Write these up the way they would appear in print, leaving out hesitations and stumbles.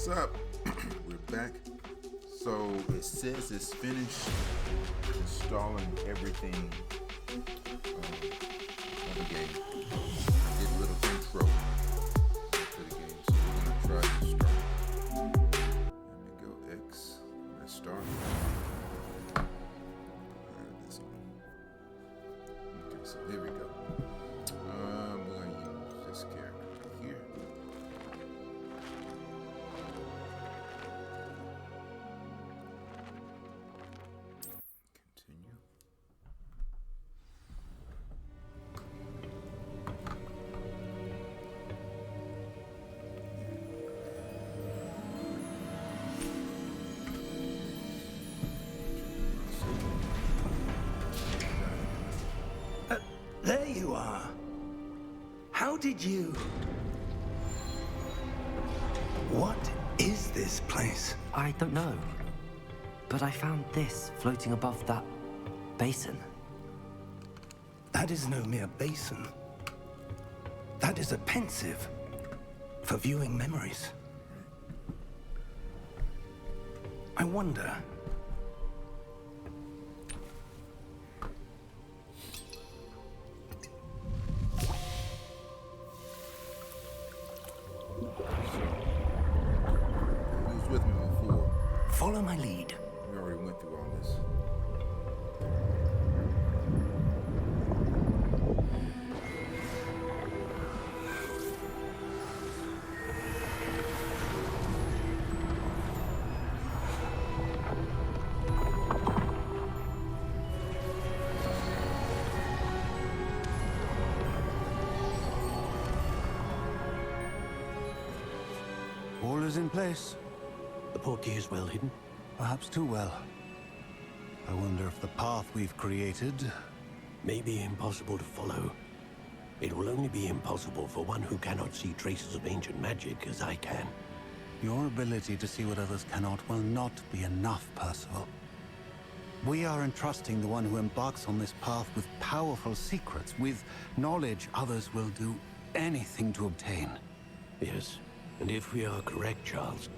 What's up? We're back. So it says it's finished installing everything on the game. Did a little intro to the game, so we're gonna try to start. Let me go X. Let's start. This on. Okay, so here we go. We're gonna use this character here. Continue. There you are. How did you... What is this place? I don't know. But I found this floating above that basin. That is no mere basin. That is a pensive for viewing memories. I wonder... He was with me before. Follow my lead. We already went through all this. All is in place. The portkey is well hidden. Perhaps too well. I wonder if the path we've created... May be impossible to follow. It will only be impossible for one who cannot see traces of ancient magic as I can. Your ability to see what others cannot will not be enough, Percival. We are entrusting the one who embarks on this path with powerful secrets, with knowledge others will do anything to obtain. Yes, and if we are correct, Charles,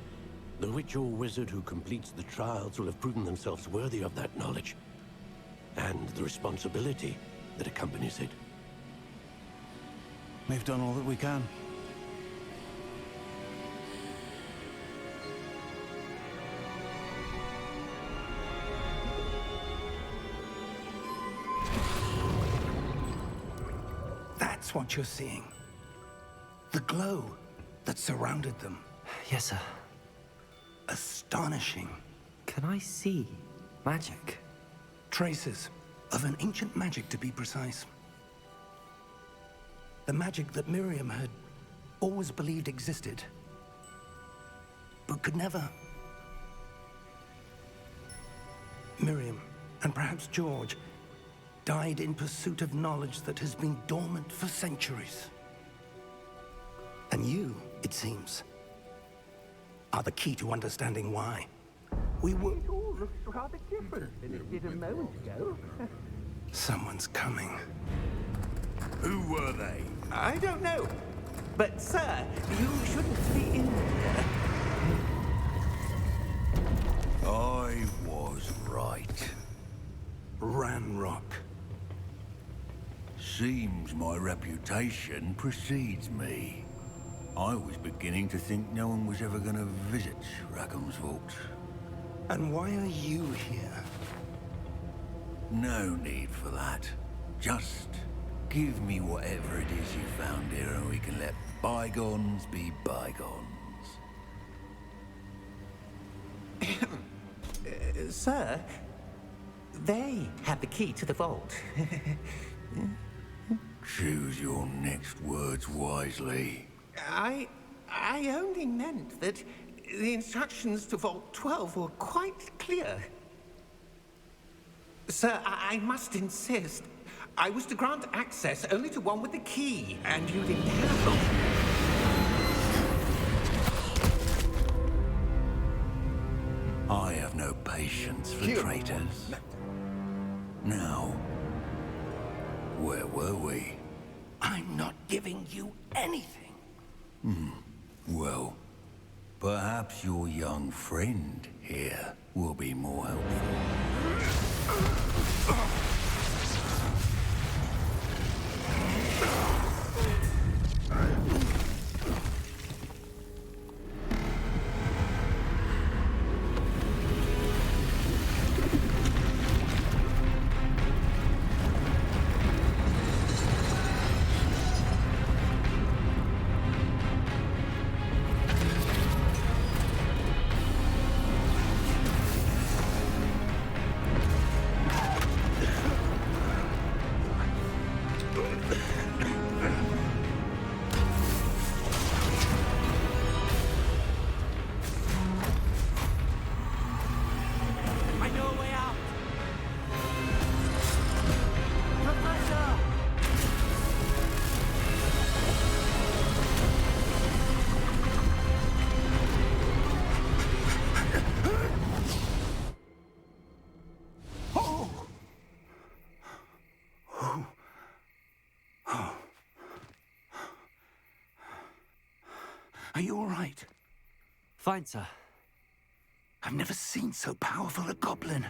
the witch or wizard who completes the trials will have proven themselves worthy of that knowledge, and the responsibility that accompanies it. We've done all that we can. That's what you're seeing. The glow that surrounded them. Yes, sir. Astonishing. Can I see magic? Traces of an ancient magic, to be precise. The magic that Miriam had always believed existed, but could never. Miriam, and perhaps George, died in pursuit of knowledge that has been dormant for centuries. And you, it seems, are the key to understanding why. We were... It all looks rather different than it did a moment ago. Someone's coming. Who were they? I don't know. But, sir, you shouldn't be in here. I was right. Ranrock. Seems my reputation precedes me. I was beginning to think no one was ever going to visit Rackham's vault. And why are you here? No need for that. Just give me whatever it is you found here and we can let bygones be bygones. Sir, they have the key to the vault. Choose your next words wisely. I only meant that the instructions to Vault 12 were quite clear. Sir, I must insist. I was to grant access only to one with the key, and you didn't have it. I have no patience for traitors. Now, where were we? I'm not giving you anything. Well, Perhaps your young friend here will be more helpful. I know a way out! Professor! Are you all right? Fine, sir. I've never seen so powerful a goblin.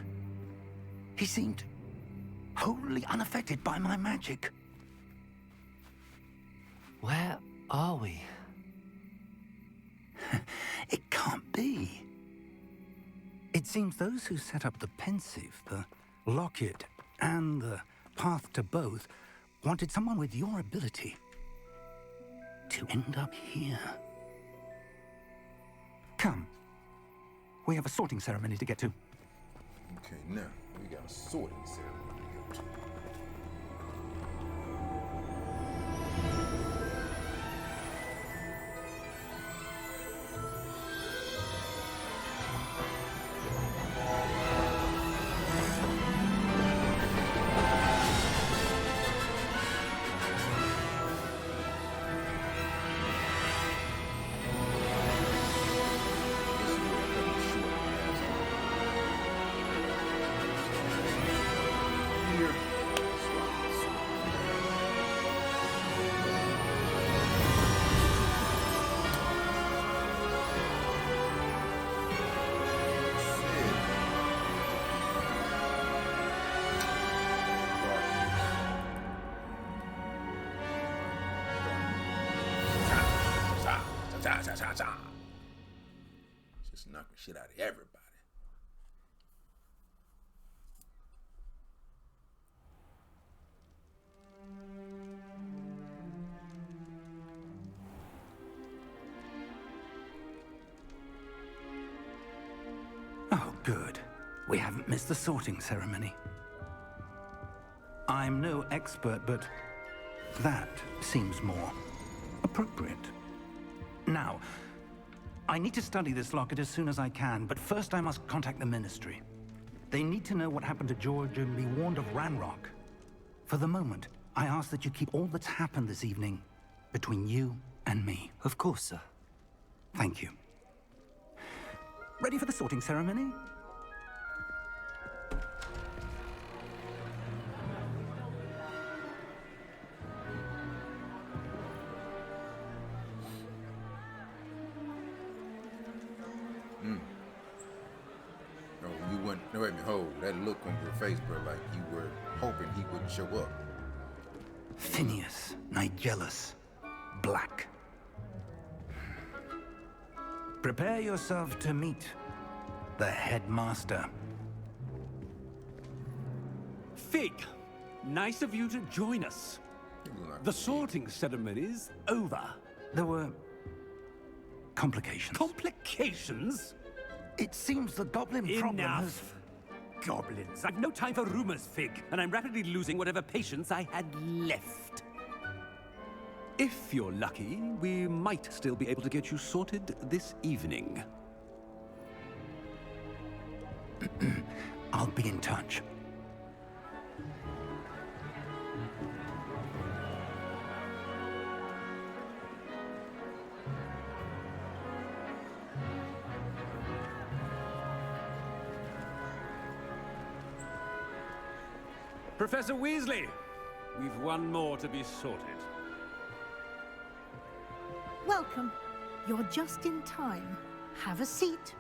He seemed wholly unaffected by my magic. Where are we? It can't be. It seems those who set up the pensive, the locket, and the path to both wanted someone with your ability to end up here. Come. We have a sorting ceremony to get to. Okay, now we got a sorting ceremony to go to. Just knock the shit out of everybody. Oh, good. We haven't missed the sorting ceremony. I'm no expert, but that seems more appropriate. Now, I need to study this locket as soon as I can, but first I must contact the Ministry. They need to know what happened to George and be warned of Ranrock. For the moment, I ask that you keep all that's happened this evening between you and me. Of course, sir. Thank you. Ready for the sorting ceremony? No, you wouldn't. No, wait a minute. Hold that look on your face, bro, like you were hoping he wouldn't show up. Phineas, Nigellus, Black. Prepare yourself to meet the headmaster. Fig, nice of you to join us. The sorting ceremony's over. There were complications. Complications? It seems the goblin problem has... Enough. Goblins. I've no time for rumors, Fig, and I'm rapidly losing whatever patience I had left. If you're lucky, we might still be able to get you sorted this evening. I'll be in touch. Professor Weasley, we've one more to be sorted. Welcome. You're just in time. Have a seat.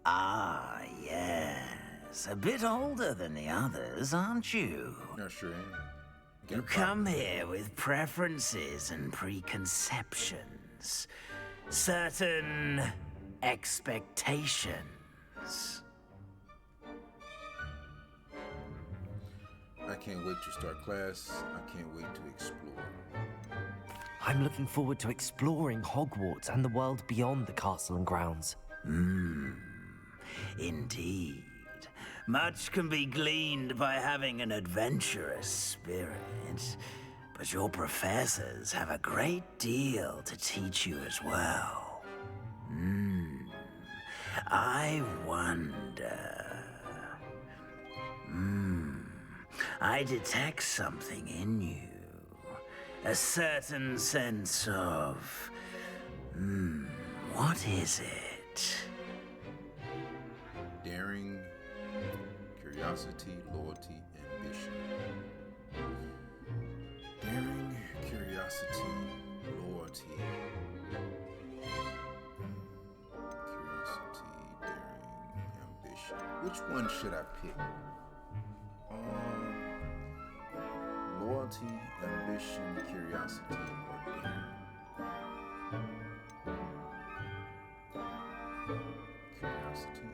Ah, yes. A bit older than the others, aren't you? I sure am. You come here with preferences and preconceptions. Certain expectations. I can't wait to start class. I can't wait to explore. I'm looking forward to exploring Hogwarts and the world beyond the castle and grounds. Indeed. Much can be gleaned by having an adventurous spirit. But your professors have a great deal to teach you as well. I wonder... I detect something in you. A certain sense of... what is it? Daring, curiosity, loyalty, ambition. Daring, curiosity, loyalty. Curiosity, daring, ambition. Which one should I pick? Loyalty, ambition, curiosity, or daring? Curiosity.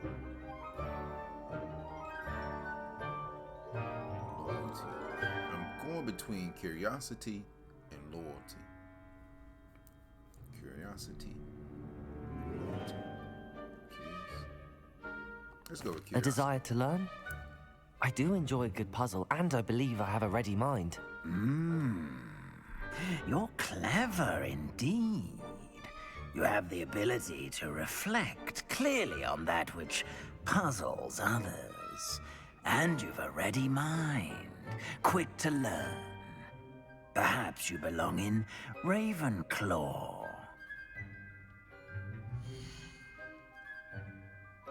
Loyalty. I'm going between curiosity and loyalty. Curiosity. Loyalty. Curious. Let's go with A curiosity. desire to learn? I do enjoy a good puzzle, and I believe I have a ready mind. You're clever indeed. You have the ability to reflect clearly on that which puzzles others. And you've a ready mind, quick to learn. Perhaps you belong in Ravenclaw.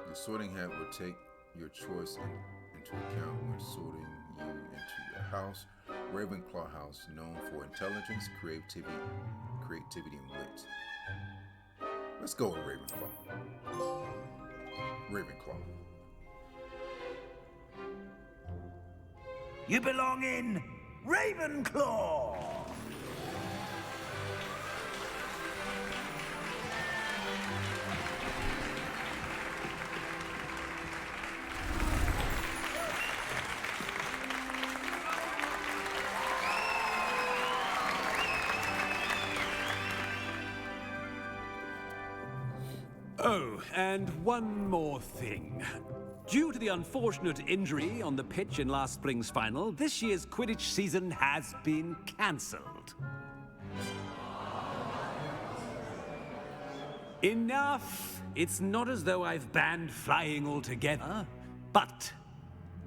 The sorting hat will take your choice into account when sorting you into your house. Ravenclaw house, known for intelligence, creativity, and wit. Let's go with Ravenclaw. Ravenclaw. You belong in Ravenclaw! Oh, and one more thing. Due to the unfortunate injury on the pitch in last spring's final, this year's Quidditch season has been cancelled. Enough! It's not as though I've banned flying altogether, but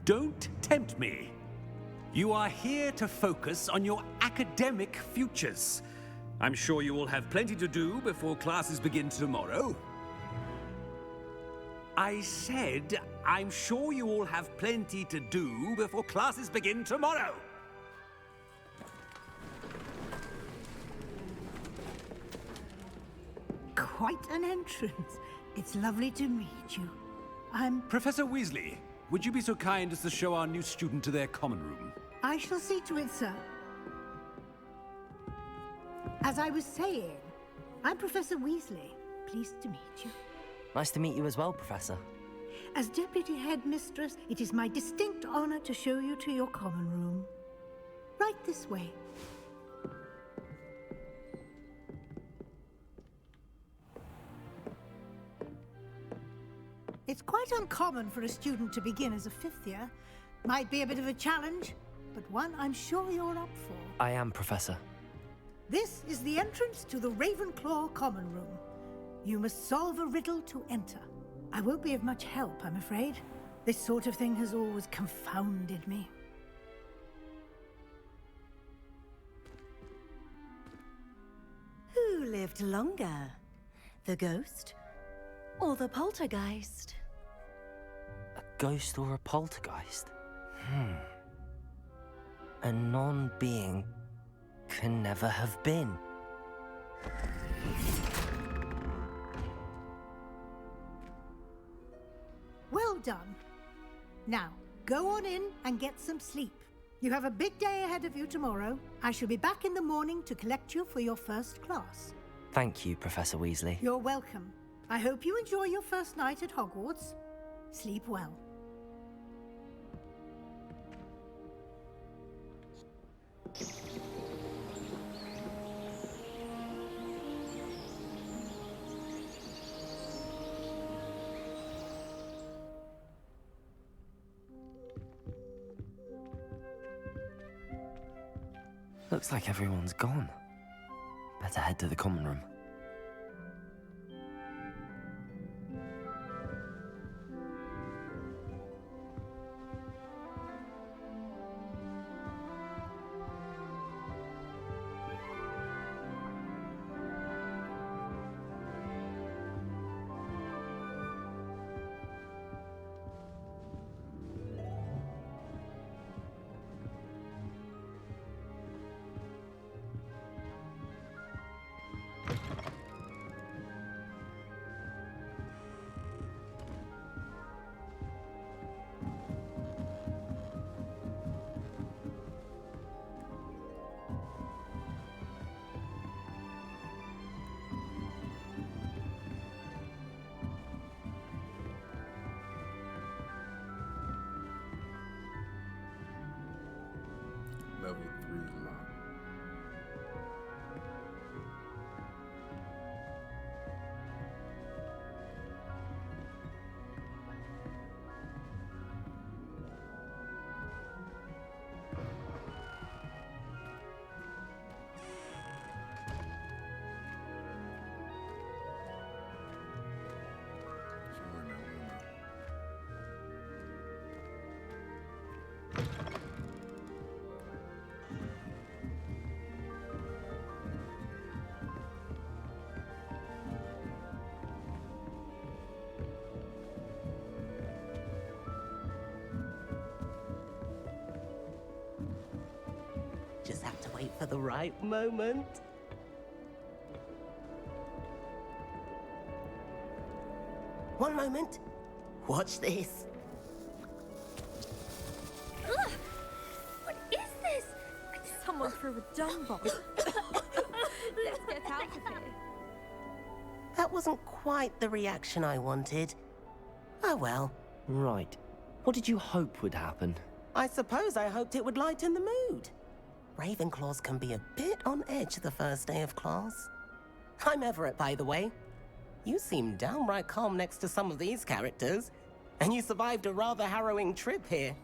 don't tempt me. You are here to focus on your academic futures. I'm sure you will have plenty to do before classes begin tomorrow. I said, I'm sure you all have plenty to do before classes begin tomorrow. Quite an entrance. It's lovely to meet you. Professor Weasley, would you be so kind as to show our new student to their common room? I shall see to it, sir. As I was saying, I'm Professor Weasley. Pleased to meet you. Nice to meet you as well, Professor. As Deputy Headmistress, it is my distinct honor to show you to your common room. Right this way. It's quite uncommon for a student to begin as a fifth year. Might be a bit of a challenge, but one I'm sure you're up for. I am, Professor. This is the entrance to the Ravenclaw common room. You must solve a riddle to enter. I won't be of much help, I'm afraid. This sort of thing has always confounded me. Who lived longer? The ghost Or the poltergeist. A ghost or a poltergeist? A non-being can never have been. Well done. Now, go on in and get some sleep. You have a big day ahead of you tomorrow. I shall be back in the morning to collect you for your first class. Thank you, Professor Weasley. You're welcome. I hope you enjoy your first night at Hogwarts. Sleep well. Looks like everyone's gone. Better head to the common room. Level 3 lock. Somewhere in that room. Just have to wait for the right moment. One moment. Watch this. Ugh! What is this? Someone threw a dung bomb. Let's get out of here. That wasn't quite the reaction I wanted. Oh well. Right. What did you hope would happen? I suppose I hoped it would lighten the mood. Ravenclaws can be a bit on edge the first day of class. I'm Everett, by the way. You seem downright calm next to some of these characters, and you survived a rather harrowing trip here.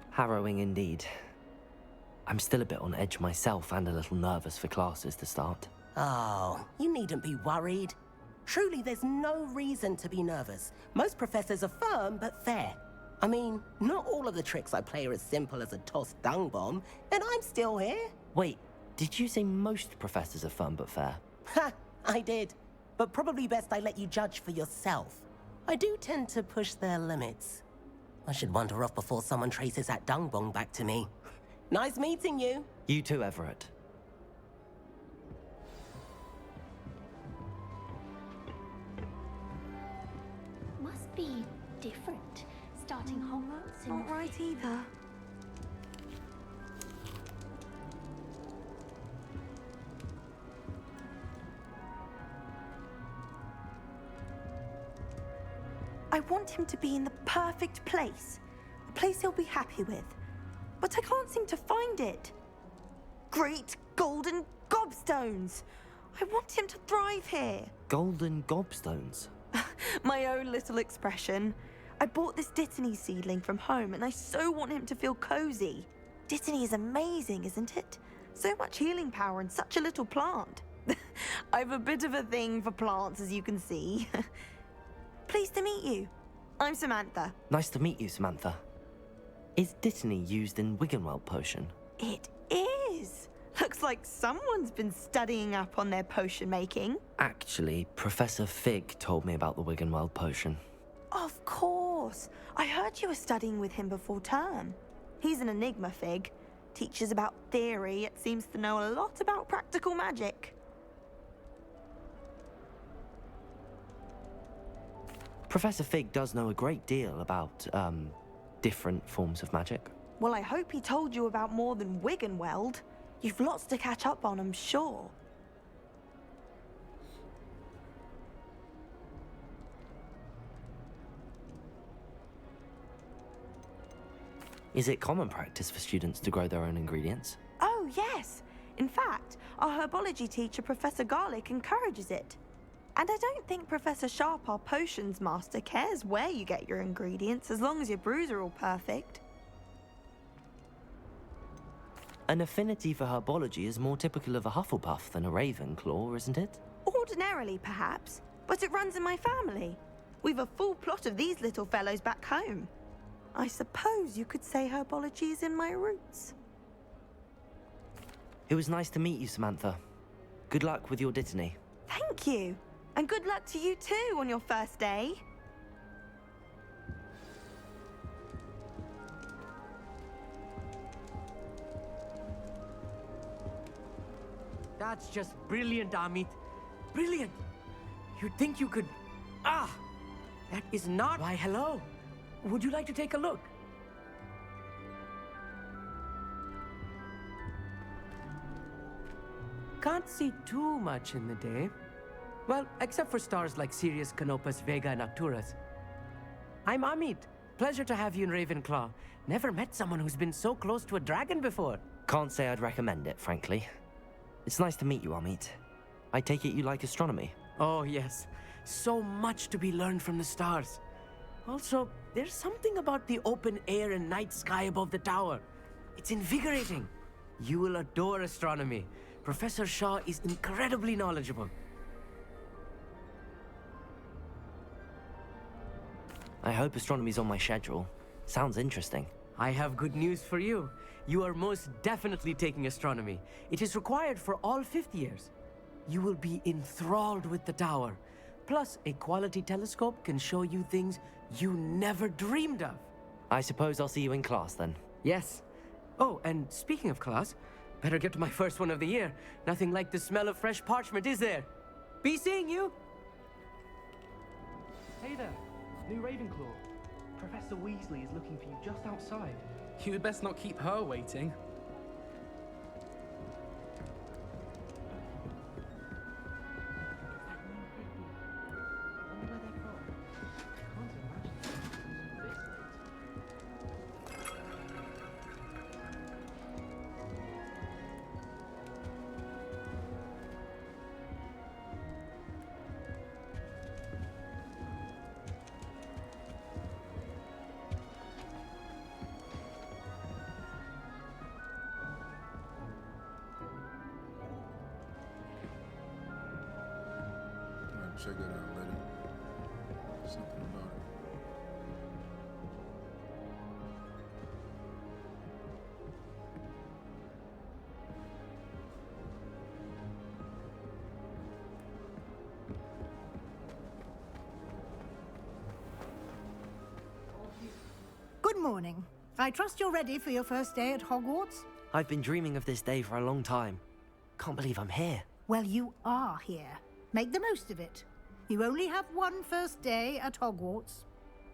Harrowing indeed. I'm still a bit on edge myself and a little nervous for classes to start. Oh, you needn't be worried. Truly, there's no reason to be nervous. Most professors are firm but fair. I mean, not all of the tricks I play are as simple as a tossed dung bomb, and I'm still here. Wait, did you say most professors are firm but fair? Ha! I did. But probably best I let you judge for yourself. I do tend to push their limits. I should wander off before someone traces that dung bomb back to me. Nice meeting you. You too, Everett. Must be different, starting Hogwarts Not right either. I want him to be in the perfect place. A place he'll be happy with. But I can't seem to find it. Great golden gobstones! I want him to thrive here. Golden gobstones? My own little expression. I bought this Dittany seedling from home and I so want him to feel cozy. Dittany is amazing, isn't it? So much healing power in such a little plant. I've a bit of a thing for plants, as you can see. Pleased to meet you. I'm Samantha. Nice to meet you, Samantha. Is Dittany used in Wiggenweld potion? It is. like someone's been studying up on their potion making. Actually, Professor Fig told me about the Wiggenweld potion. Of course. I heard you were studying with him before term. He's an enigma, Fig. Teaches about theory, yet seems to know a lot about practical magic. Professor Fig does know a great deal about, different forms of magic. Well, I hope he told you about more than Wiggenweld. You've lots to catch up on, I'm sure. Is it common practice for students to grow their own ingredients? Oh, yes. In fact, our herbology teacher, Professor Garlick, encourages it. And I don't think Professor Sharp, our potions master, cares where you get your ingredients as long as your brews are all perfect. An affinity for herbology is more typical of a Hufflepuff than a Ravenclaw, isn't it? Ordinarily, perhaps, but it runs in my family. We've a full plot of these little fellows back home. I suppose you could say herbology is in my roots. It was nice to meet you, Samantha. Good luck with your Dittany. Thank you. And good luck to you too on your first day. That's just brilliant, Amit. Brilliant. You'd think you could... Ah! That is not... Why, hello. Would you like to take a look? Can't see too much in the day. Well, except for stars like Sirius, Canopus, Vega, and Arcturus. I'm Amit. Pleasure to have you in Ravenclaw. Never met someone who's been so close to a dragon before. Can't say I'd recommend it, frankly. It's nice to meet you, Amit. I take it you like astronomy? Oh, yes. So much to be learned from the stars. Also, there's something about the open air and night sky above the tower. It's invigorating. You will adore astronomy. Professor Shaw is incredibly knowledgeable. I hope astronomy's on my schedule. Sounds interesting. I have good news for you. You are most definitely taking astronomy. It is required for all fifth years. You will be enthralled with the tower. Plus, a quality telescope can show you things you never dreamed of. I suppose I'll see you in class then. Yes. Oh, and speaking of class, better get to my first one of the year. Nothing like the smell of fresh parchment, is there? Be seeing you! Hey there, new Ravenclaw. Professor Weasley is looking for you just outside. You'd best not keep her waiting. Check it out later. Something about it. Good morning. I trust you're ready for your first day at Hogwarts? I've been dreaming of this day for a long time. Can't believe I'm here. Well, you are here. Make the most of it. You only have one first day at Hogwarts.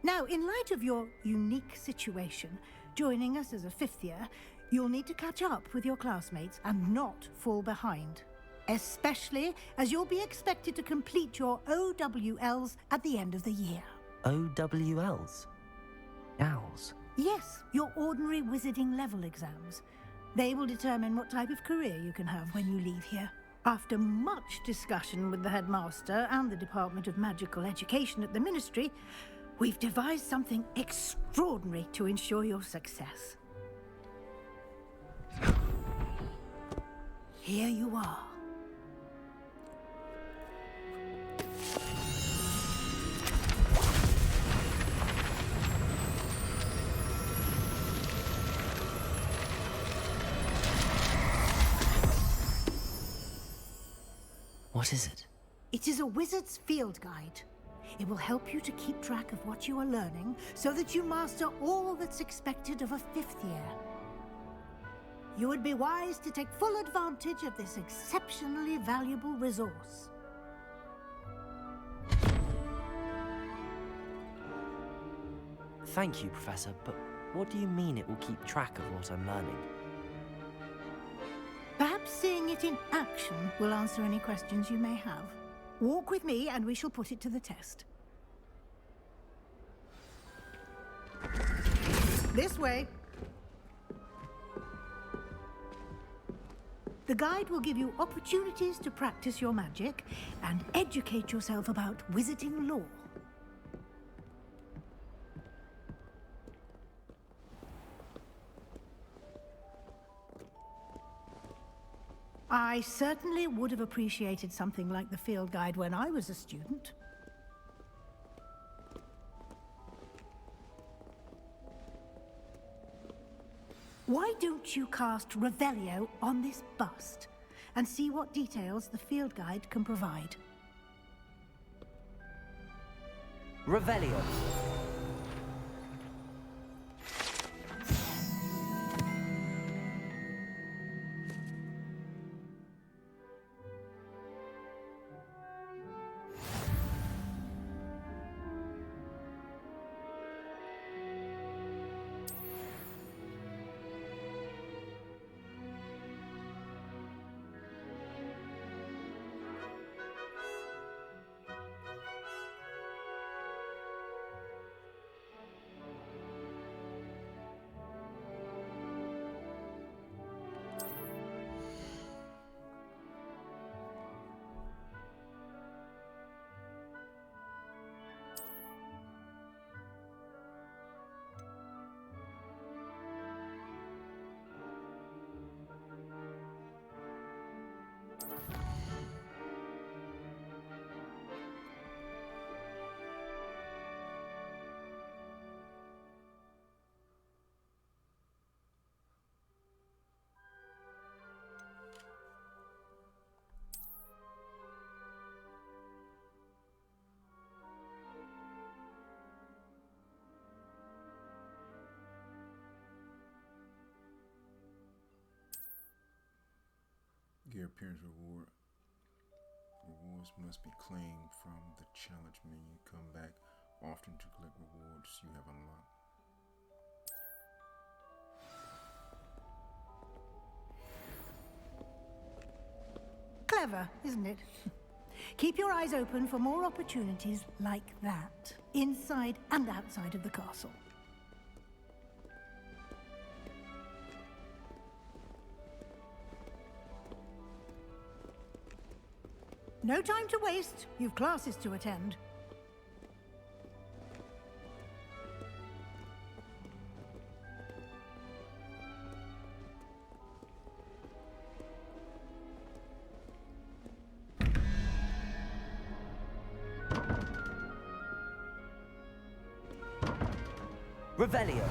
Now, in light of your unique situation, joining us as a fifth year, you'll need to catch up with your classmates and not fall behind. Especially as you'll be expected to complete your OWLs at the end of the year. OWLs? Owls? Yes, your ordinary wizarding level exams. They will determine what type of career you can have when you leave here. After much discussion with the headmaster and the Department of Magical Education at the Ministry, we've devised something extraordinary to ensure your success. Here you are. What is it? It is a wizard's field guide. It will help you to keep track of what you are learning so that you master all that's expected of a 5th year. You would be wise to take full advantage of this exceptionally valuable resource. Thank you, Professor, but what do you mean it will keep track of what I'm learning? Perhaps seeing it in action will answer any questions you may have. Walk with me and we shall put it to the test. This way. The guide will give you opportunities to practice your magic and educate yourself about wizarding lore. I certainly would have appreciated something like the field guide when I was a student. Why don't you cast Revelio on this bust and see what details the field guide can provide? Revelio. Gear appearance reward. Rewards must be claimed from the challenge menu. Come back often to collect rewards you have unlocked. Clever, isn't it? Keep your eyes open for more opportunities like that, inside and outside of the castle. No time to waste. You've classes to attend. Revelio.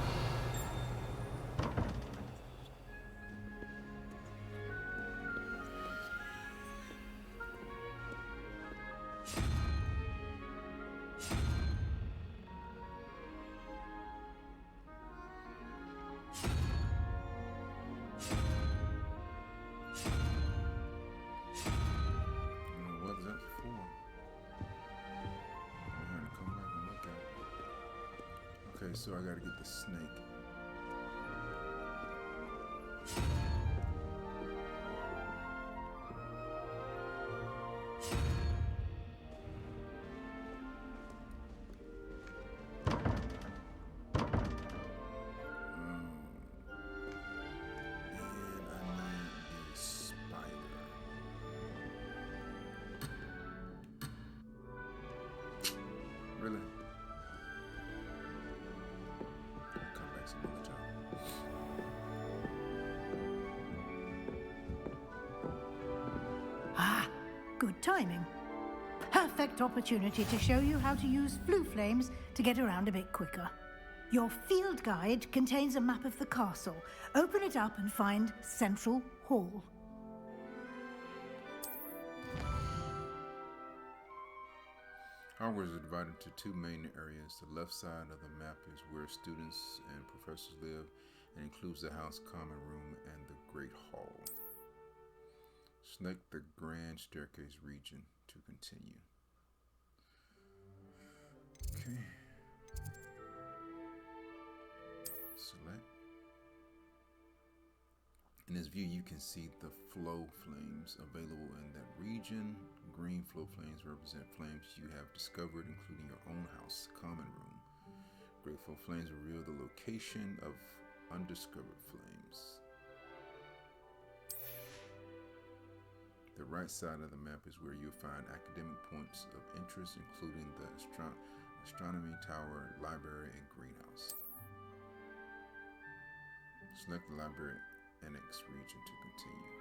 What is that for? I'm gonna come back and look at it. Okay, so I gotta get the snake. Really? I'll come back some other time. Ah, good timing. Perfect opportunity to show you how to use flue flames to get around a bit quicker. Your field guide contains a map of the castle. Open it up and find Central Hall. Hogwarts is divided into two main areas. The left side of the map is where students and professors live and includes the house common room and the Great Hall. Select the Grand Staircase region to continue. Okay. Select. In this view, you can see the flow flames available in that region. Green flow flames represent flames you have discovered, including your own house common room. Gray flow flames reveal the location of undiscovered flames. The right side of the map is where you'll find academic points of interest, including the astronomy tower, library, and greenhouse. Select the library annex region to continue.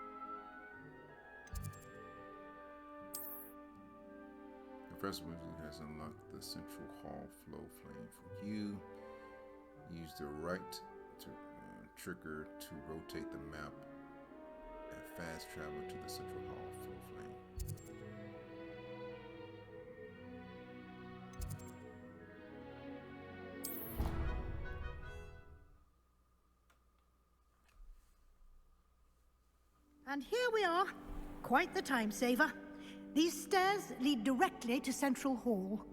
Professor Weasley has unlocked the central hall flow flame for you. Use the right trigger to rotate the map and fast travel to the central hall flow flame. And here we are. Quite the time saver. These stairs lead directly to Central Hall.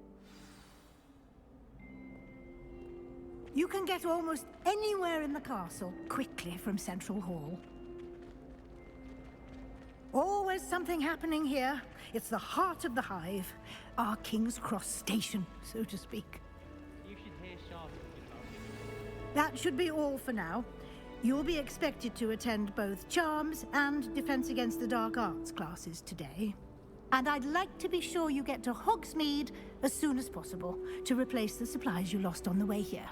You can get almost anywhere in the castle quickly from Central Hall. Always something happening here. It's the heart of the Hive. Our King's Cross station, so to speak. You should hear Charlotte. That should be all for now. You'll be expected to attend both Charms and Defense Against the Dark Arts classes today. And I'd like to be sure you get to Hogsmeade as soon as possible to replace the supplies you lost on the way here.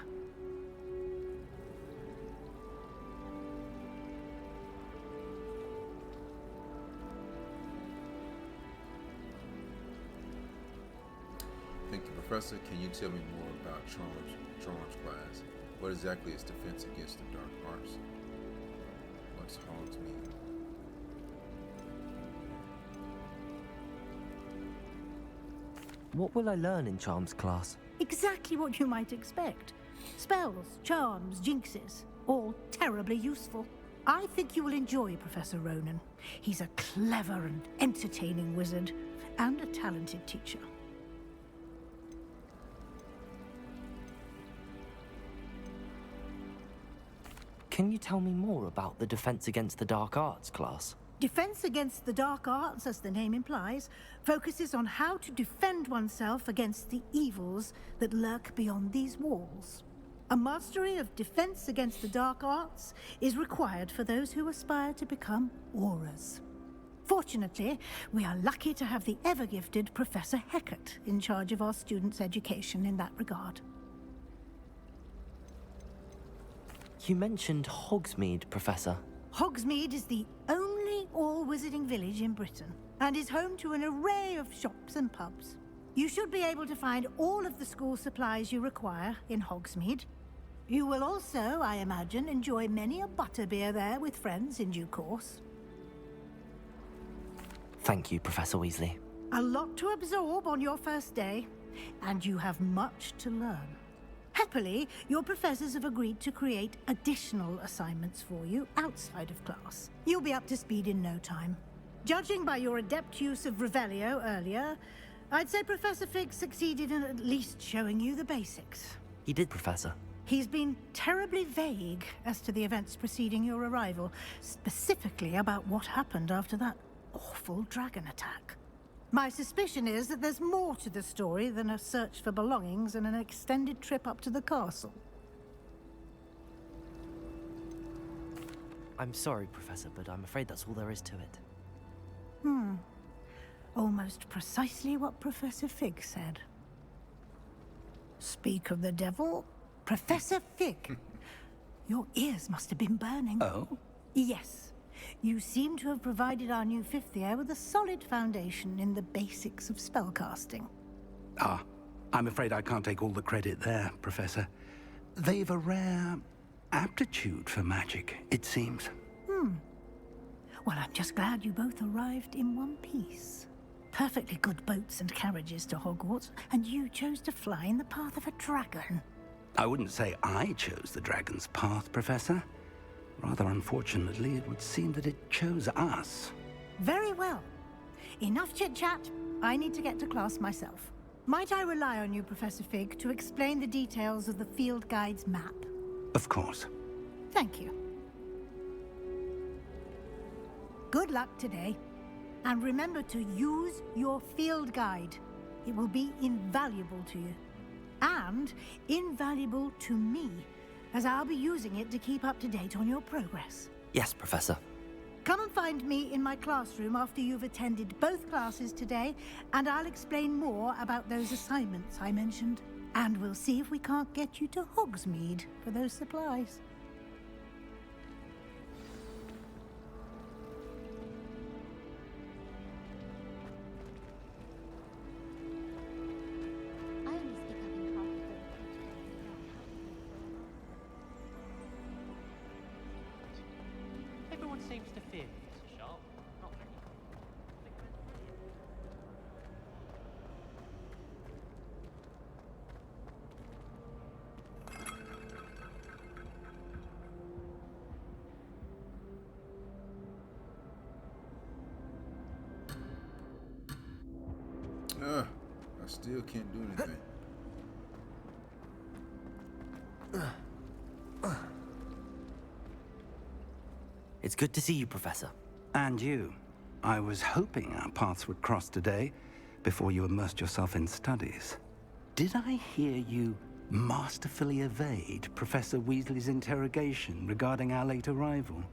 Thank you, Professor. Can you tell me more about Charms class? What exactly is Defense Against the Dark Arts? What's Hogsmeade? What will I learn in Charms class? Exactly what you might expect. Spells, charms, jinxes, all terribly useful. I think you will enjoy Professor Ronan. He's a clever and entertaining wizard, and a talented teacher. Can you tell me more about the Defense Against the Dark Arts class? Defense Against the Dark Arts, as the name implies, focuses on how to defend oneself against the evils that lurk beyond these walls. A mastery of Defense Against the Dark Arts is required for those who aspire to become Aurors. Fortunately, we are lucky to have the ever-gifted Professor Hecat in charge of our students' education in that regard. You mentioned Hogsmeade, Professor. Hogsmeade is the only all-wizarding village in Britain, and is home to an array of shops and pubs. You should be able to find all of the school supplies you require in Hogsmeade. You will also, I imagine, enjoy many a butterbeer there with friends in due course. Thank you, Professor Weasley. A lot to absorb on your first day, and you have much to learn. Happily, your professors have agreed to create additional assignments for you outside of class. You'll be up to speed in no time. Judging by your adept use of Revelio earlier, I'd say Professor Fig succeeded in at least showing you the basics. He did, Professor. He's been terribly vague as to the events preceding your arrival, specifically about what happened after that awful dragon attack. My suspicion is that there's more to the story than a search for belongings and an extended trip up to the castle. I'm sorry, Professor, but I'm afraid that's all there is to it. Almost precisely what Professor Fig said. Speak of the devil, Professor Fig. Your ears must have been burning. Oh? Yes. You seem to have provided our new fifth year with a solid foundation in the basics of spellcasting. Ah, I'm afraid I can't take all the credit there, Professor. They've a rare aptitude for magic, it seems. Well, I'm just glad you both arrived in one piece. perfectly good boats and carriages to Hogwarts, and you chose to fly in the path of a dragon. I wouldn't say I chose the dragon's path, Professor. Rather unfortunately, it would seem that it chose us. Very well. Enough chit-chat. I need to get to class myself. Might I rely on you, Professor Fig, to explain the details of the field guide's map? Of course. Thank you. Good luck today. And remember to use your field guide. It will be invaluable to you. And invaluable to me, as I'll be using it to keep up to date on your progress. Yes, Professor. Come and find me in my classroom after you've attended both classes today, and I'll explain more about those assignments I mentioned. And we'll see if we can't get you to Hogsmeade for those supplies. Everyone seems to fear me, Mr. Sharp. Not many. I still can't do anything. It's good to see you, Professor. And you. I was hoping our paths would cross today, before you immersed yourself in studies. Did I hear you masterfully evade Professor Weasley's interrogation regarding our late arrival?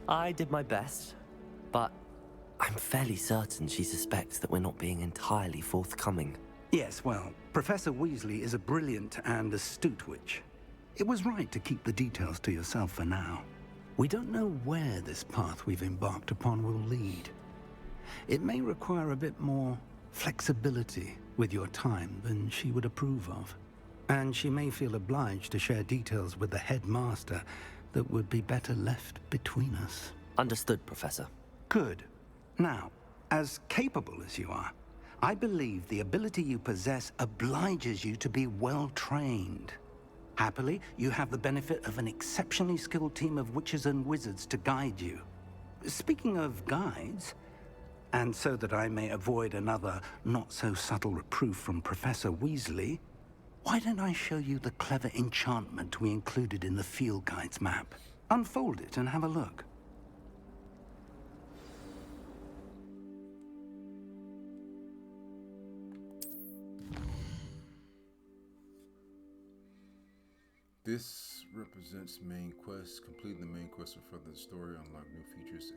I did my best, but I'm fairly certain she suspects that we're not being entirely forthcoming. Yes, well, Professor Weasley is a brilliant and astute witch. It was right to keep the details to yourself for now. We don't know where this path we've embarked upon will lead. It may require a bit more flexibility with your time than she would approve of. And she may feel obliged to share details with the headmaster that would be better left between us. Understood, Professor. Good. Now, as capable as you are, I believe the ability you possess obliges you to be well trained. Happily, you have the benefit of an exceptionally skilled team of witches and wizards to guide you. Speaking of guides, and so that I may avoid another not-so-subtle reproof from Professor Weasley, why don't I show you the clever enchantment we included in the field guide's map? Unfold it and have a look. This represents main quests. Complete the main quest to further the story, unlock new features,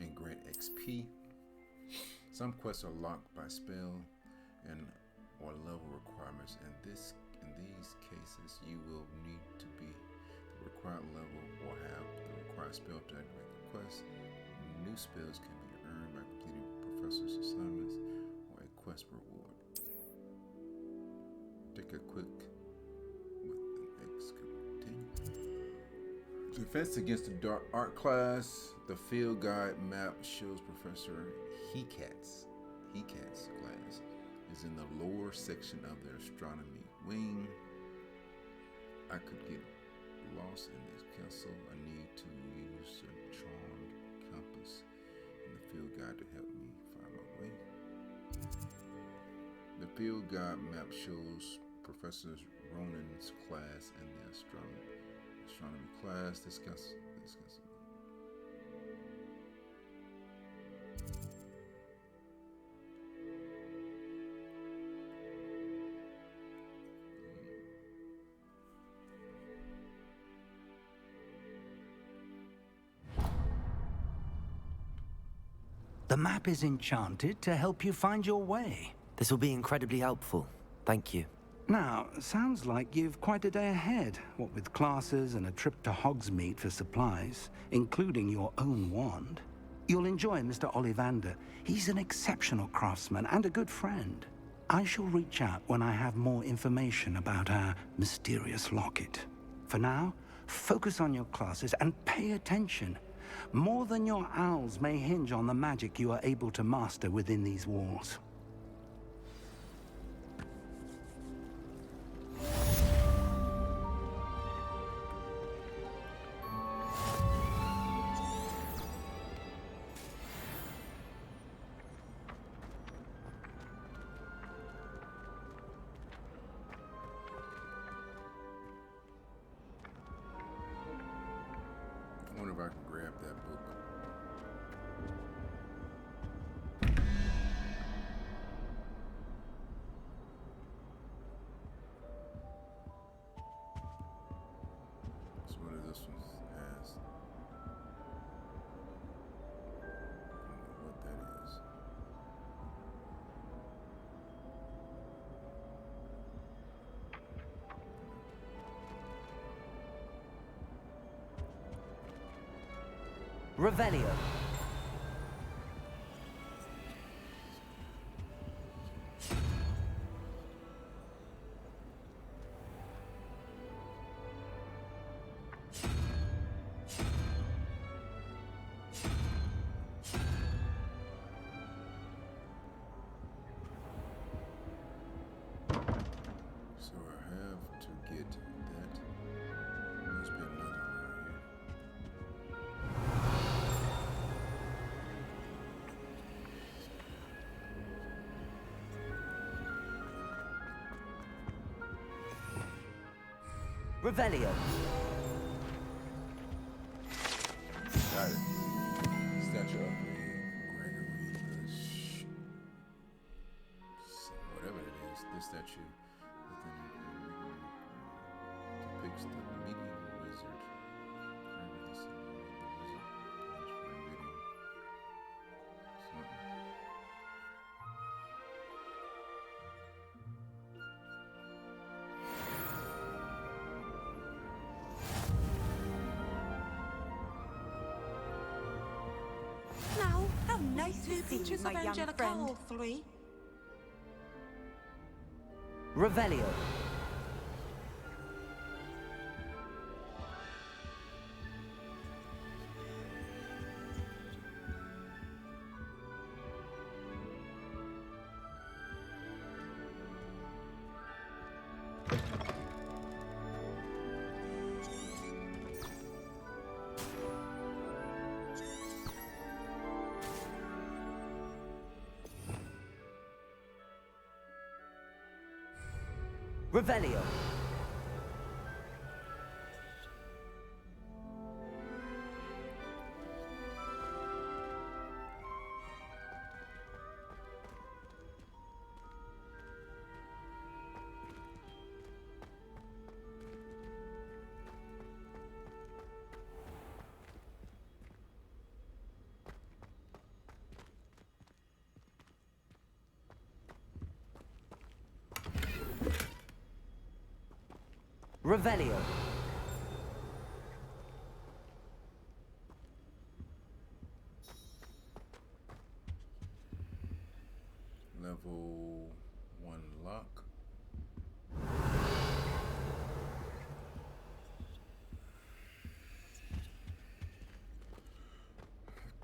and grant XP. Some quests are locked by spell and or level requirements. In these cases, you will need to be the required level or have the required spell to activate the quest. New spells can be earned by completing professor's assignments or a quest reward. Take a quick Defense against the dark art class. The field guide map shows Professor Hecat's class is in the lower section of the astronomy wing. I could get lost in this castle. I need to use a charmed compass in the field guide to help me find my way. The field guide map shows Professor Ronan's class and the astronomy class. Discuss. The map is enchanted to help you find your way. This will be incredibly helpful. Thank you. Now, sounds like you've quite a day ahead, what with classes and a trip to Hogsmeade for supplies, including your own wand. You'll enjoy Mr. Ollivander. He's an exceptional craftsman and a good friend. I shall reach out when I have more information about our mysterious locket. For now, focus on your classes and pay attention. More than your owls may hinge on the magic you are able to master within these walls. I wonder if I can grab that book. So what does this one has? I don't know what that is. Revelio. So I have to get that. Must be another around here. Revelio. Got it. Statue of Gregory whatever it is. This statue depicts the medieval wizard. Gregory the wizard transforming something. Now, how nice to see you, my young friend. Revelio. Revelio. Revelio. Level 1 lock.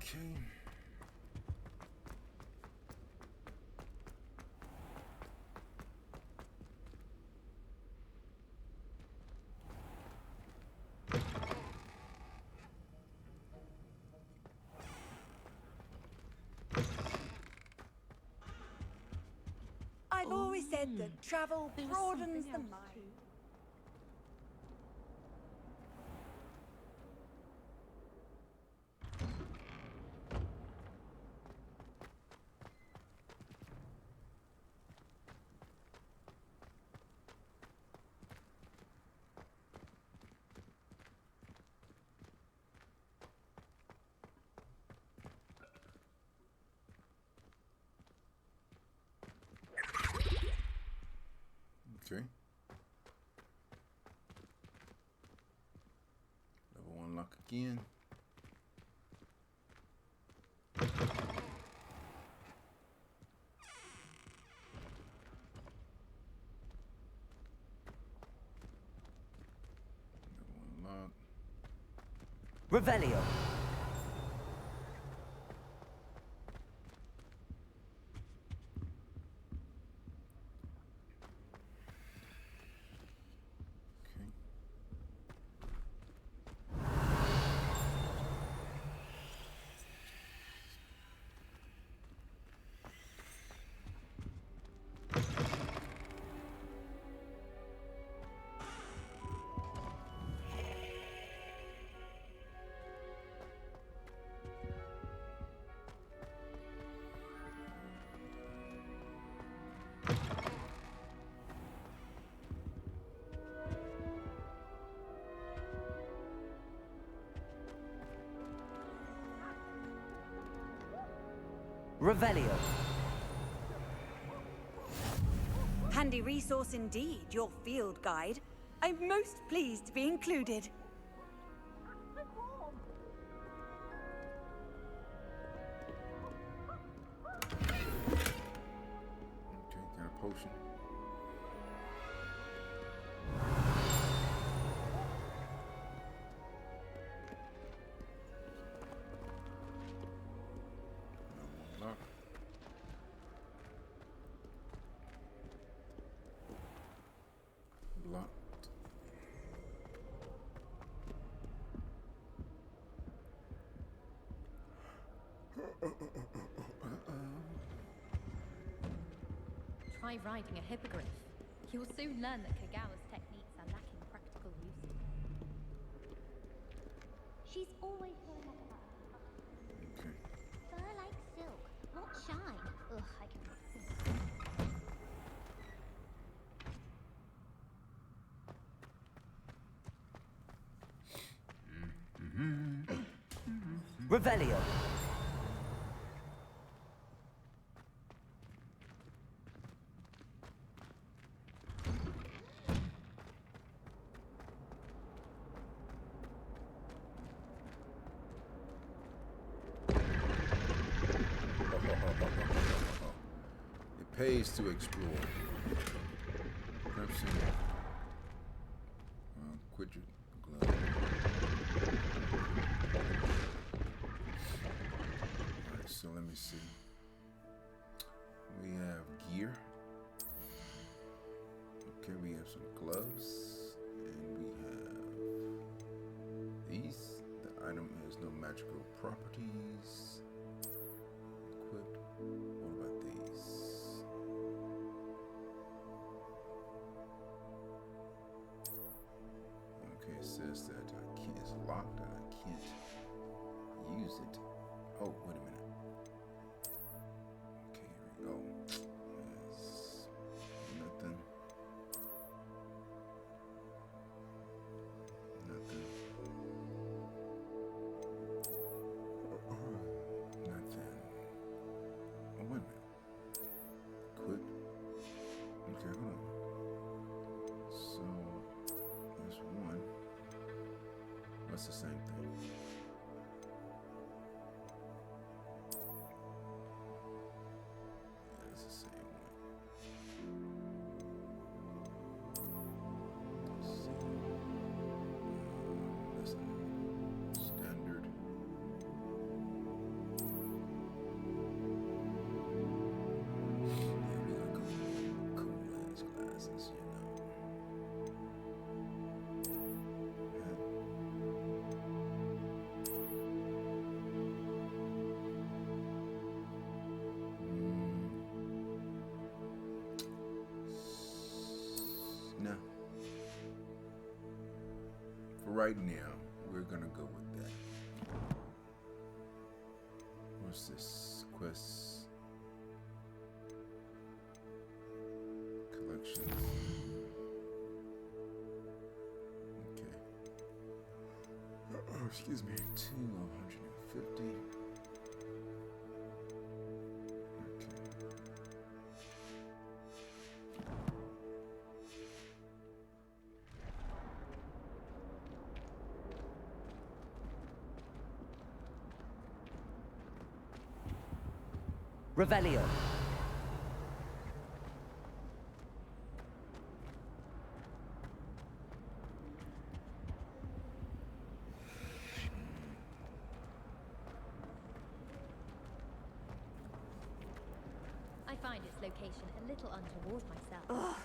Okay. I've always said that travel broadens the mind. Okay. Level 1 lock again. Level 1 lock. Revelio. Revelio. Handy resource indeed, your field guide. I'm most pleased to be included. Okay, got a potion. Lock. Locked. Try riding a hippogriff. You'll soon learn that Kagawa's techniques are lacking practical use. She's always showing up about Okay. fur like silk, not shine. Ugh, I can. Revelio. It pays to explore. Crimson. Quidget glove. Alright, so let me see. We have gear. Okay, we have some gloves. And we have these. The item has no magical properties. Equipped. What about these? Okay, it says that I can't, it's locked and I can't use it. Oh, wait a minute. Okay, here we go. There's nothing. Nothing. Nothing. Oh, wait a minute. Quick. Okay, hold on. So, there's one. That's the same thing. Yeah, it's the same one. Let's see. That's standard. Yeah, we gotta go with cool ass glasses, you know. No. For right now, we're gonna go with that. What's this? Quest collections. Okay. Oh, excuse me. 2 of 150. Revelio. I find its location a little untoward myself. Ugh,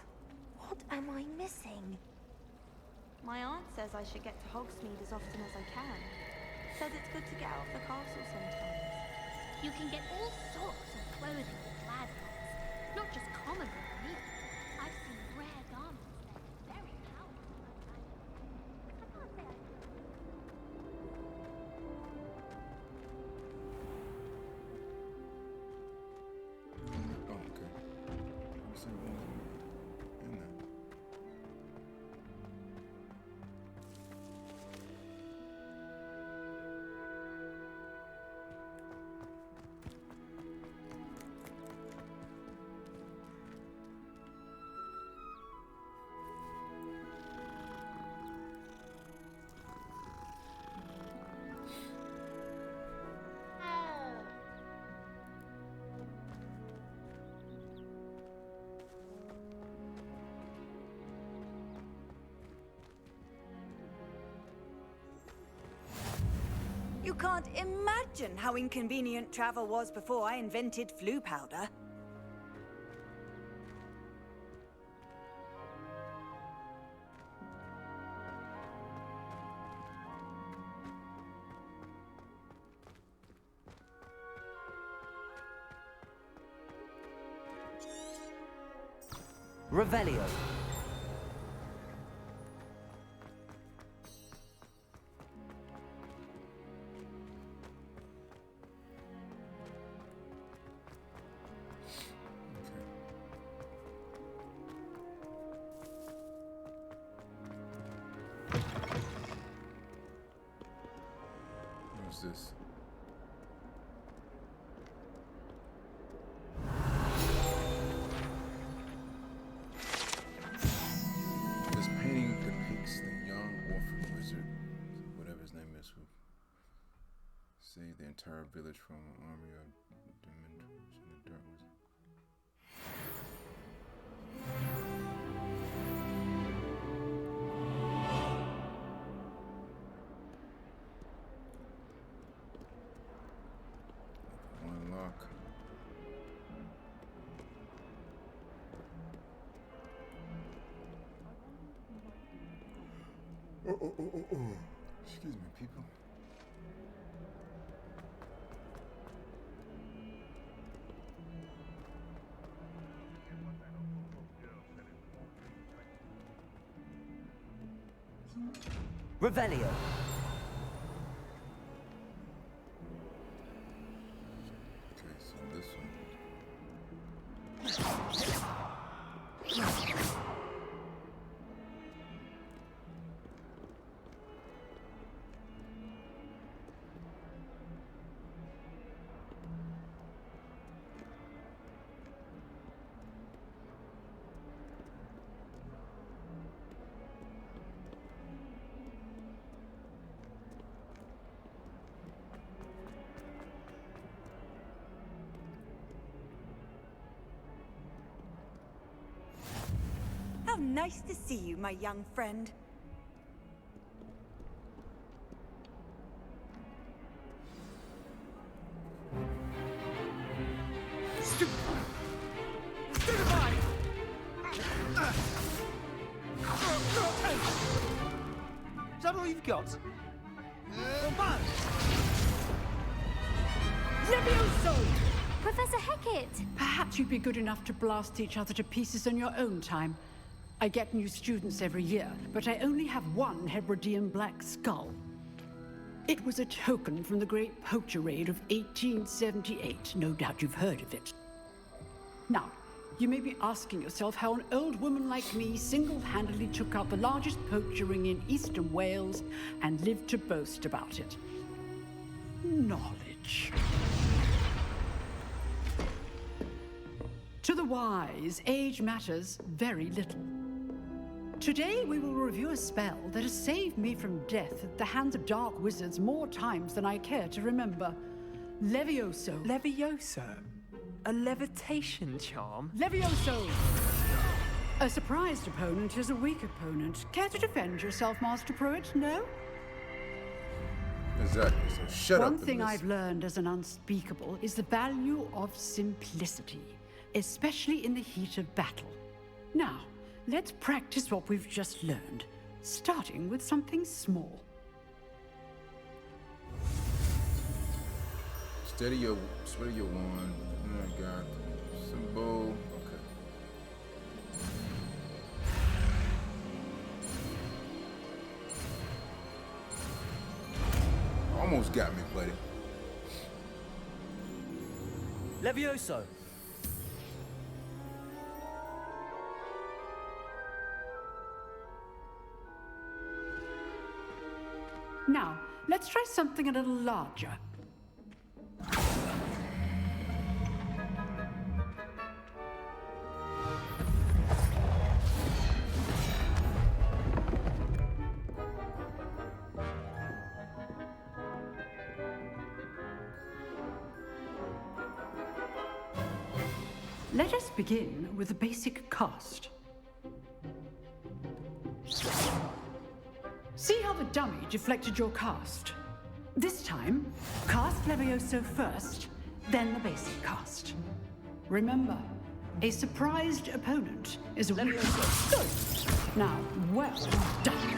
what am I missing? My aunt says I should get to Hogsmeade as often as I can. Says it's good to get out of the castle sometimes. You can get all sorts of clothing with Gladcoats, not just common women either. I've seen rare garments there, very powerful. I can't say I Oh, okay. Let's see what in there. can't imagine how inconvenient travel was before I invented flu powder. Revelio. What's this? This painting depicts the young orphan wizard, whatever his name is, who saved the entire village from an army of dementors in the dirt wizard. One lock. Oh. Excuse me, people. Revelio. Okay, so this one. How nice to see you, my young friend. Is that all you've got? Levioso! Professor Hecat! Perhaps you'd be good enough to blast each other to pieces on your own time. I get new students every year, but I only have one Hebridean black skull. It was a token from the Great Poacher Raid of 1878. No doubt you've heard of it. Now, you may be asking yourself how an old woman like me single-handedly took out the largest poacher ring in eastern Wales and lived to boast about it. Knowledge. To the wise, age matters very little. Today we will review a spell that has saved me from death at the hands of dark wizards more times than I care to remember. Levioso. Levioso? A levitation charm? Levioso! A surprised opponent is a weak opponent. Care to defend yourself, Master Pruitt? No? Exactly, so shut up. One thing I've learned as an unspeakable is the value of simplicity, especially in the heat of battle. Now, let's practice what we've just learned, starting with something small. Steady your wand. I got symbol. Okay. Almost got me, buddy. Levioso. Now, let's try something a little larger. Let us begin with the basic cast. See how the dummy deflected your cast? This time, cast Levioso first, then the basic cast. Remember, a surprised opponent is a Levioso. Good. Now, well done.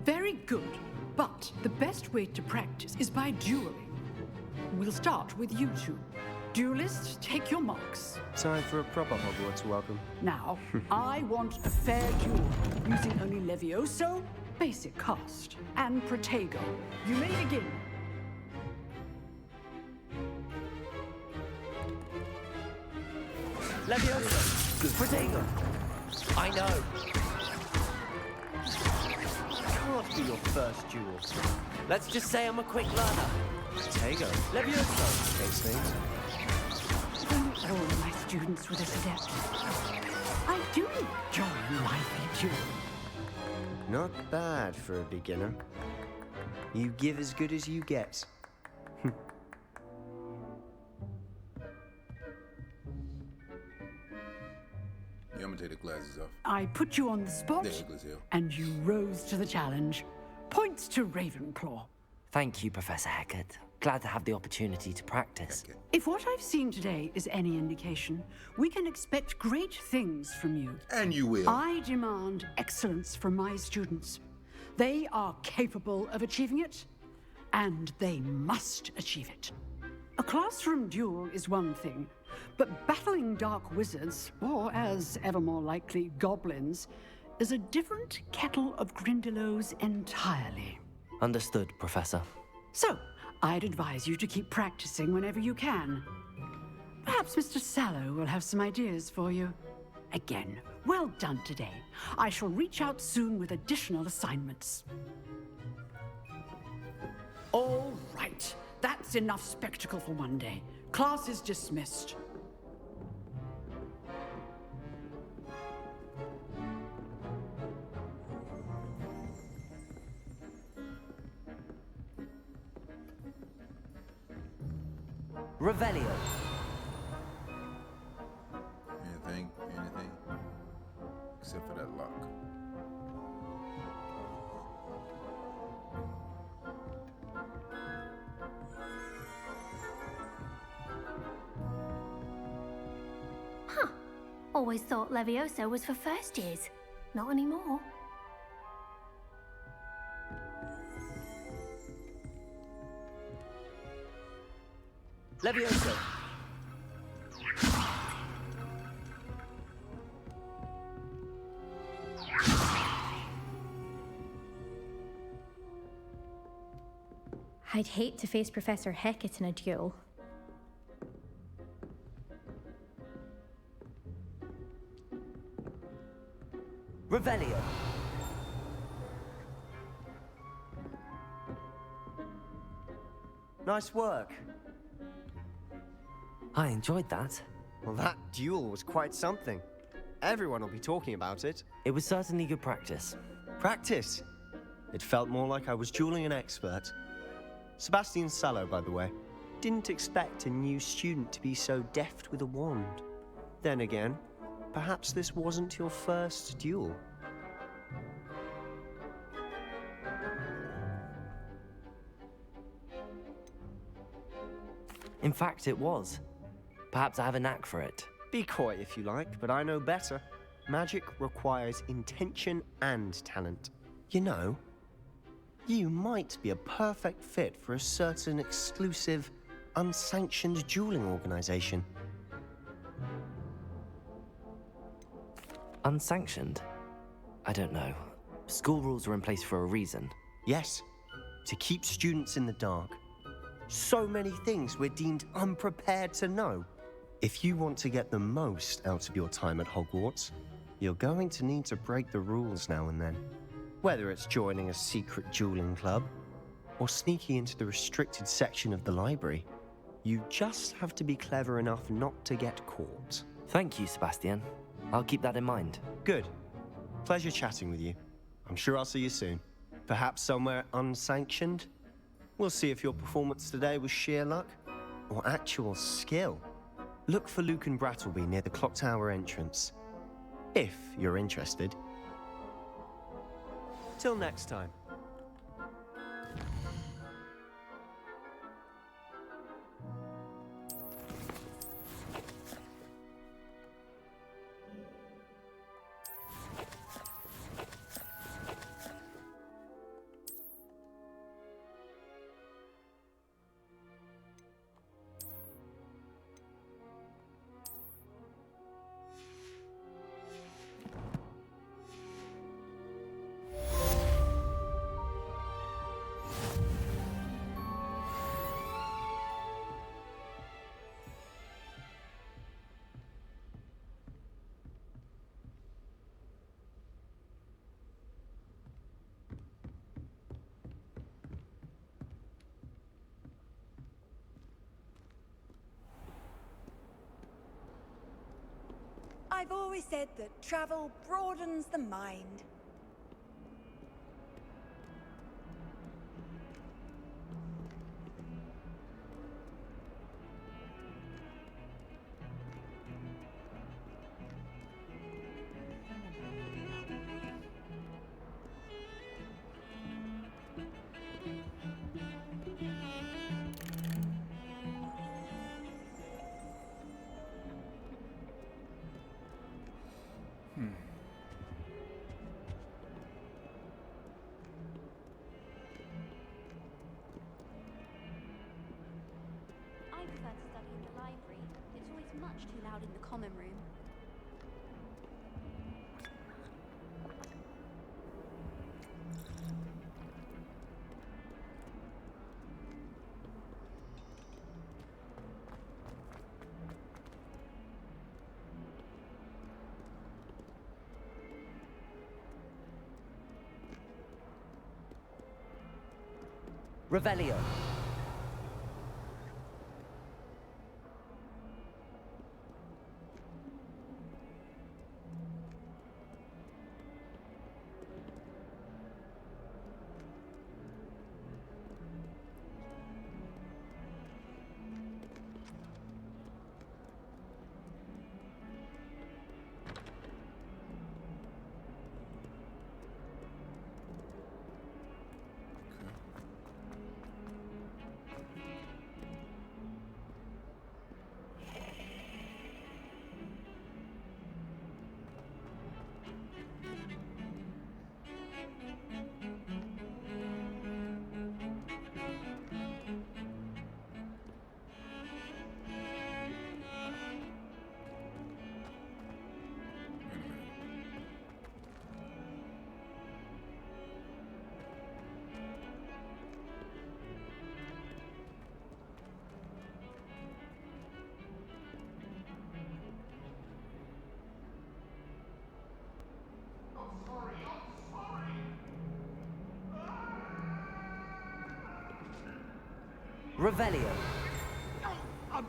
Very good, but the best way to practice is by dueling. We'll start with you two. Duelists, take your marks. Time for a proper Hogwarts welcome. Now, I want a fair duel, using only Levioso, basic cast, and Protego. You may begin. Levioso! Protego! I know! Can't be your first duel. Let's just say I'm a quick learner. Protego. Levioso! Case things. All my students were this adept. I do enjoy lively duel. Not bad for a beginner. You give as good as you get. Yeah, I'm gonna take the glasses off. I put you on the spot, There, Glazio. and you rose to the challenge. Points to Ravenclaw. Thank you, Professor Hecat. Glad to have the opportunity to practice. If what I've seen today is any indication, we can expect great things from you. And you will. I demand excellence from my students. They are capable of achieving it, and they must achieve it. A classroom duel is one thing, but battling dark wizards, or as ever more likely, goblins, is a different kettle of Grindylows entirely. Understood, Professor. So, I'd advise you to keep practicing whenever you can. Perhaps Mr. Sallow will have some ideas for you. Again, well done today. I shall reach out soon with additional assignments. All right, that's enough spectacle for one day. Class is dismissed. Revelio. Anything? Except for that lock. Huh. Always thought Levioso was for first years. Not anymore. Levioso! I'd hate to face Professor Hecat in a duel. Revelio! Nice work. I enjoyed that. Well, that duel was quite something. Everyone will be talking about it. It was certainly good practice. Practice? It felt more like I was dueling an expert. Sebastian Sallow, by the way. Didn't expect a new student to be so deft with a wand. Then again, perhaps this wasn't your first duel. In fact, it was. Perhaps I have a knack for it. Be coy if you like, but I know better. Magic requires intention and talent. You know, you might be a perfect fit for a certain exclusive, unsanctioned dueling organization. Unsanctioned? I don't know. School rules are in place for a reason. Yes, to keep students in the dark. So many things we're deemed unprepared to know. If you want to get the most out of your time at Hogwarts, you're going to need to break the rules now and then. Whether it's joining a secret dueling club, or sneaking into the restricted section of the library, you just have to be clever enough not to get caught. Thank you, Sebastian. I'll keep that in mind. Good. Pleasure chatting with you. I'm sure I'll see you soon. Perhaps somewhere unsanctioned? We'll see if your performance today was sheer luck or actual skill. Look for Luke and Brattleby near the clock tower entrance. If you're interested. Till next time. I've always said that travel broadens the mind. I prefer to study in the library. It's always much too loud in the common room. Revelio. Revelio. I'm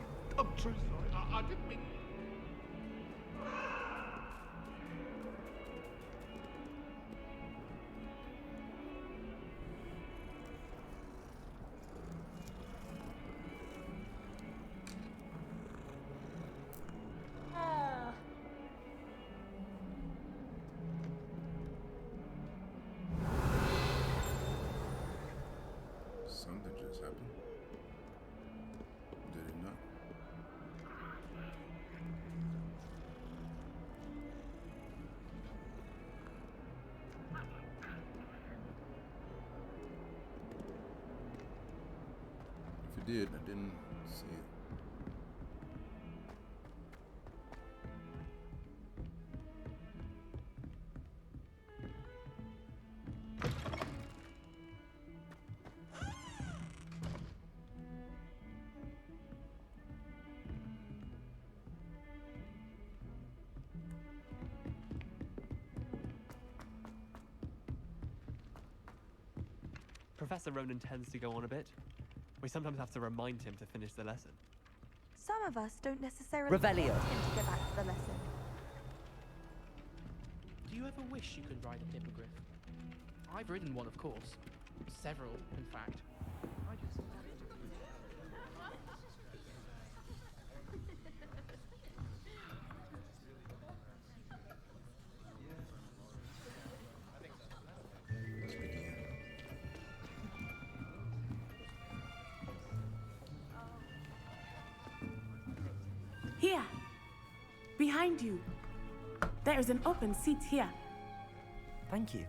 truly sorry. I didn't mean... Something just happened. Did it not? If it did, I didn't see it. Professor Ronan tends to go on a bit. We sometimes have to remind him to finish the lesson. Some of us don't necessarily Revelio. want him to go back to the lesson. Do you ever wish you could ride a hippogriff? I've ridden one, of course. Several, in fact. I just... behind you. There is an open seat here. Thank you.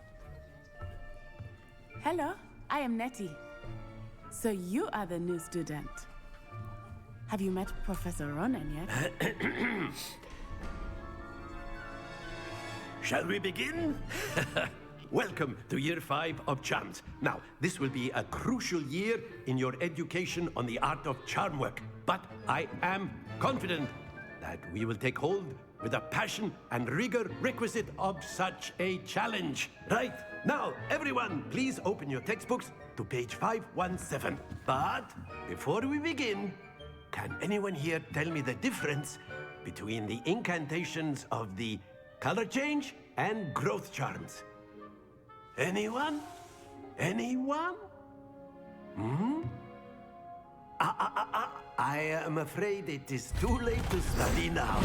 Hello, I am Nettie. So you are the new student. Have you met Professor Ronan yet? Shall we begin? Welcome to Year 5 of Charms. Now, this will be a crucial year in your education on the art of charm work. But I am confident that we will take hold with the passion and rigor requisite of such a challenge. Right, now, everyone, please open your textbooks to page 517. But before we begin, can anyone here tell me the difference between the incantations of the color change and growth charms? Anyone? Anyone? Hmm? I am afraid it is too late to study now.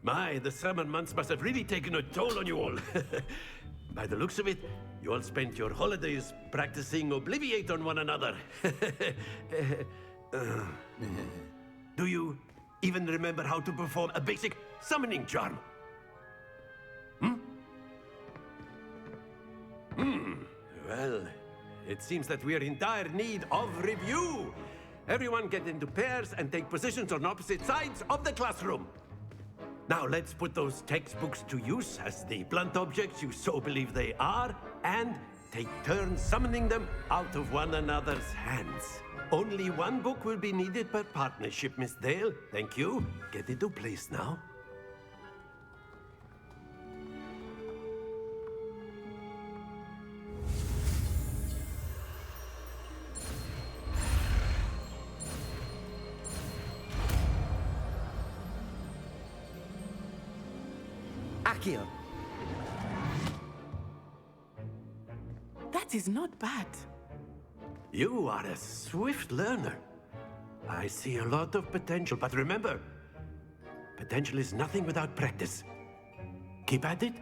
My, the summer months must have really taken a toll on you all. By the looks of it, you all spent your holidays practicing Obliviate on one another. Do you even remember how to perform a basic summoning charm? Well, it seems that we are in dire need of review. Everyone get into pairs and take positions on opposite sides of the classroom. Now let's put those textbooks to use as the blunt objects you so believe they are, and take turns summoning them out of one another's hands. Only one book will be needed per partnership, Miss Dale. Thank you. Get into place now. Accio. That is not bad. You are a swift learner. I see a lot of potential, but remember, potential is nothing without practice. Keep at it.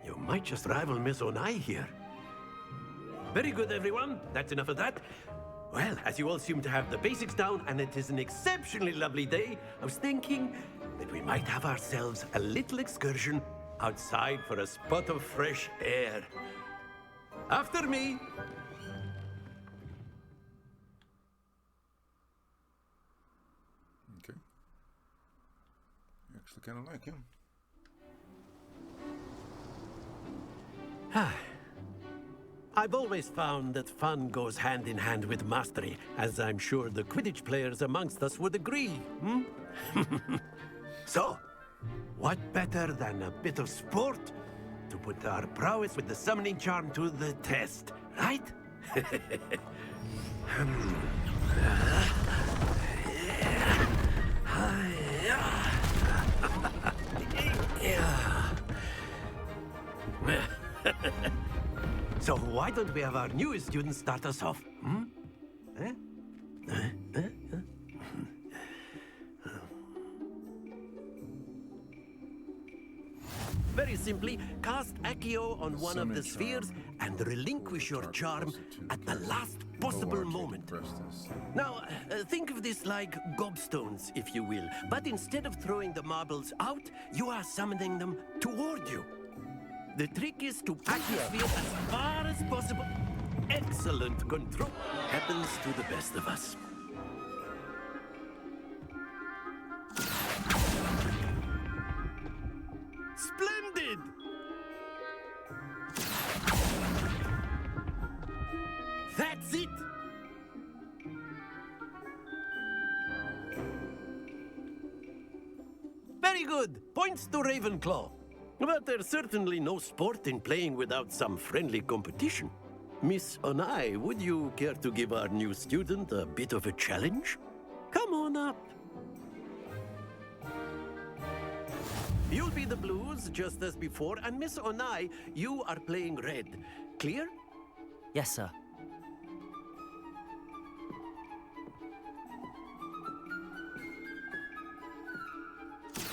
You might just rival Miss Onai here. Very good, everyone. That's enough of that. Well, as you all seem to have the basics down, and it is an exceptionally lovely day, I was thinking that we might have ourselves a little excursion outside for a spot of fresh air. After me. Okay. Actually kind of like him. I've always found that fun goes hand in hand with mastery, as I'm sure the Quidditch players amongst us would agree, So, what better than a bit of sport to put our prowess with the summoning charm to the test, right? So why don't we have our newest student start us off? Very simply, cast Accio on one of the spheres and relinquish your charm at the last possible moment. Now, think of this like gobstones, if you will. But instead of throwing the marbles out, you are summoning them toward you. The trick is to pack the sphere as far as possible. Excellent control. Happens to the best of us. Splendid! That's it! Very good. Points to Ravenclaw. But there's certainly no sport in playing without some friendly competition. Miss Onai, would you care to give our new student a bit of a challenge? Come on up. You'll be the blues, just as before, and Miss Onai, you are playing red. Clear? Yes, sir.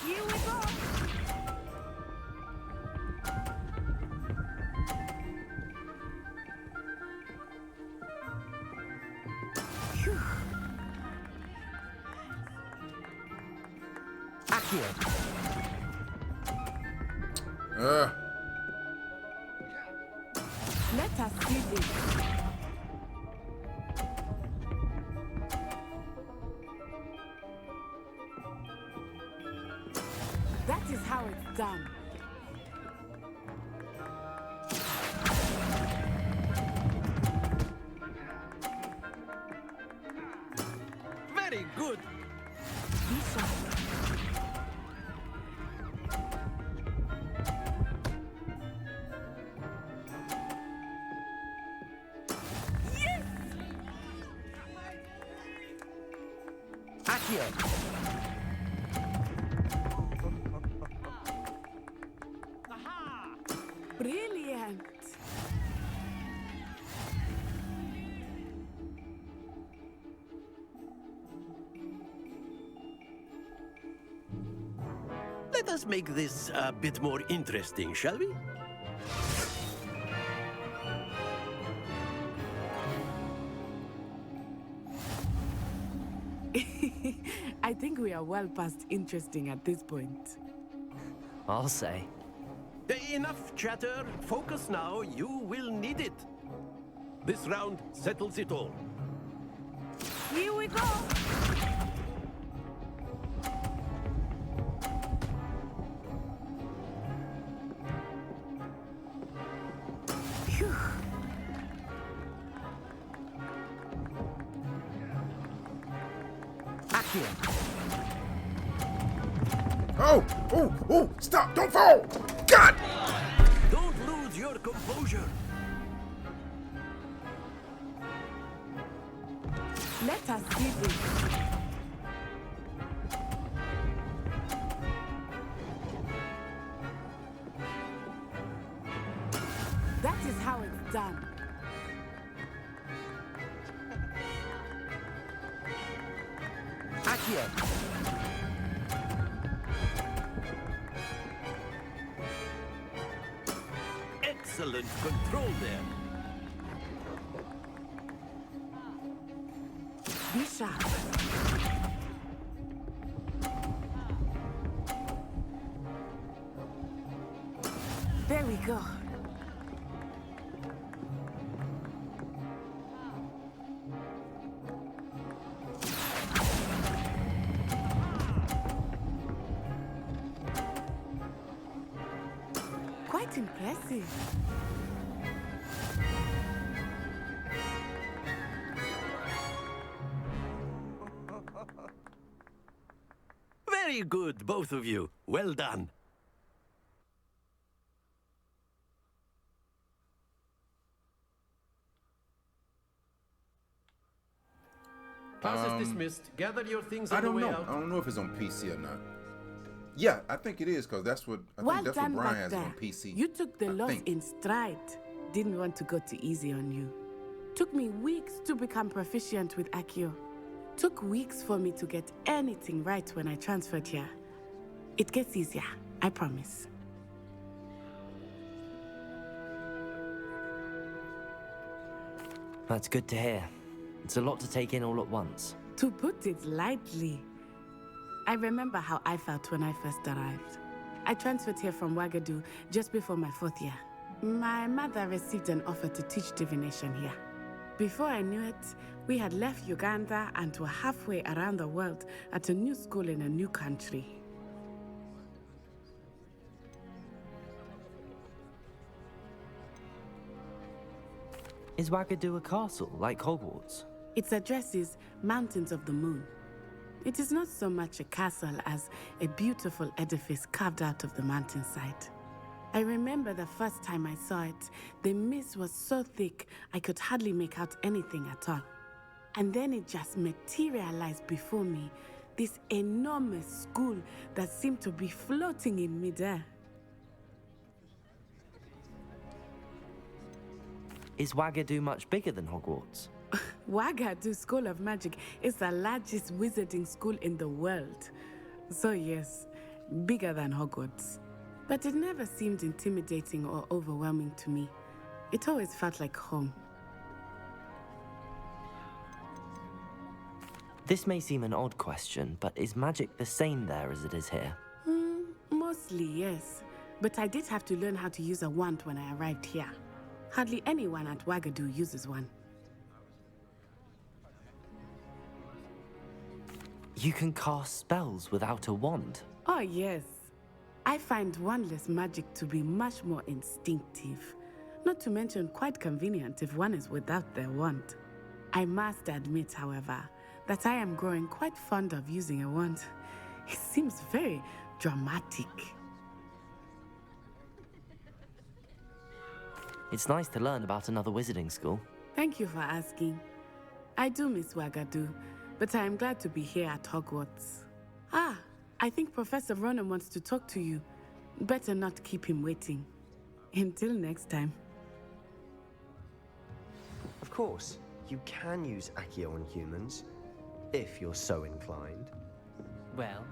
Here we go! Let us see this. That is how it's done. Very good. Brilliant. Let us make this a bit more interesting, shall we? I think we are well past interesting at this point. I'll say. Enough chatter. Focus now. You will need it. This round settles it all. Here we go. Phew. Oh! Oh! Oh! Stop! Don't fall! God! Don't lose your composure. Let us see this. That is how it's done. Excellent control there. Be sharp. There we go. Quite impressive. Very good, both of you. Well done. Class is dismissed. Gather your things on the way out. I don't know if it's on PC or not. Yeah, I think it is, because that's what Well that's done what Brian back has there. on PC. You took the I loss think. in stride. Didn't want to go too easy on you. Took me weeks to become proficient with Accio. Took weeks for me to get anything right when I transferred here. It gets easier, I promise. That's good to hear. It's a lot to take in all at once. To put it lightly, I remember how I felt when I first arrived. I transferred here from Wagadu just before my 4th year. My mother received an offer to teach divination here. Before I knew it, we had left Uganda and were halfway around the world at a new school in a new country. Is Wagadu a castle, like Hogwarts? Its address is Mountains of the Moon. It is not so much a castle as a beautiful edifice carved out of the mountainside. I remember the first time I saw it, the mist was so thick I could hardly make out anything at all. And then it just materialized before me, this enormous school that seemed to be floating in midair. Is Wagadu much bigger than Hogwarts? Wagadu School of Magic is the largest wizarding school in the world. So yes, bigger than Hogwarts. But it never seemed intimidating or overwhelming to me. It always felt like home. This may seem an odd question, but is magic the same there as it is here? Mostly, yes. But I did have to learn how to use a wand when I arrived here. Hardly anyone at Wagadu uses one. You can cast spells without a wand? Oh, yes. I find wandless magic to be much more instinctive. Not to mention quite convenient if one is without their wand. I must admit, however, that I am growing quite fond of using a wand. It seems very dramatic. It's nice to learn about another wizarding school. Thank you for asking. I do miss Wagadu, but I am glad to be here at Hogwarts. Ah, I think Professor Ronan wants to talk to you. Better not keep him waiting. Until next time. Of course, you can use Accio on humans, if you're so inclined. Well,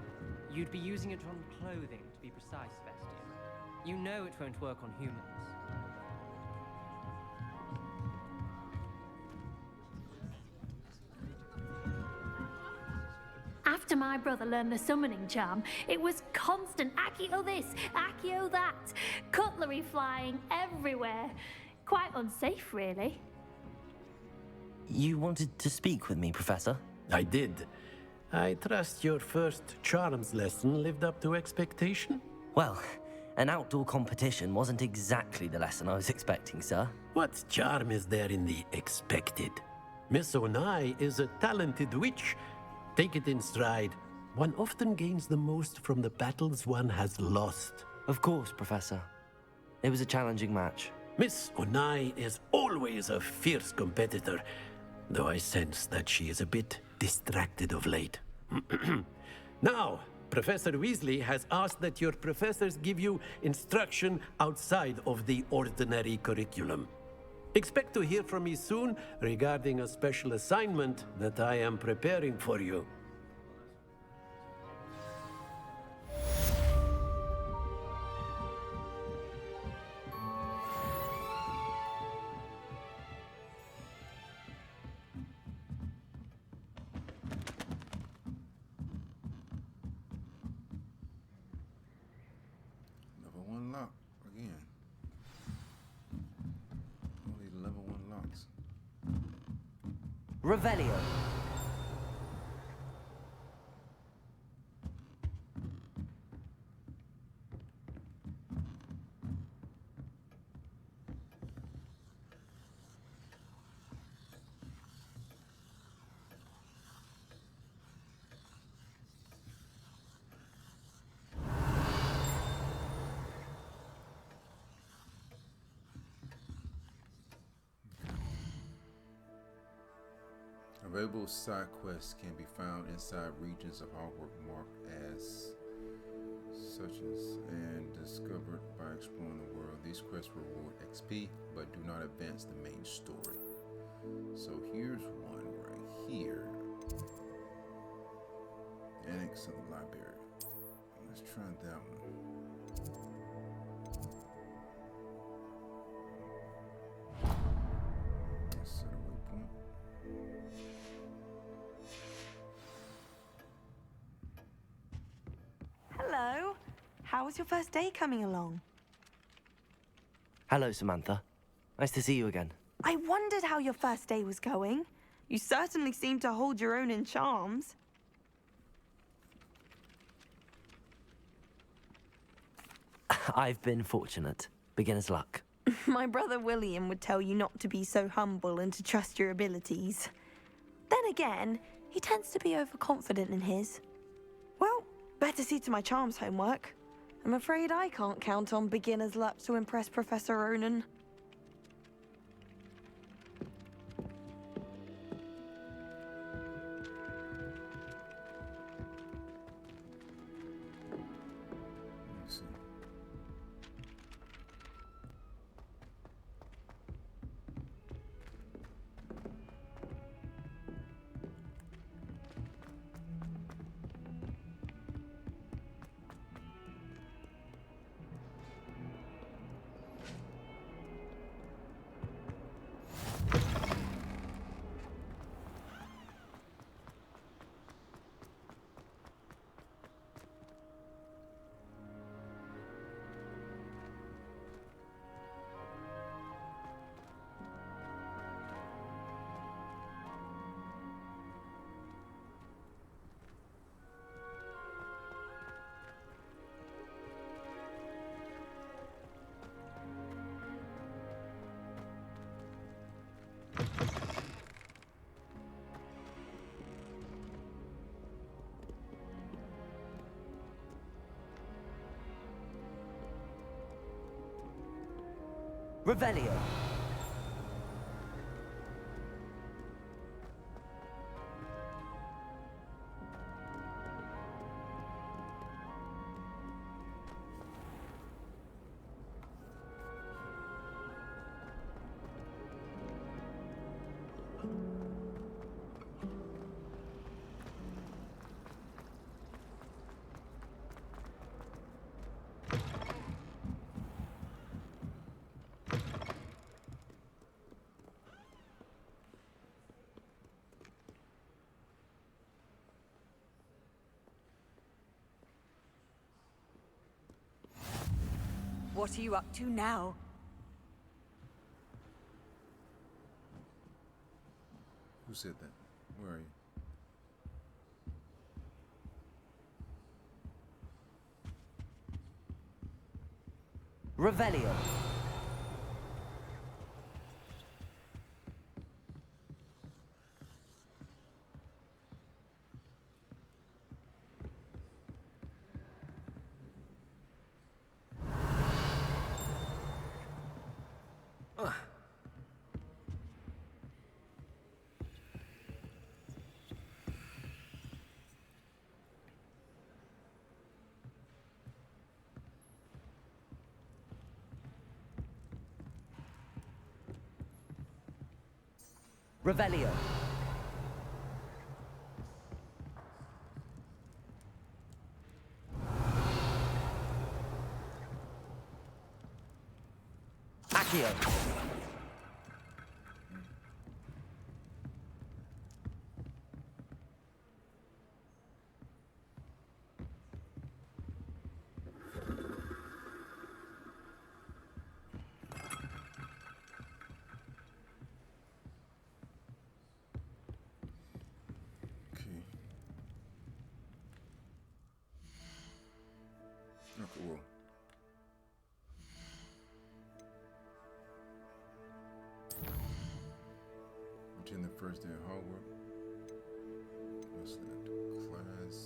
you'd be using it on clothing, to be precise, Sebastian. You know it won't work on humans. After my brother learned the summoning charm, it was constant Accio this, Accio that. Cutlery flying everywhere. Quite unsafe, really. You wanted to speak with me, Professor? I did. I trust your first charms lesson lived up to expectation? Well, an outdoor competition wasn't exactly the lesson I was expecting, sir. What charm is there in the expected? Miss Onai is a talented witch. Take it in stride. One often gains the most from the battles one has lost. Of course, Professor. It was a challenging match. Miss Onai is always a fierce competitor, though I sense that she is a bit distracted of late. Now, Professor Weasley has asked that your professors give you instruction outside of the ordinary curriculum. Expect to hear from me soon regarding a special assignment that I am preparing for you. Level 1 lock again. Only level 1 locks. Revelio. Available side quests can be found inside regions of Hogwarts marked as such as and discovered by exploring the world. These quests reward XP but do not advance the main story. So here's one right here. Annex of the library. Let's try that one. Let's set a waypoint. Hello. How was your first day coming along? Hello, Samantha. Nice to see you again. I wondered how your first day was going. You certainly seem to hold your own in charms. I've been fortunate. Beginner's luck. My brother William would tell you not to be so humble and to trust your abilities. Then again, he tends to be overconfident in his. Well, better see to my charms homework. I'm afraid I can't count on beginner's luck to impress Professor Ronan. Let's see. Revelio. What are you up to now? Who said that? Where are you? Revelio. Revelio. Accio. Okay, well. Attend the first day of Hogwart. What's that? Class.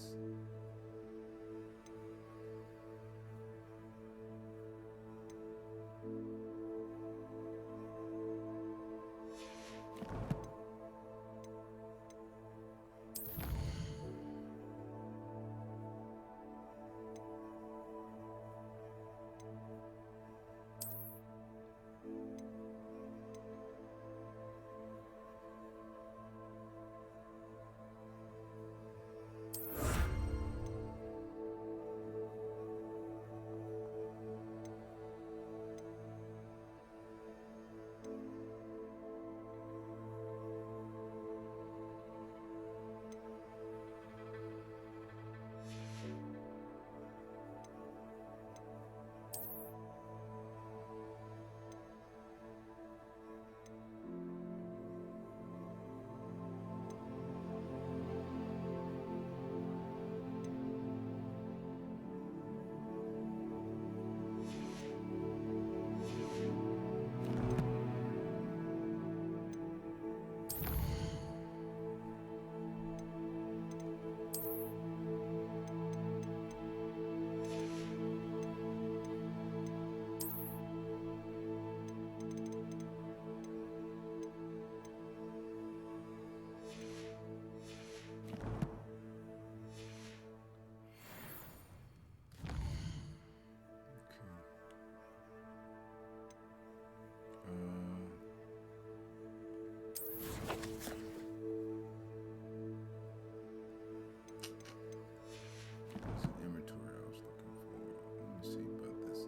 There's an inventory I was looking for. Let me see about this.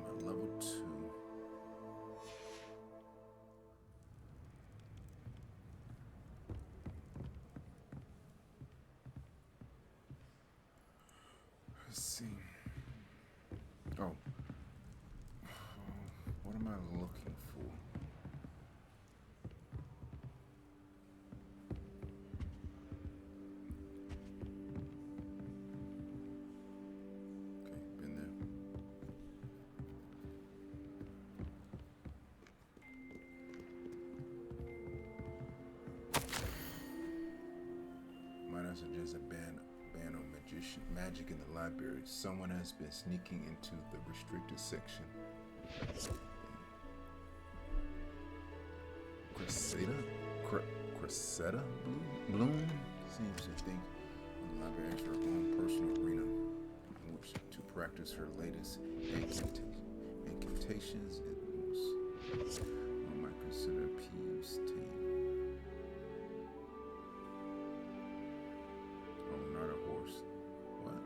I'm at level 2. Let's see. Oh. What am I looking for? Okay, been there. Might I suggest a ban on magic in the library. Someone has been sneaking into the restricted section. Cressida Bloom seems to think the library has her own personal arena in which to practice her latest incantations and moves. One might consider Pew's team. Oh, not a horse. What?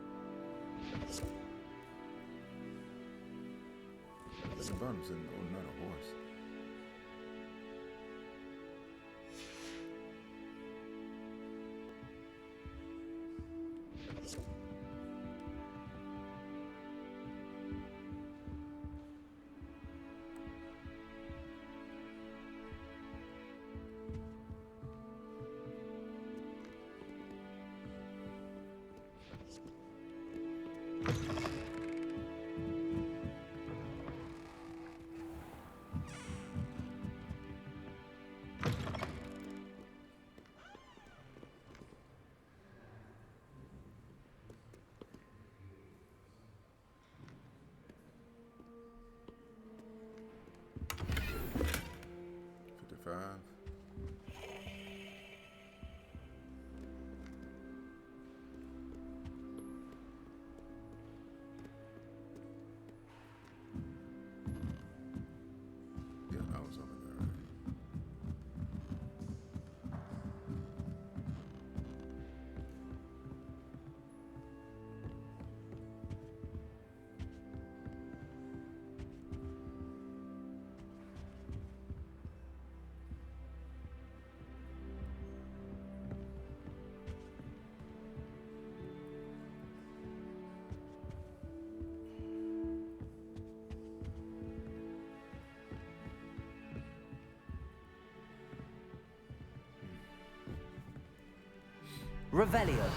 The bottom said, oh, not a horse. Yeah, I was over there already. Revelio.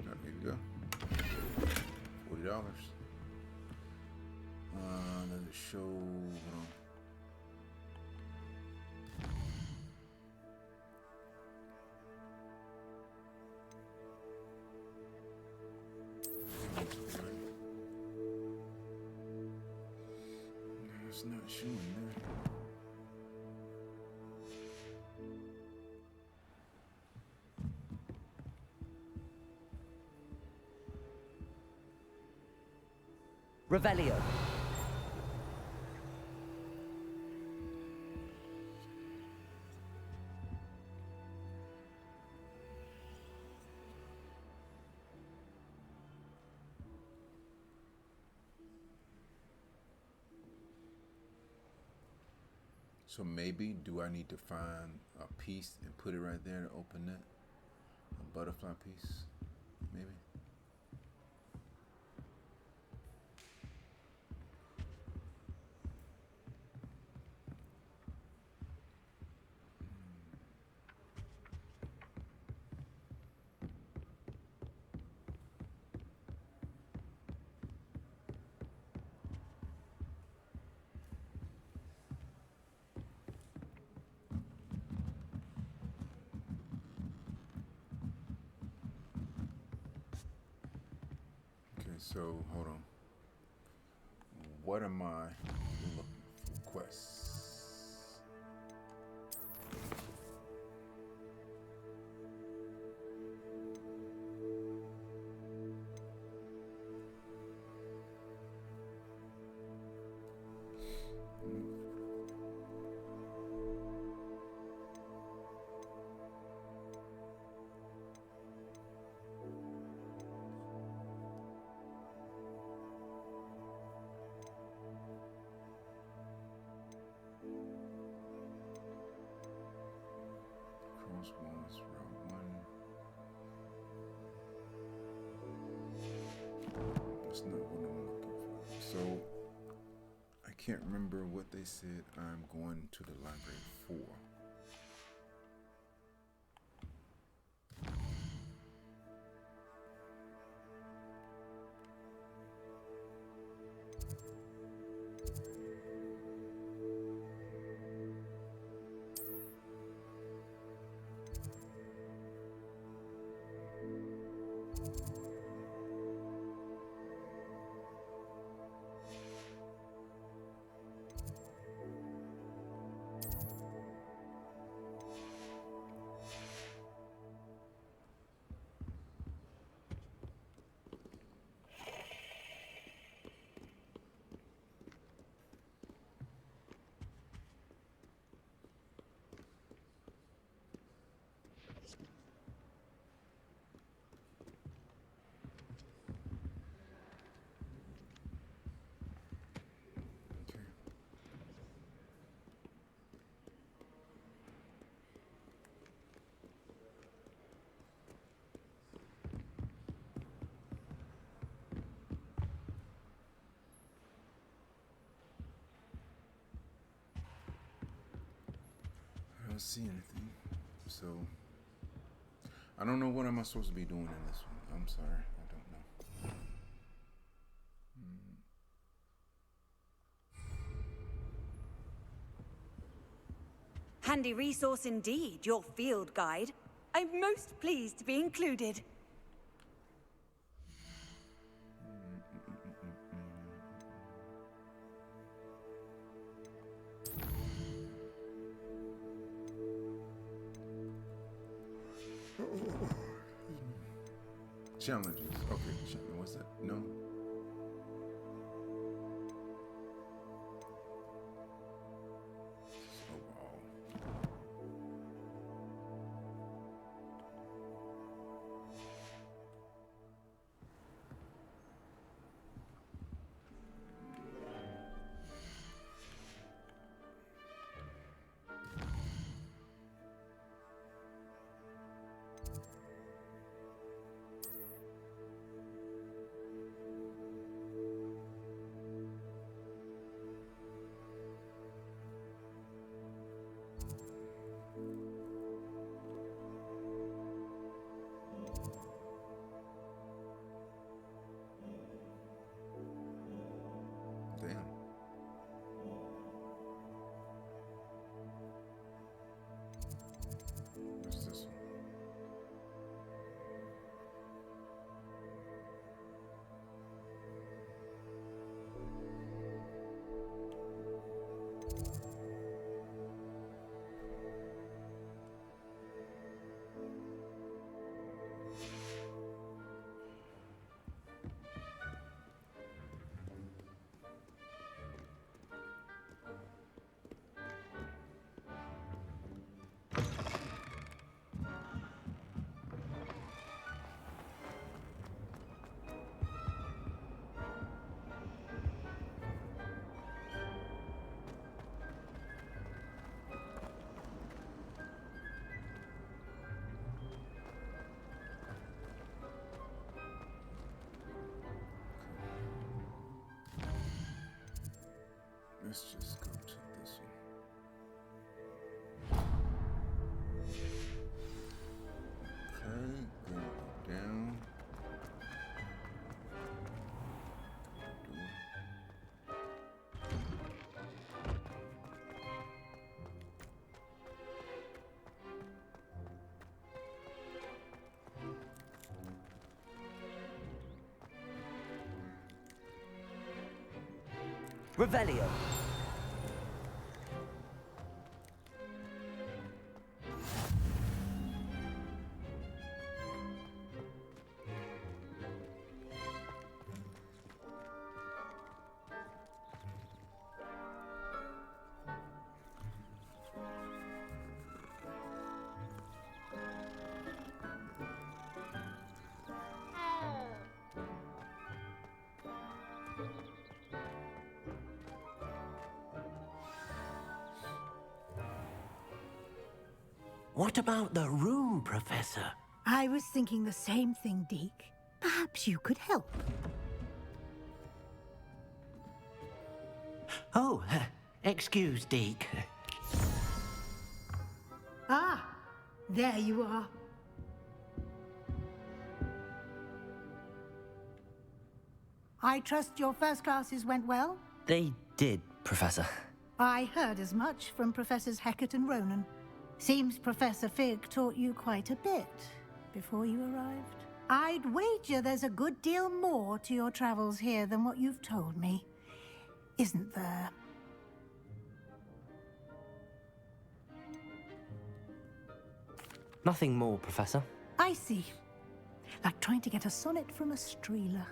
Here you go. $40. Does it show? Hold on. It's not showing there. Revelio. So maybe, do I need to find a piece and put it right there to open it? A butterfly piece, maybe? So, hold on. What am I looking for? Quests. Was round one. That's not what I'm looking for. So I can't remember what they said I'm going to the library for. I see anything. So, I don't know what am I supposed to be doing in this one. I'm sorry, I don't know. Handy resource indeed, your field guide. I'm most pleased to be included. Challenges. Okay, what's that? No. Damn. What's this one? Let's just go to this one. Okay, gonna go down. Revelio. What about the room, Professor? I was thinking the same thing, Deke. Perhaps you could help. Oh, excuse, Deke. Ah, there you are. I trust your first classes went well? They did, Professor. I heard as much from Professors Hecat and Ronan. Seems Professor Fig taught you quite a bit before you arrived. I'd wager there's a good deal more to your travels here than what you've told me. Isn't there? Nothing more, Professor. I see. Like trying to get a sonnet from a streeler.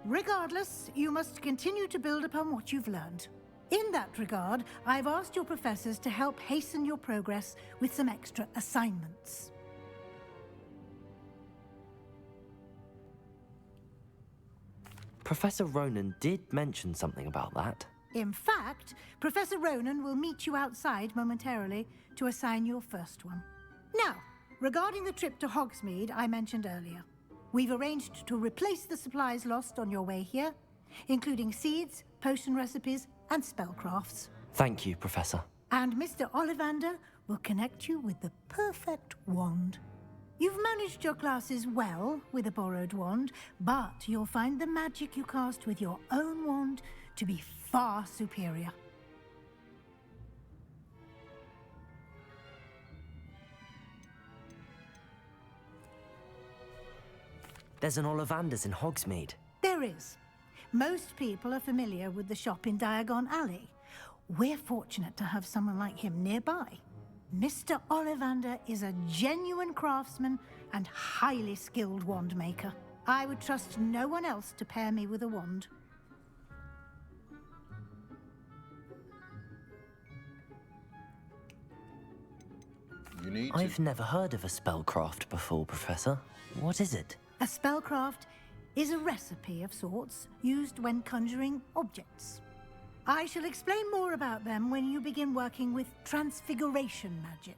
Regardless, you must continue to build upon what you've learned. In that regard, I've asked your professors to help hasten your progress with some extra assignments. Professor Ronan did mention something about that. In fact, Professor Ronan will meet you outside momentarily to assign your first one. Now, regarding the trip to Hogsmeade I mentioned earlier, we've arranged to replace the supplies lost on your way here, including seeds, potion recipes, and spellcrafts. Thank you, Professor. And Mr. Ollivander will connect you with the perfect wand. You've managed your classes well with a borrowed wand, but you'll find the magic you cast with your own wand to be far superior. There's an Ollivanders in Hogsmeade. There is. Most people are familiar with the shop in Diagon Alley. We're fortunate to have someone like him nearby. Mr. Ollivander is a genuine craftsman and highly skilled wand maker. I would trust no one else to pair me with a wand. I've never heard of a spellcraft before, Professor. What is it? A spellcraft is a recipe of sorts used when conjuring objects. I shall explain more about them when you begin working with transfiguration magic.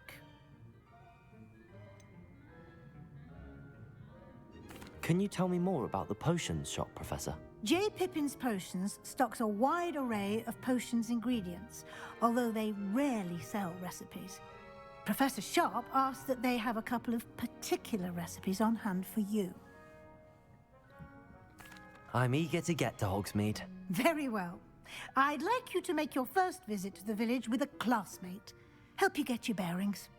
Can you tell me more about the potions shop, Professor? J. Pippin's Potions stocks a wide array of potions ingredients, although they rarely sell recipes. Professor Sharp asked that they have a couple of particular recipes on hand for you. I'm eager to get to Hogsmeade. Very well. I'd like you to make your first visit to the village with a classmate. Help you get your bearings.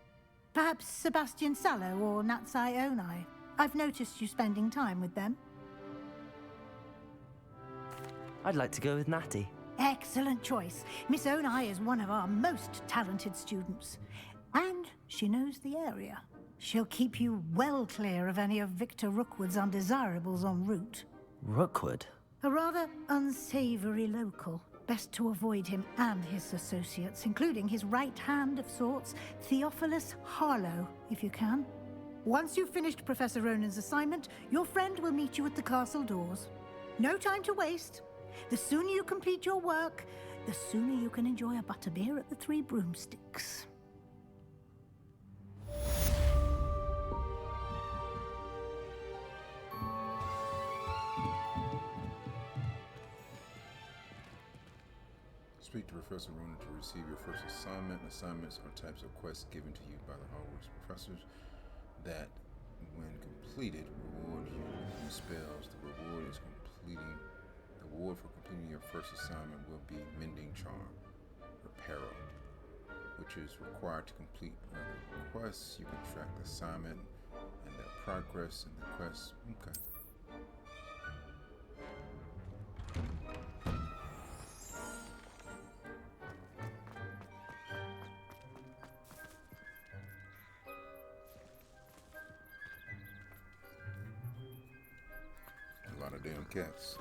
Perhaps Sebastian Sallow or Natsai Onai. I've noticed you spending time with them. I'd like to go with Natty. Excellent choice. Miss Onai is one of our most talented students. And she knows the area. She'll keep you well clear of any of Victor Rookwood's undesirables en route. Rookwood? A rather unsavory local. Best to avoid him and his associates, including his right hand of sorts, Theophilus Harlow, if you can. Once you've finished Professor Ronan's assignment, your friend will meet you at the castle doors. No time to waste. The sooner you complete your work, the sooner you can enjoy a butterbeer at the Three Broomsticks. Speak to Professor Ronan to receive your first assignment. Assignments are types of quests given to you by the Hogwarts professors that, when completed, reward you with new spells. The reward for completing your first assignment will be Mending Charm, Reparo, which is required to complete other quests. You can track the assignment and their progress in the quest. Okay. A lot of damn cats.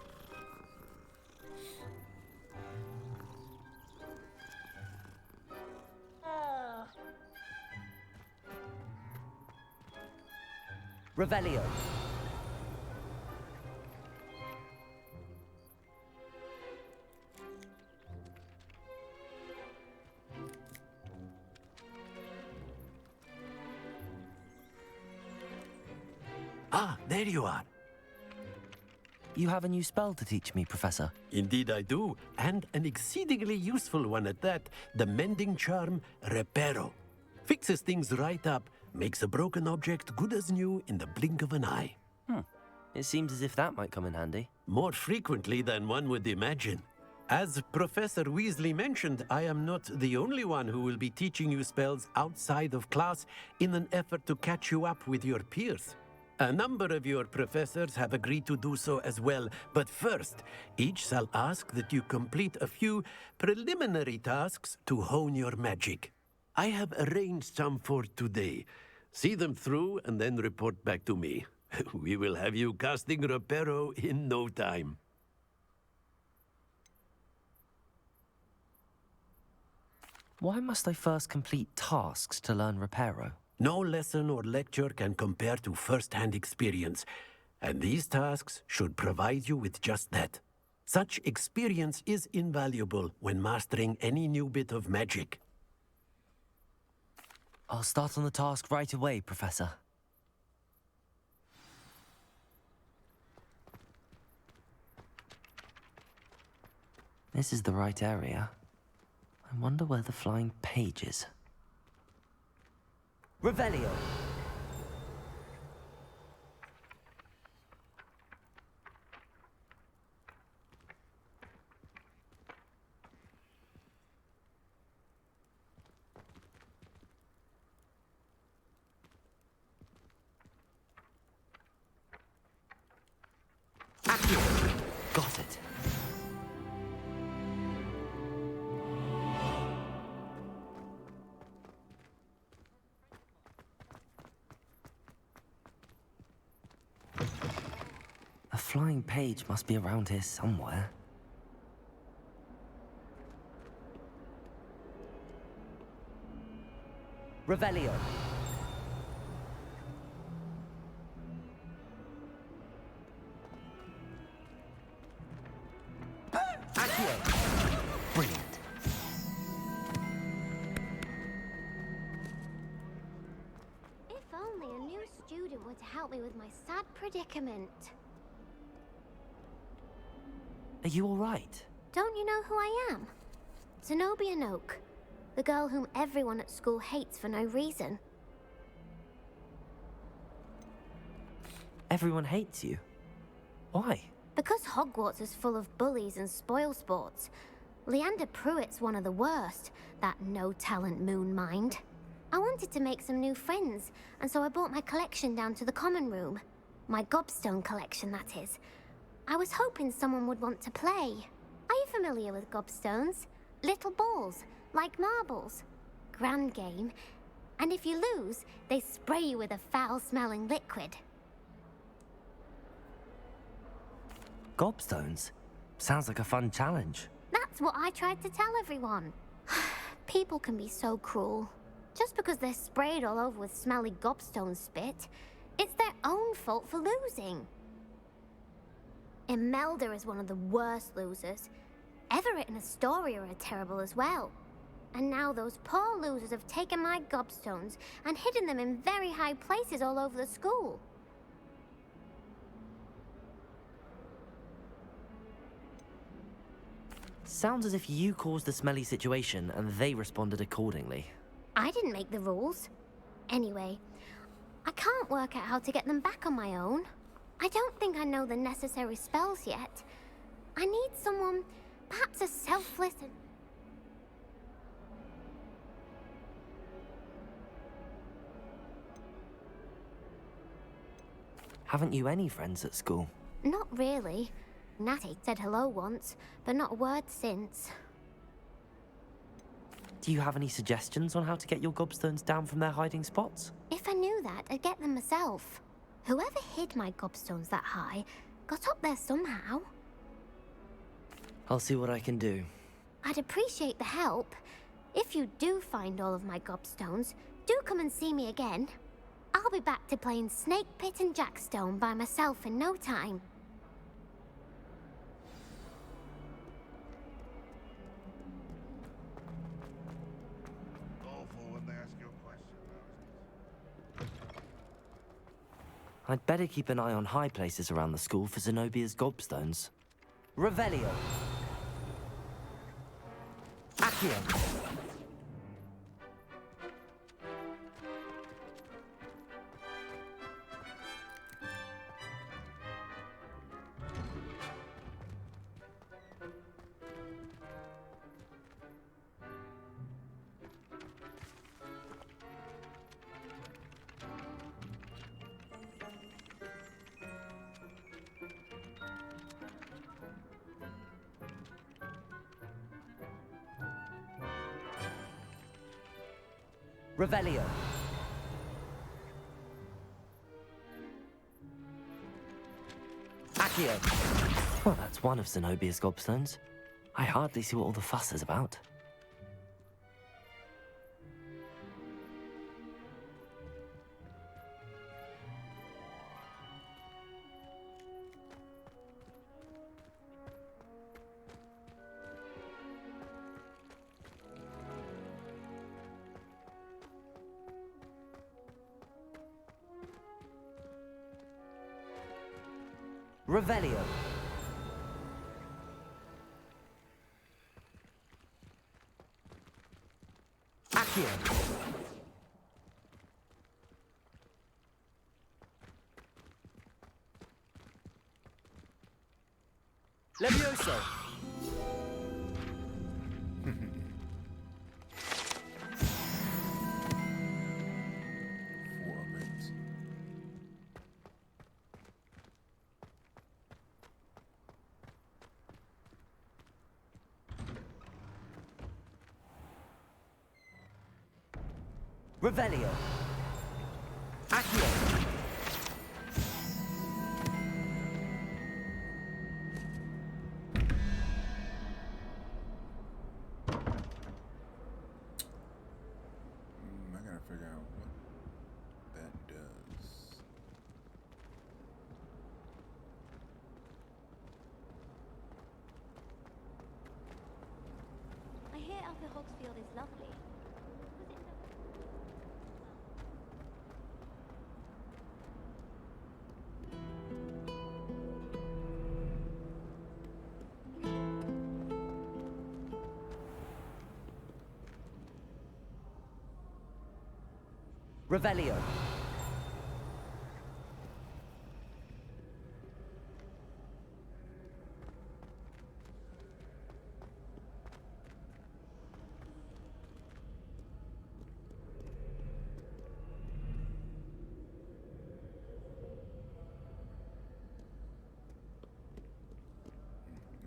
Revelio. Ah, there you are. You have a new spell to teach me, Professor. Indeed I do, and an exceedingly useful one at that, the Mending Charm Reparo. Fixes things right up, makes a broken object good as new in the blink of an eye. It seems as if that might come in handy. More frequently than one would imagine. As Professor Weasley mentioned, I am not the only one who will be teaching you spells outside of class in an effort to catch you up with your peers. A number of your professors have agreed to do so as well, but first, each shall ask that you complete a few preliminary tasks to hone your magic. I have arranged some for today. See them through and then report back to me. We will have you casting Reparo in no time. Why must I first complete tasks to learn Reparo? No lesson or lecture can compare to first-hand experience, and these tasks should provide you with just that. Such experience is invaluable when mastering any new bit of magic. I'll start on the task right away, Professor. This is the right area. I wonder where the flying page is. Revelio. Got it. A flying page must be around here somewhere. Revelio. Brilliant. If only a new student were to help me with my sad predicament. Are you all right? Don't you know who I am? Zenobia Noak, the girl whom everyone at school hates for no reason. Everyone hates you. Why? Because Hogwarts is full of bullies and spoilsports. Leander Pruitt's one of the worst, that no-talent moon mind. I wanted to make some new friends, and so I brought my collection down to the common room. My gobstone collection, that is. I was hoping someone would want to play. Are you familiar with gobstones? Little balls, like marbles. Grand game. And if you lose, they spray you with a foul-smelling liquid. Gobstones? Sounds like a fun challenge. That's what I tried to tell everyone. People can be so cruel. Just because they're sprayed all over with smelly gobstone spit, it's their own fault for losing. Imelda is one of the worst losers. Everett and Astoria are terrible as well. And now those poor losers have taken my gobstones and hidden them in very high places all over the school. Sounds as if you caused the smelly situation and they responded accordingly. I didn't make the rules. Anyway, I can't work out how to get them back on my own. I don't think I know the necessary spells yet. I need someone, perhaps a selfless and... Haven't you any friends at school? Not really. Natty said hello once, but not a word since. Do you have any suggestions on how to get your gobstones down from their hiding spots? If I knew that, I'd get them myself. Whoever hid my gobstones that high got up there somehow. I'll see what I can do. I'd appreciate the help. If you do find all of my gobstones, do come and see me again. I'll be back to playing Snake Pit and Jackstone by myself in no time. I'd better keep an eye on high places around the school for Zenobia's gobstones. Revelio. Accio. Revelio. Accio. Well, that's one of Zenobia's gobstones. I hardly see what all the fuss is about. Revelio. Accio. Levioso! Revelio. Accio. I gotta figure out what that does. I hear Alpha Hogsfield is lovely. Revelio.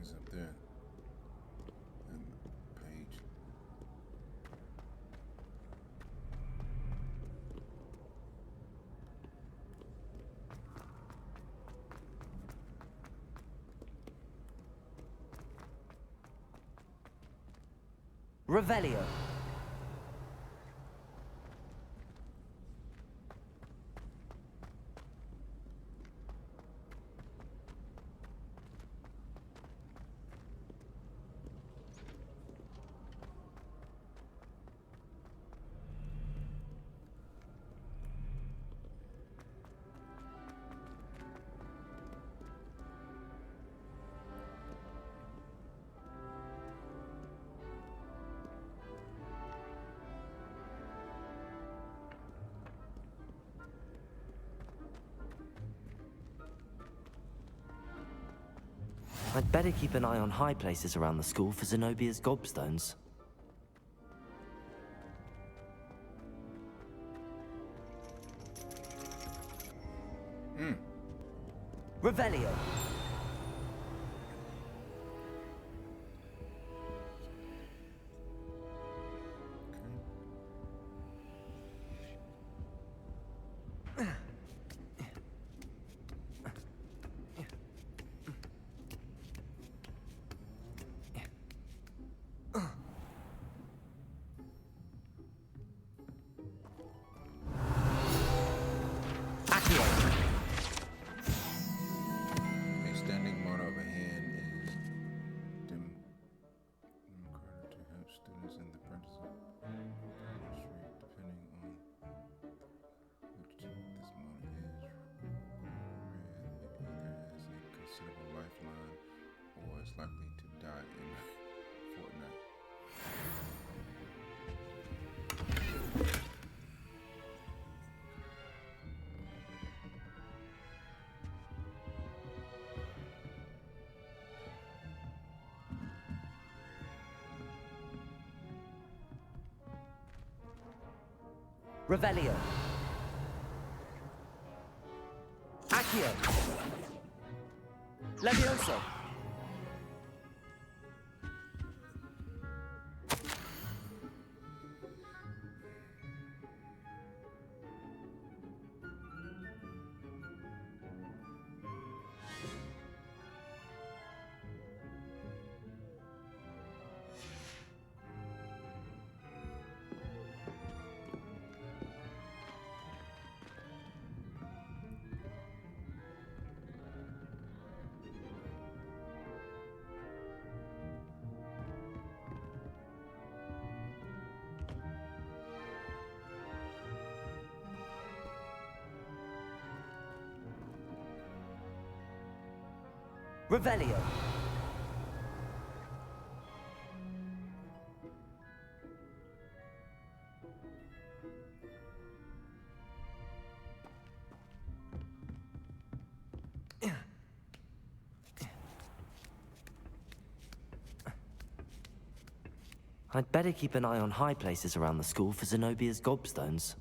It's up there. And the page. Revelio. I'd better keep an eye on high places around the school for Zenobia's gobstones. Revelio. A standing motto of a hand is democratic to help students in the practice of street, depending on which this motto is read either as a considerable lifeline or is likely to die in a fortnight. Revelio. Accio. Levioso. Revelio. I'd better keep an eye on high places around the school for Zenobia's gobstones.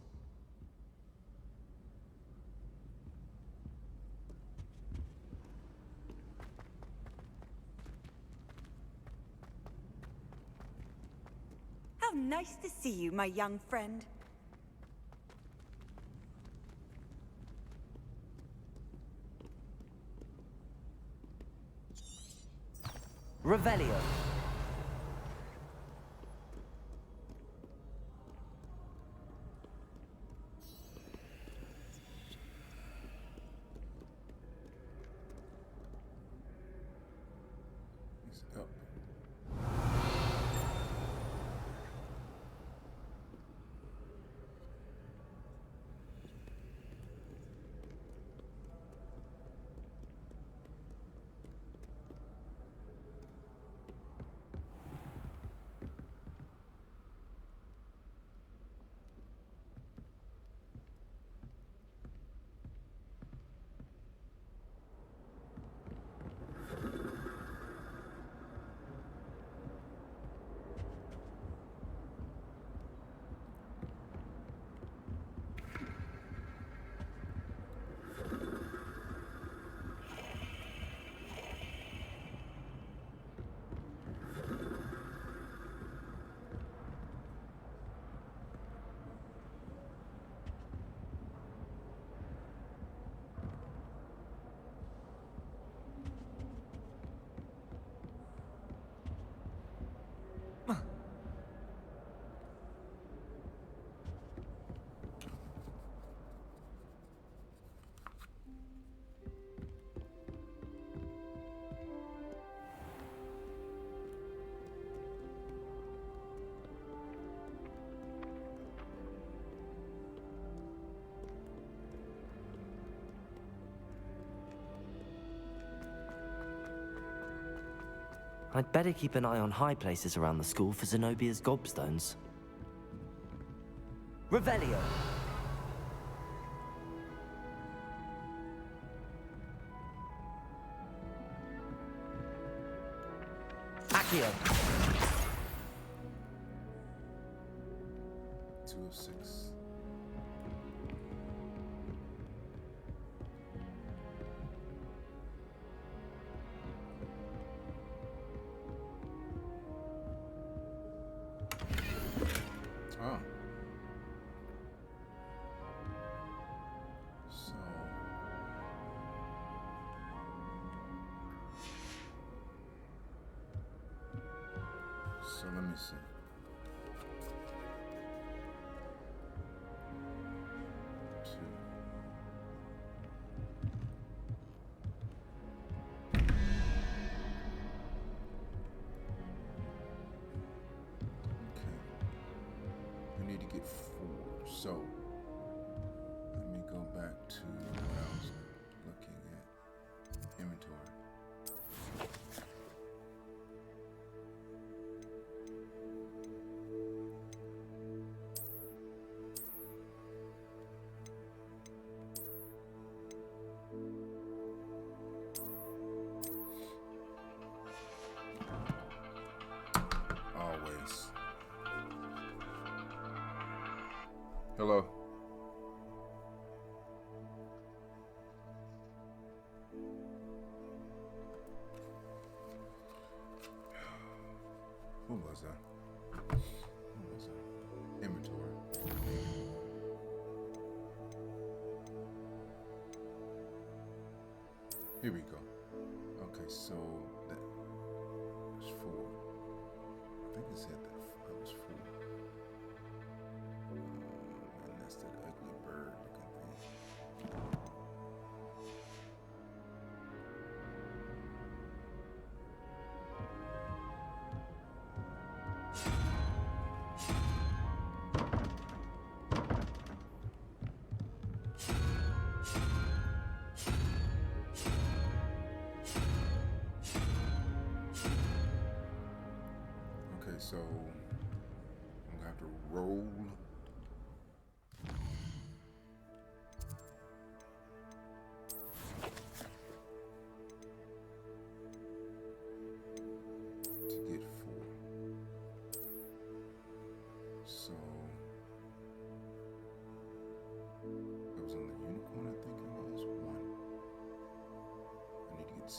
How nice to see you, my young friend. Revelio. He's up. I'd better keep an eye on high places around the school for Zenobia's gobstones. Revelio. Accio. 206. Oh. So let me see. I need to get 4. So let me go back to what I was looking at. Inventory. Always. Hello. Who was that? Who was that? Inventory. Here we go. Okay, so that was 4. I think it said that was 4. And that's that ugly bird looking thing. Okay, so I'm gonna have to roll. To get 4.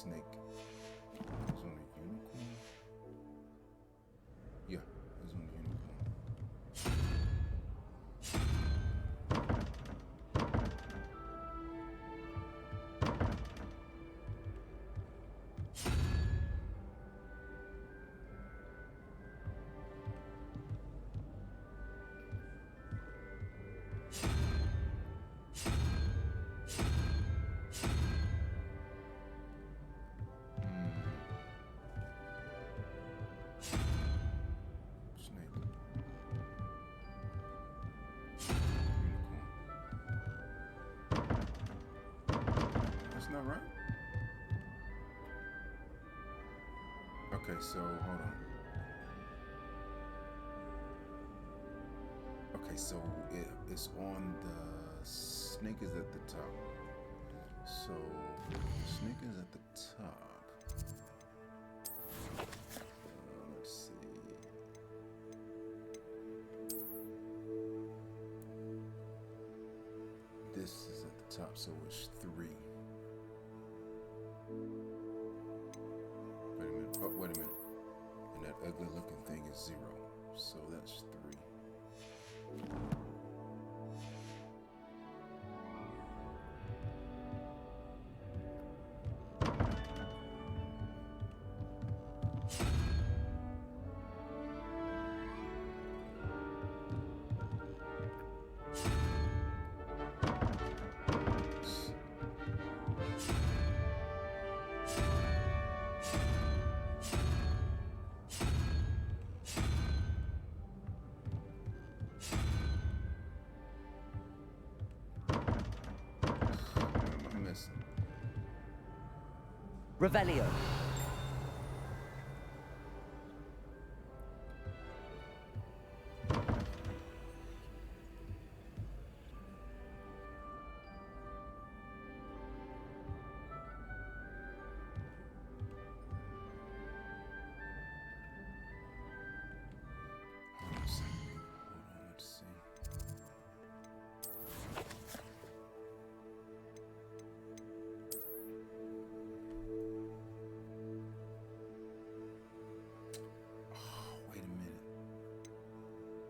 snake is on a unicorn. Yeah, it's on a unicorn. That's not right. Okay, so hold on. Okay, so it's on the snake is at the top. So snake is at the top. Let's see. This is at the top, so it's 3. Wait a minute. Oh, wait a minute. And that ugly looking thing is 0. So that's 3. Revelio.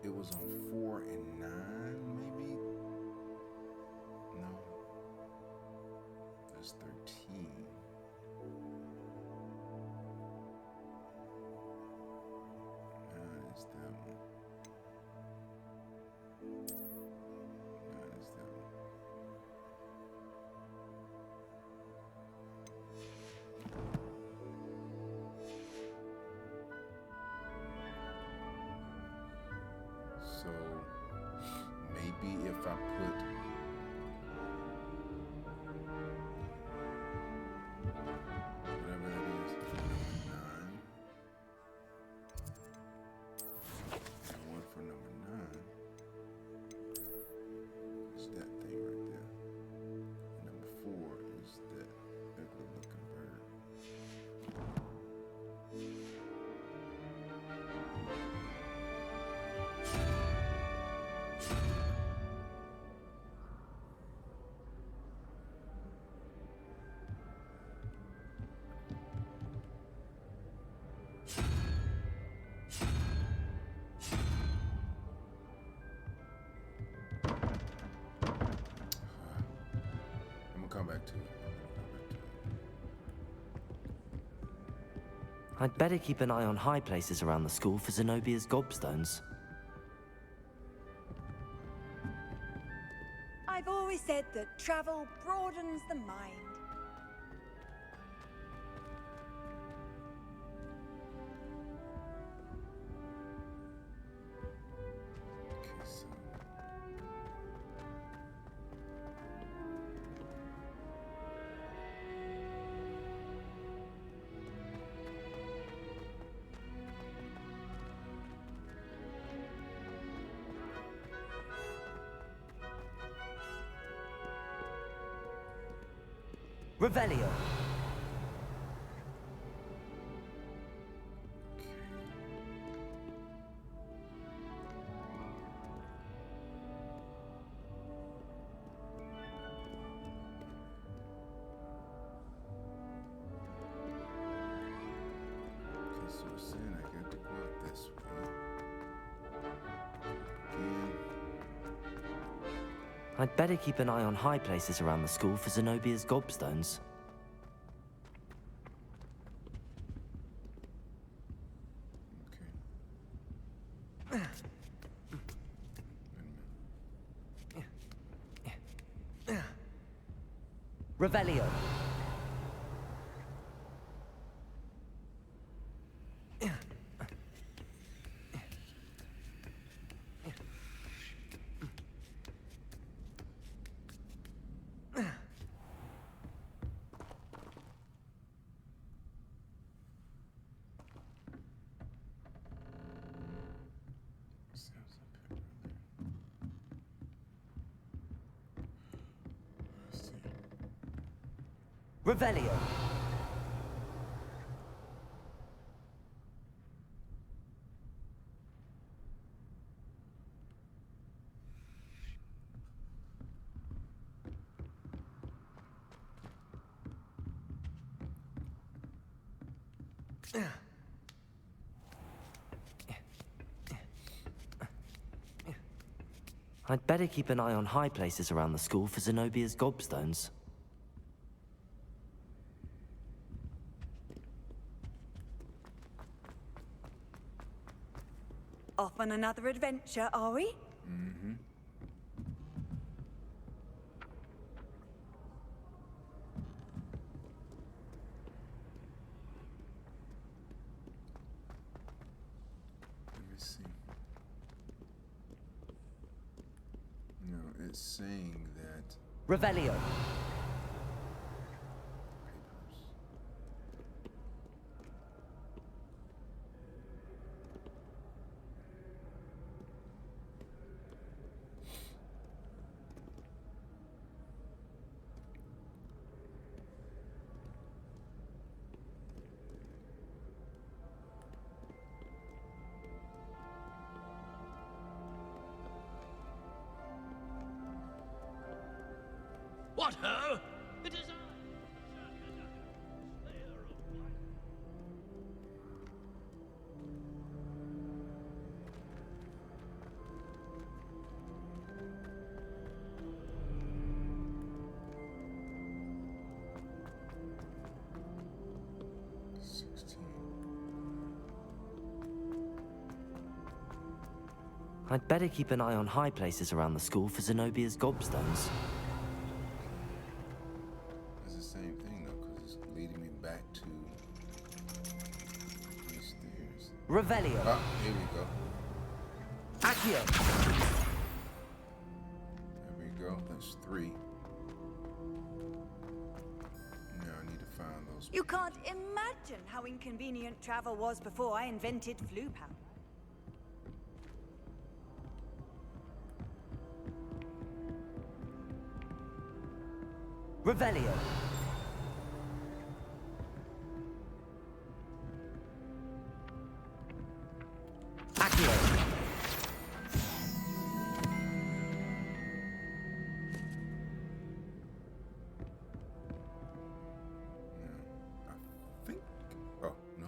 It was on 4 and 9, maybe? No. That's 13. Is that one? Is that one? So maybe if I put whatever that is, number 9, and 1 for number 9 is that thing right there. And number 4 is that ugly looking bird. Come back to it. I'd better keep an eye on high places around the school for Zenobia's gobstones. I've always said that travel broadens the mind. Revelio. I'd better keep an eye on high places around the school for Zenobia's gobstones. Revelio. Revelio. I'd better keep an eye on high places around the school for Zenobia's gobstones. Off on another adventure, are we? Mm-hmm. Let me see. No, it's saying that... Revelio. What ho? It is I'd better keep an eye on high places around the school for Zenobia's gobstones. It's the same thing, though, because it's leading me back to these stairs. Revelio. Ah, here we go. Accio. There we go. That's 3. Now I need to find those. You can't imagine how inconvenient travel was before I invented flu power. Revelio. Accio. Think. Oh, no.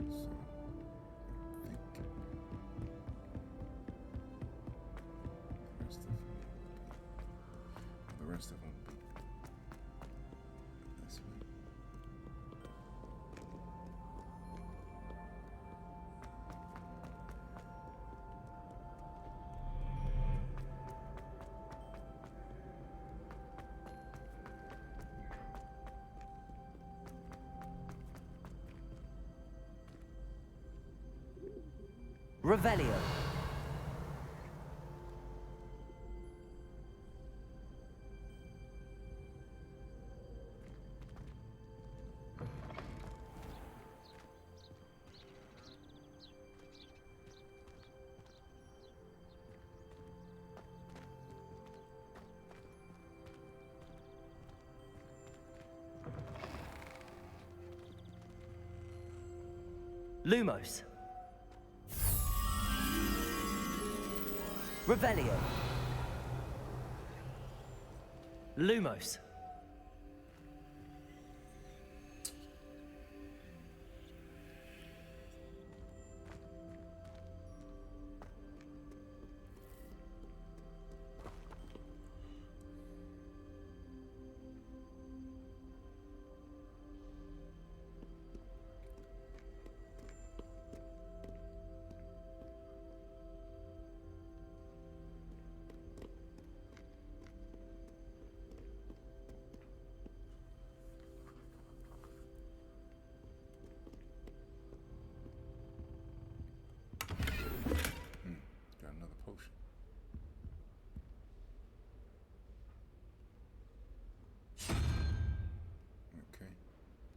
So, I think. The rest of them will be this way. Revelio. Lumos. Revelio. Lumos.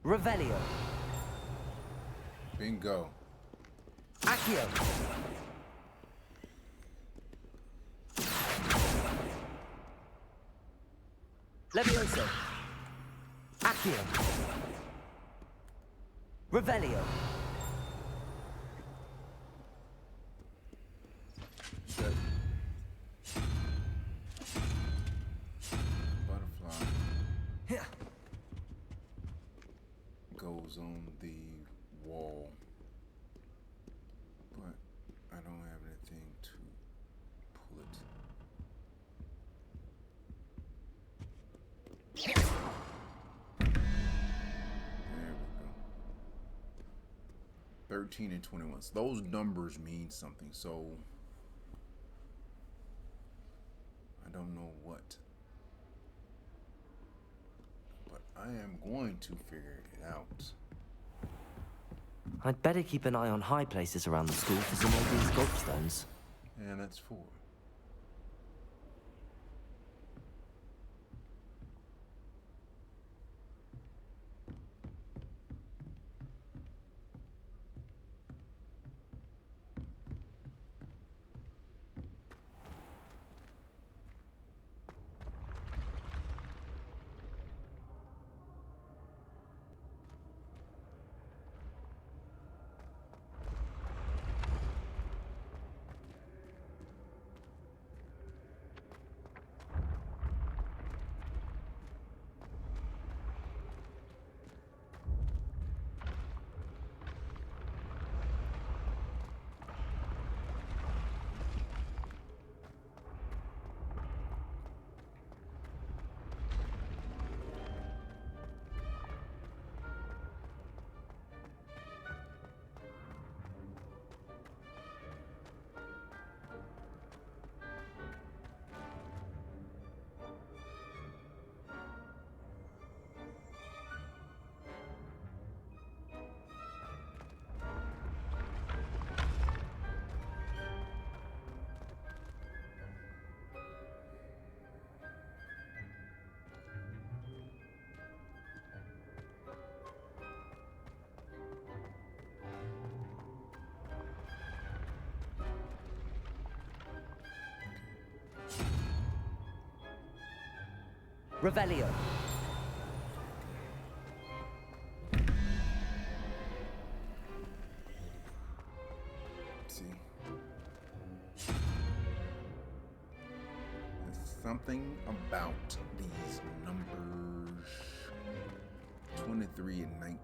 Revelio. Bingo. Accio. Levioso. Accio. Revelio. Set. Butterfly goes on the wall, but I don't have anything to pull it. There we go. 13 and 21. So those numbers mean something, so I don't know what. But I am going to figure it out. I'd better keep an eye on high places around the school for some obvious gobstones. And that's 4. Revelio. See. There's something about these numbers 23 and 19.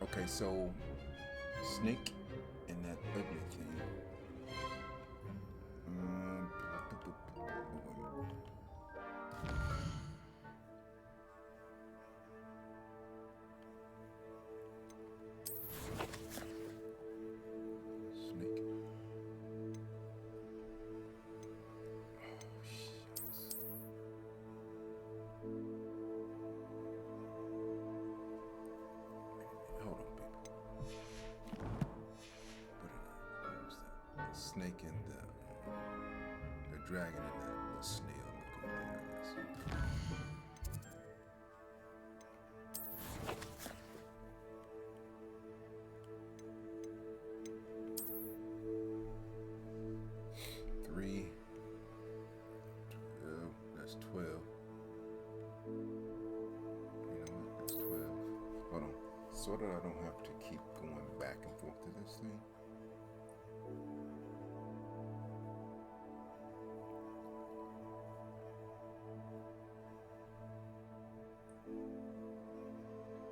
Okay, so snake and that ugly thing. Snake. Hold on, people. Where's that? The snake and the dragon and the snail. Look over there. Three. 12. That's 12. You know what? That's 12. Hold on. So that I don't have to keep going back and forth to this thing.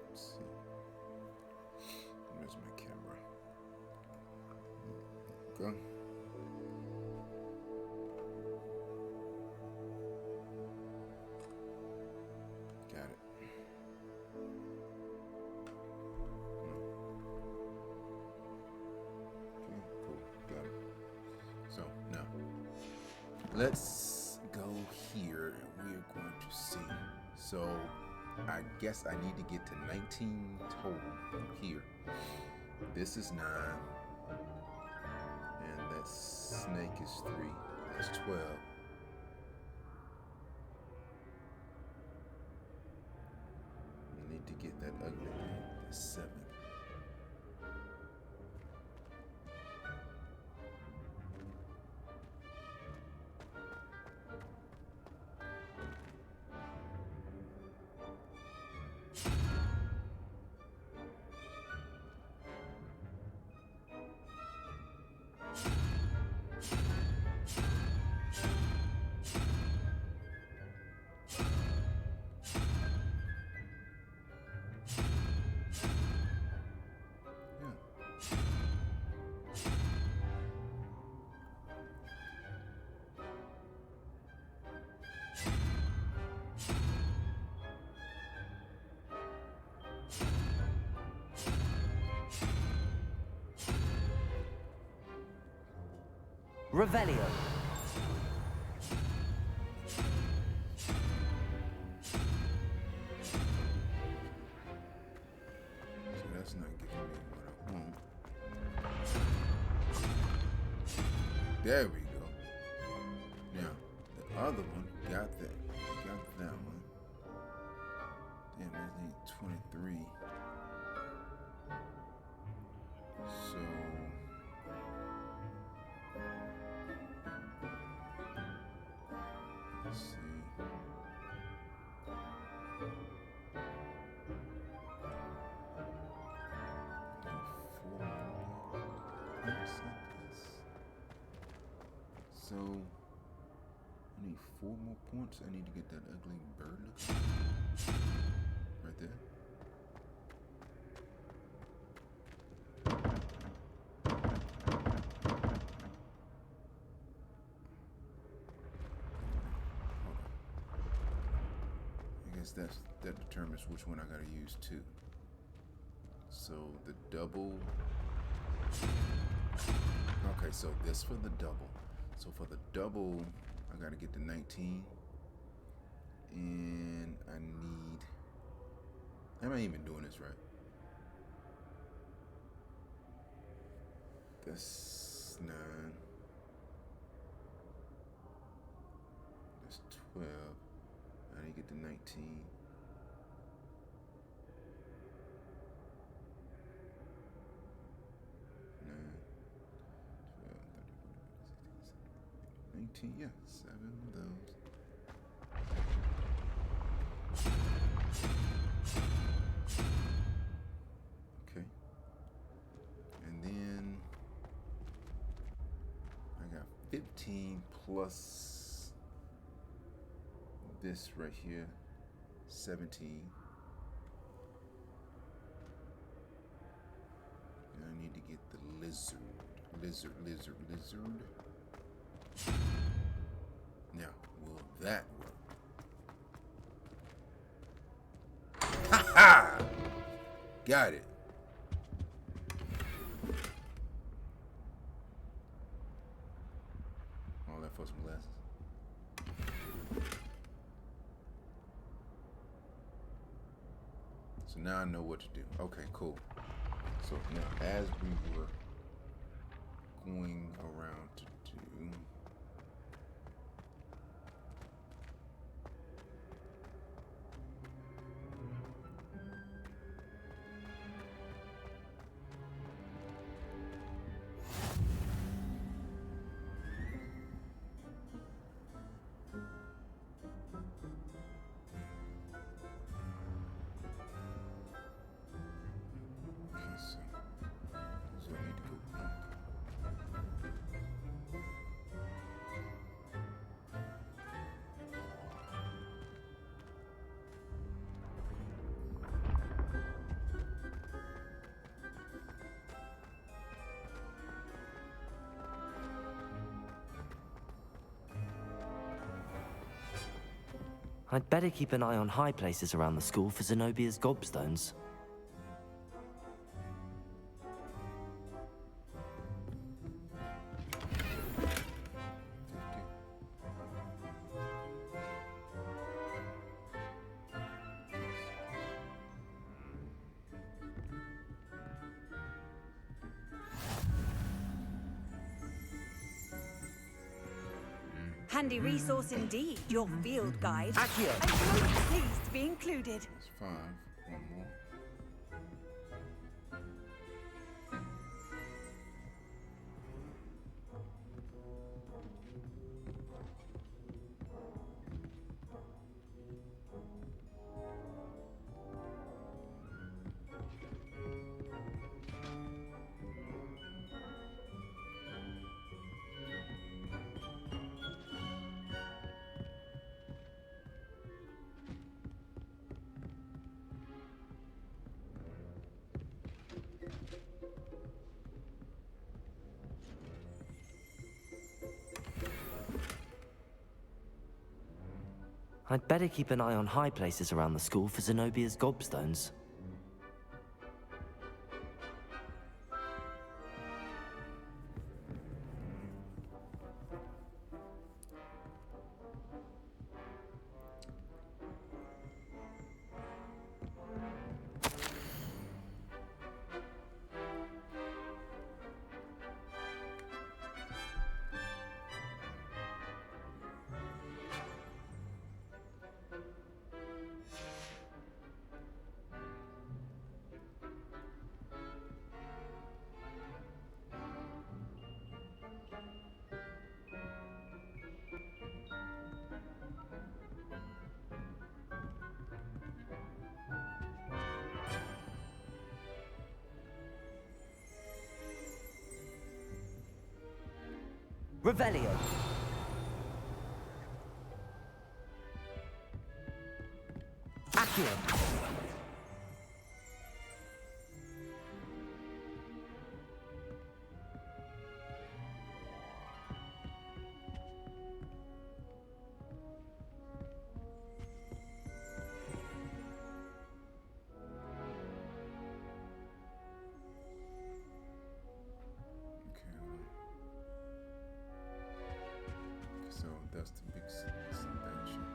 Let's see. Where's my camera? Go. Got it. Okay, cool. Got it. So now let's go here and we're going to see. So I guess I need to get to 19 total here. This is 9. And that snake is 3. That's 12. Revelio. So that's not giving me what I want. There we go. Now, the other one got that. Got that one. Damn, that ain't 23. So let's see. So I need 4 more points. I need to get that ugly bird looking right there. I guess that determines which one I gotta use too. So the double. Okay, so this for the double. So for the double, I gotta get the 19. And I need. Am I even doing this right? That's 9. That's 12. I need to get the 19. 19, yeah, 7 of those. Okay. And then I got 15 plus this right here, 17. And I need to get the lizard. Now, will that work? Ha ha! Got it. All that for some glasses. So now I know what to do. Okay, cool. So now, as we were going around to do. So I need to go back. I'd better keep an eye on high places around the school for Zenobia's gobstones. Handy resource indeed, your field guide. Accio. I'm most pleased to be included. That's 5. One more. I'd better keep an eye on high places around the school for Zenobia's gobstones. Revelio. Accio. So that's the big suspension.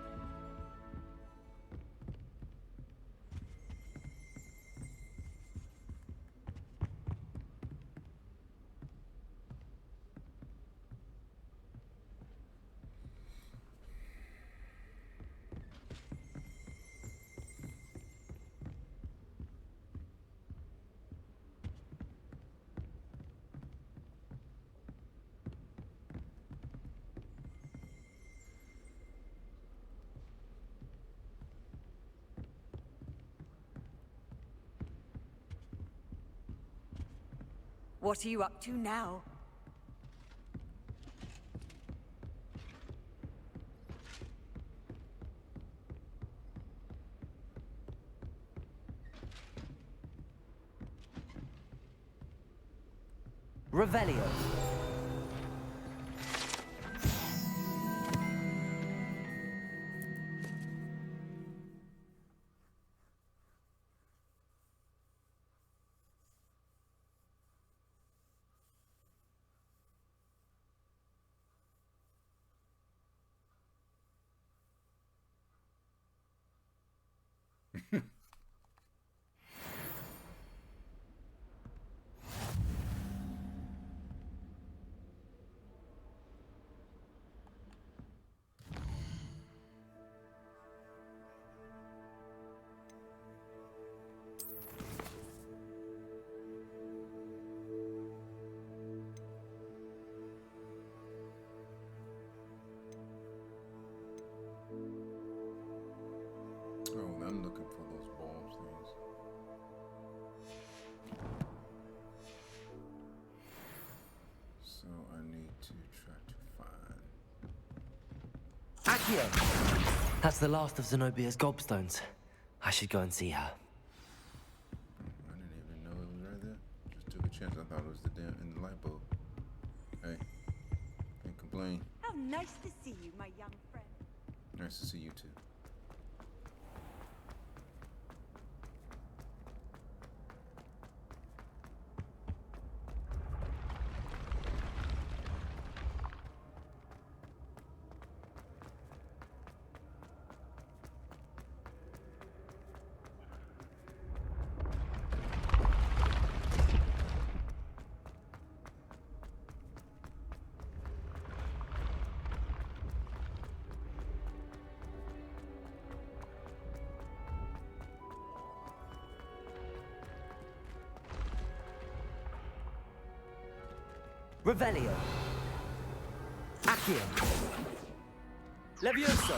What are you up to now? Revelio. Oh, I'm looking for those bulbs things. So I need to try to find. Accio. That's the last of Zenobia's gobstones. I should go and see her. I didn't even know it was right there. Just took a chance. I thought it was the damn in the light bulb. Hey, can't complain. How nice to see you, my young friend. Nice to see you too. Revelio. Accio. Levioso.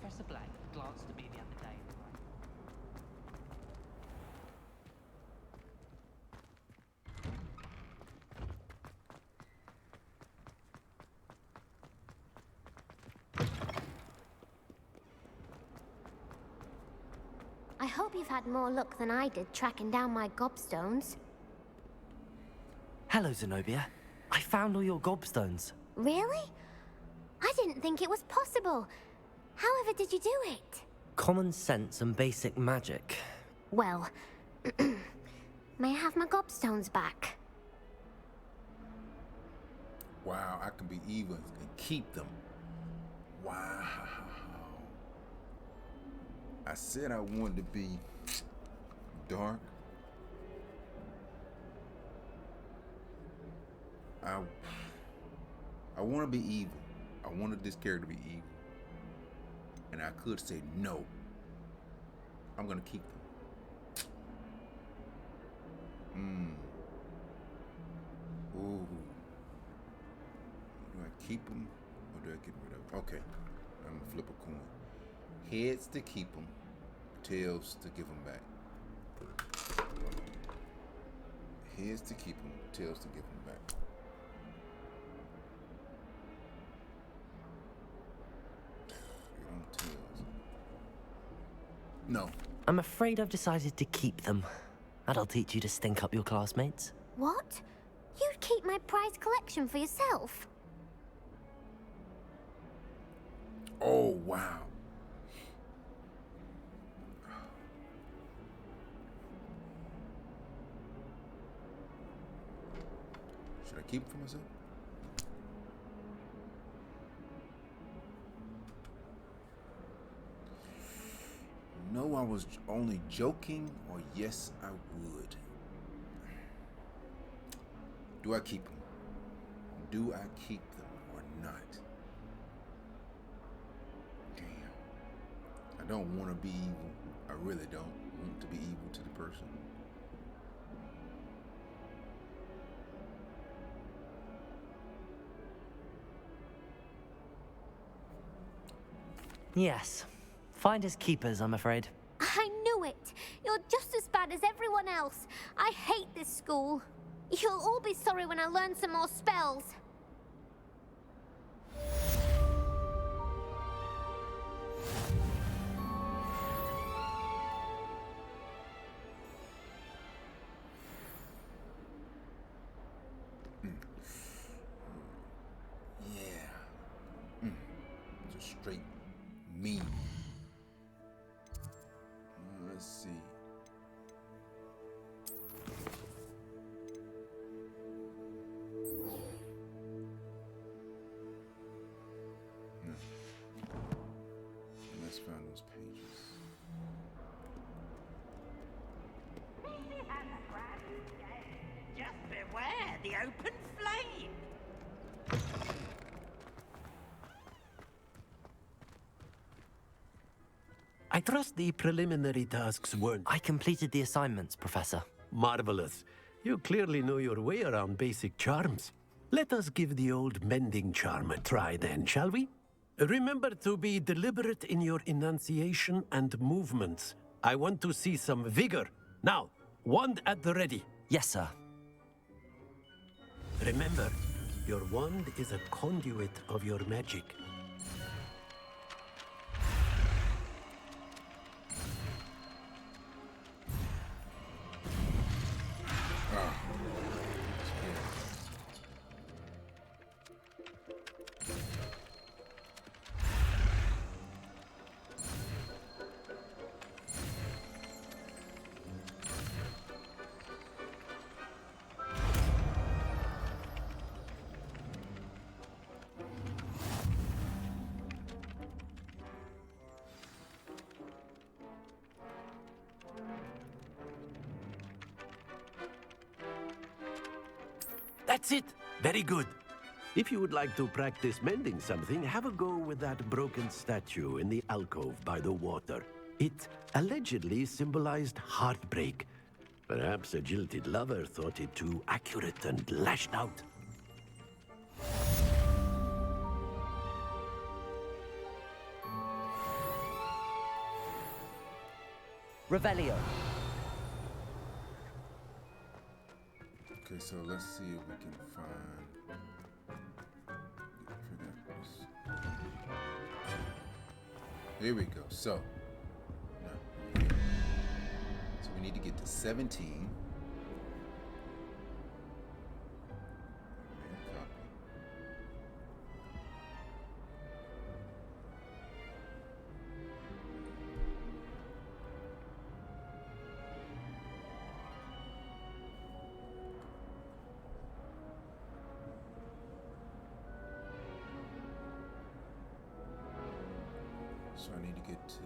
Professor Black glanced at me the other day. I hope you've had more luck than I did tracking down my gobstones. Hello, Zenobia. I found all your gobstones. Really? I didn't think it was possible. However did you do it? Common sense and basic magic. Well, may I have my gobstones back? Wow, I can be evil and keep them. Wow. I said I wanted to be dark. I want to be evil. I wanted this character to be evil. And I could say no. I'm going to keep them. Ooh. Do I keep them or do I get rid of them? Okay. I'm going to flip a coin. Heads to keep them. Tails to give them back. Heads to keep them. Tails to give them back. No. I'm afraid I've decided to keep them. That'll teach you to stink up your classmates. What? You'd keep my prized collection for yourself? Oh, wow. Should I keep it for myself? No, I was only joking, or yes, I would. Do I keep them? Do I keep them or not? Damn. I don't want to be evil. I really don't want to be evil to the person. Yes. Finders keepers, I'm afraid. I knew it! You're just as bad as everyone else. I hate this school. You'll all be sorry when I learn some more spells. Yeah. Just straight mean. Let's see. Let's find those pages. Just beware the open flame. I trust the preliminary tasks weren't... I completed the assignments, Professor. Marvelous. You clearly know your way around basic charms. Let us give the old mending charm a try then, shall we? Remember to be deliberate in your enunciation and movements. I want to see some vigor. Now, wand at the ready. Yes, sir. Remember, your wand is a conduit of your magic. That's it! Very good. If you would like to practice mending something, have a go with that broken statue in the alcove by the water. It allegedly symbolized heartbreak. Perhaps a jilted lover thought it too accurate and lashed out. Revelio. Okay, so let's see if we can find. Here we go. So, so we need to get to 17. So I need to get to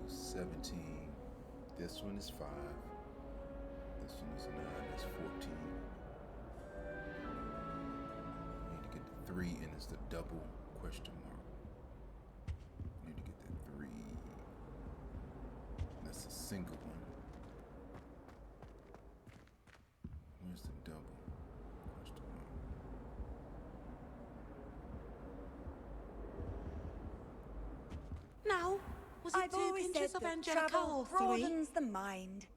17. This one is 5. This one is 9. That's 14. I need to get to 3, and it's the double question mark. I need to get that 3. That's a single one. Where's the double question mark? Now, was it I've 2 always pinches said of that Angelica travel or 3? broadens the mind.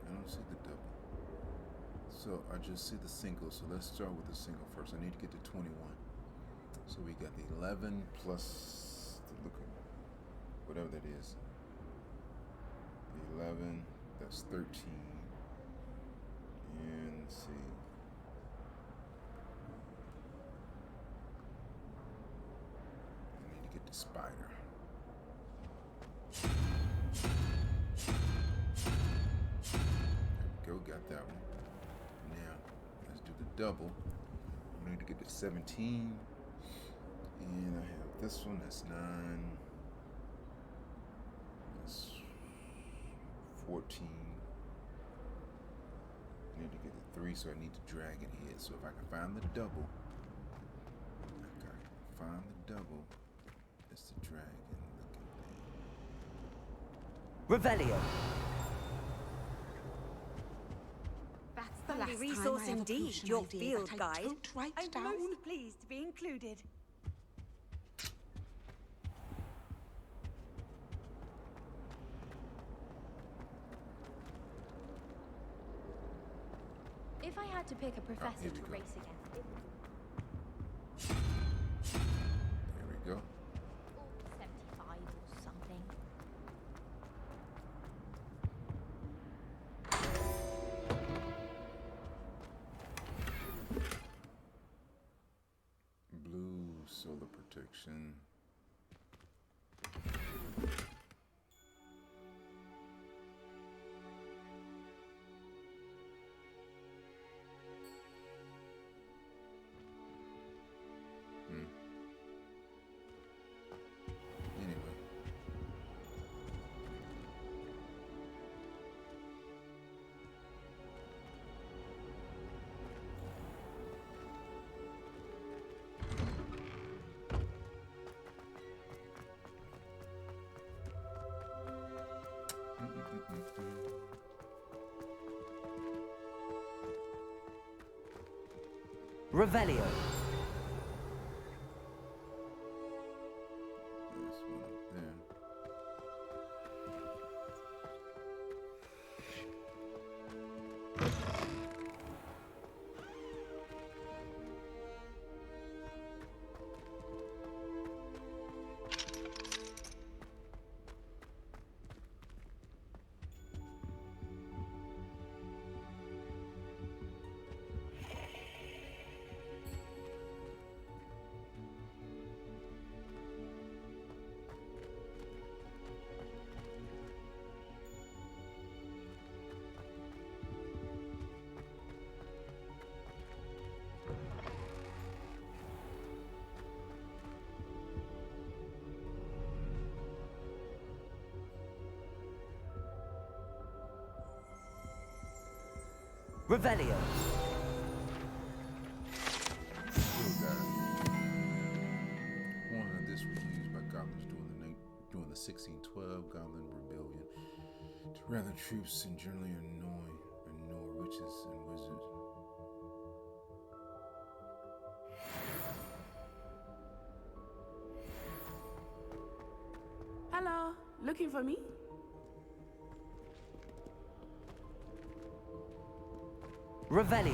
I don't see the double. So I just see the single. So let's start with the single first. I need to get to 21. So we got the 11 plus the look at whatever that is. The 11, that's 13. And let's see. I need to get the spider. There we go, got that one. Now, let's do the double. I need to get to 17. And I have this one, that's 9. That's 14. I need to get to 3, so I need to drag it here. So if I can find the double, it's the dragon. Look at that. Revelio. That's the Handy last resource time I have a indeed, potion your idea field that I guide. don't write I'm down. most pleased to be included. If I had to pick a professor here we to go. race against, There we go. 75 or something. Blue solar protection. Anyway. Revelio. There's one up there. Revelio. Still got it. One of this was used by goblins during the 1612 Goblin Rebellion to rally troops and generally annoy witches and wizards. Hello, looking for me? Revelio.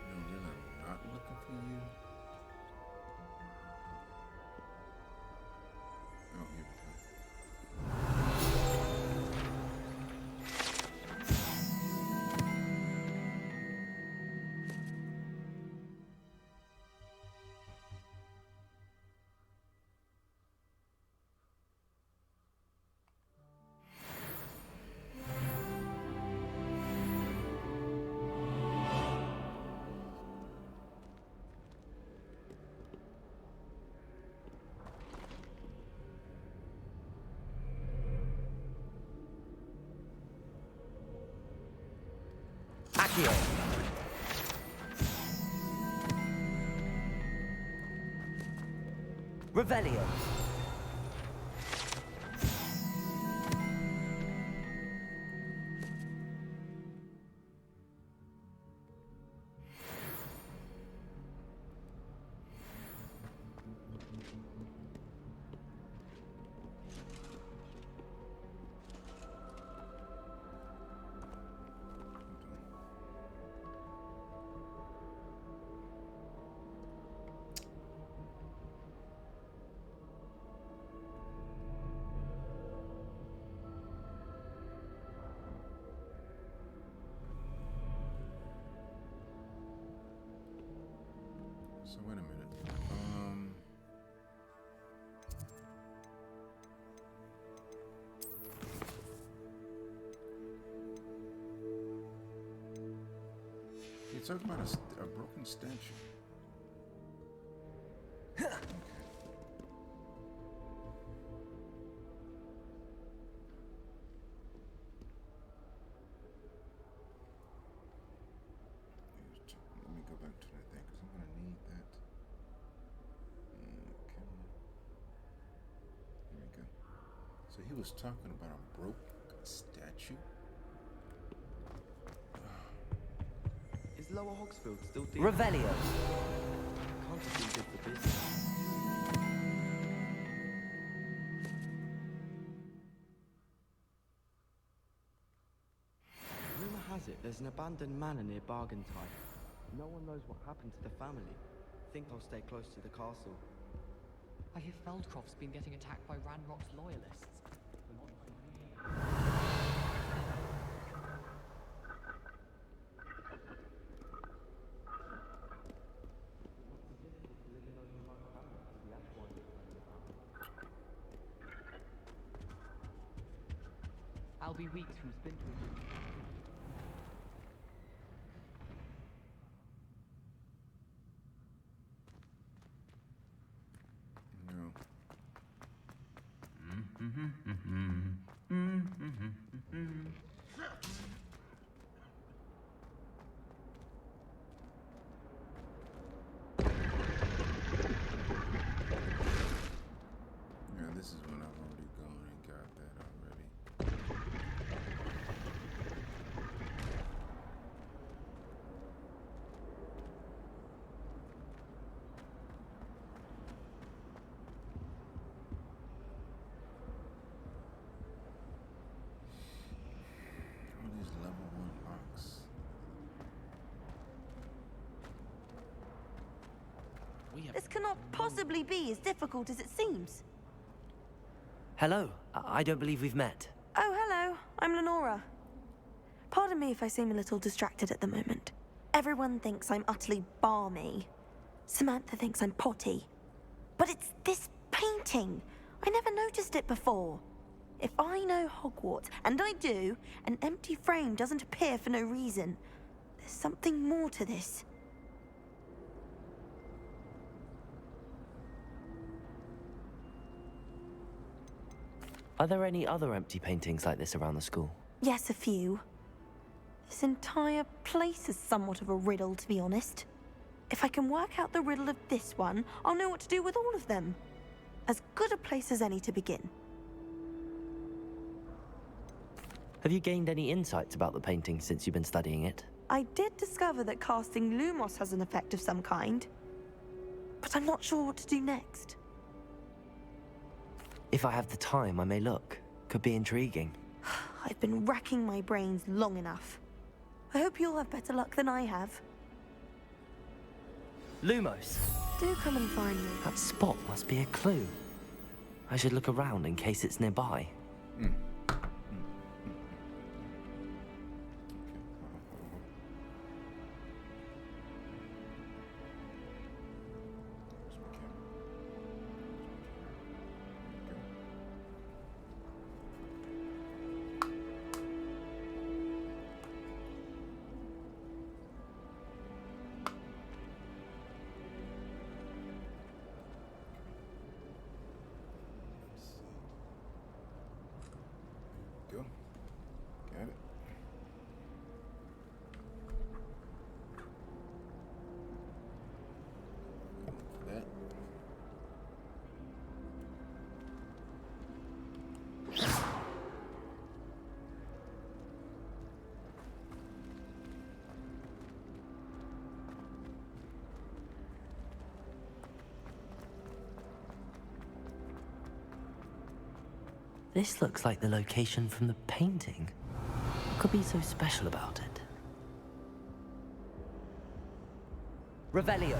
No, they're not looking for you. Oh, here we go. Accio. Revelio. So wait a minute. You're talking about a broken statue. Let me go back to that thing because I'm gonna need that. Okay. There we go. So he was talking about a broken statue. Is Lower Hogsfield still deep? Revelio. Can't have been good for business. Rumour has it there's an abandoned manor near Bargentine. No one knows what happened to the family. Think I'll stay close to the castle. I hear Feldcroft's been getting attacked by Ranrock's loyalists. I'll be weeks from splintering. No. Yeah, this is when I've already gone and got that already. All these level 1 locks. This cannot possibly be as difficult as it seems. Hello. I don't believe we've met. Oh, hello. I'm Lenora. Pardon me if I seem a little distracted at the moment. Everyone thinks I'm utterly balmy. Samantha thinks I'm potty. But it's this painting. I never noticed it before. If I know Hogwart, and I do, an empty frame doesn't appear for no reason. There's something more to this. Are there any other empty paintings like this around the school? Yes, a few. This entire place is somewhat of a riddle, to be honest. If I can work out the riddle of this one, I'll know what to do with all of them. As good a place as any to begin. Have you gained any insights about the painting since you've been studying it? I did discover that casting Lumos has an effect of some kind. But I'm not sure what to do next. If I have the time, I may look. Could be intriguing. I've been racking my brains long enough. I hope you'll have better luck than I have. Lumos. Do come and find me. That spot must be a clue. I should look around in case it's nearby. This looks like the location from the painting. What could be so special about it? Revelio.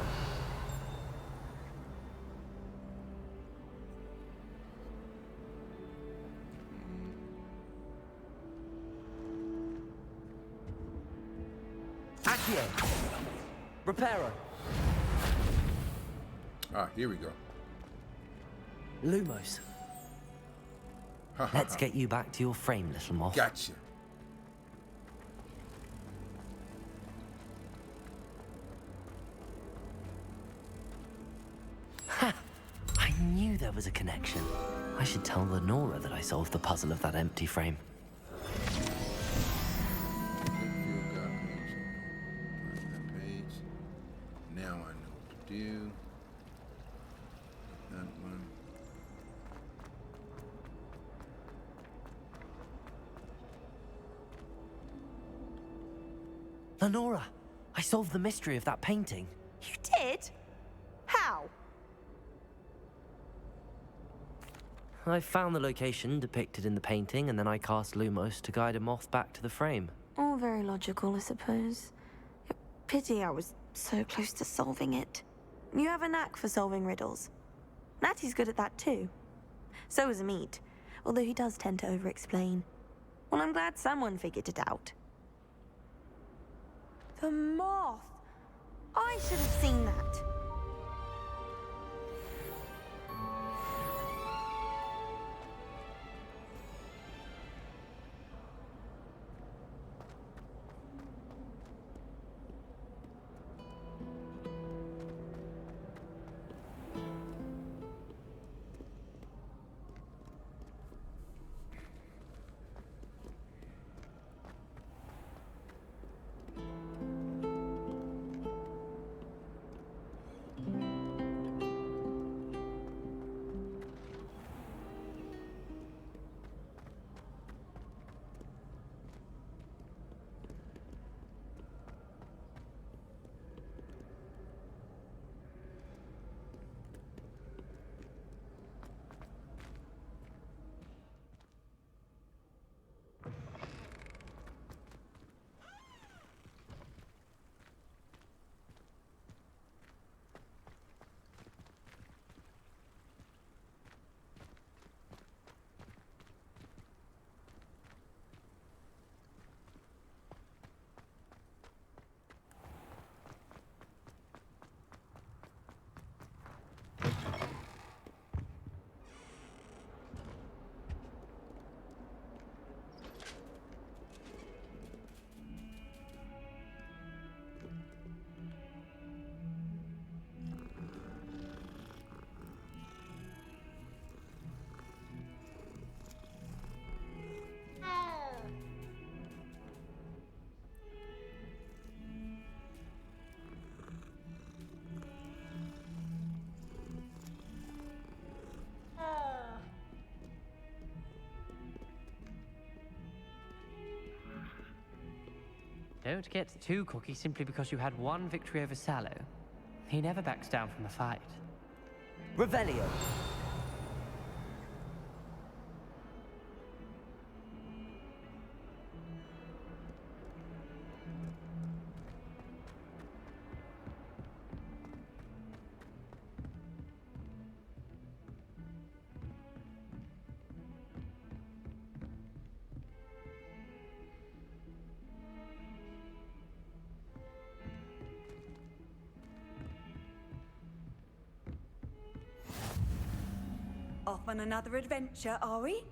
Accio. Reparo. Ah, here we go. Lumos. Let's get you back to your frame, little moth. Gotcha. Ha! I knew there was a connection. I should tell Lenora that I solved the puzzle of that empty frame. Now I know what to do. That one. Lenora, I solved the mystery of that painting. You did? How? I found the location depicted in the painting, and then I cast Lumos to guide a moth back to the frame. All very logical, I suppose. Pity I was so close to solving it. You have a knack for solving riddles. Natty's good at that too. So is Amit, although he does tend to over-explain. Well, I'm glad someone figured it out. The moth! I should have seen that. Don't get too cocky simply because you had one victory over Sallow. He never backs down from a fight. Revelio. Off on another adventure, are we?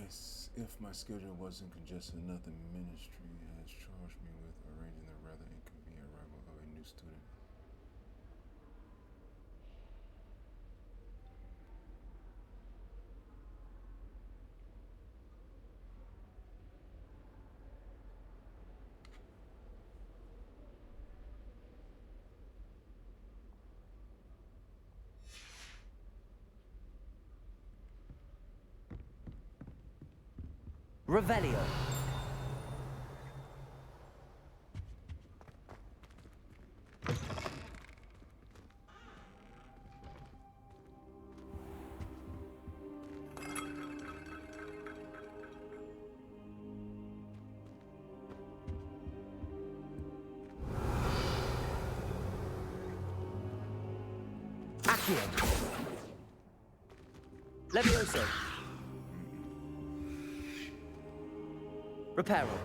As if my schedule wasn't congested enough, the ministry has charged me with arranging the rather inconvenient arrival of a new student. Revelio. Accio. Levioso. Reparo.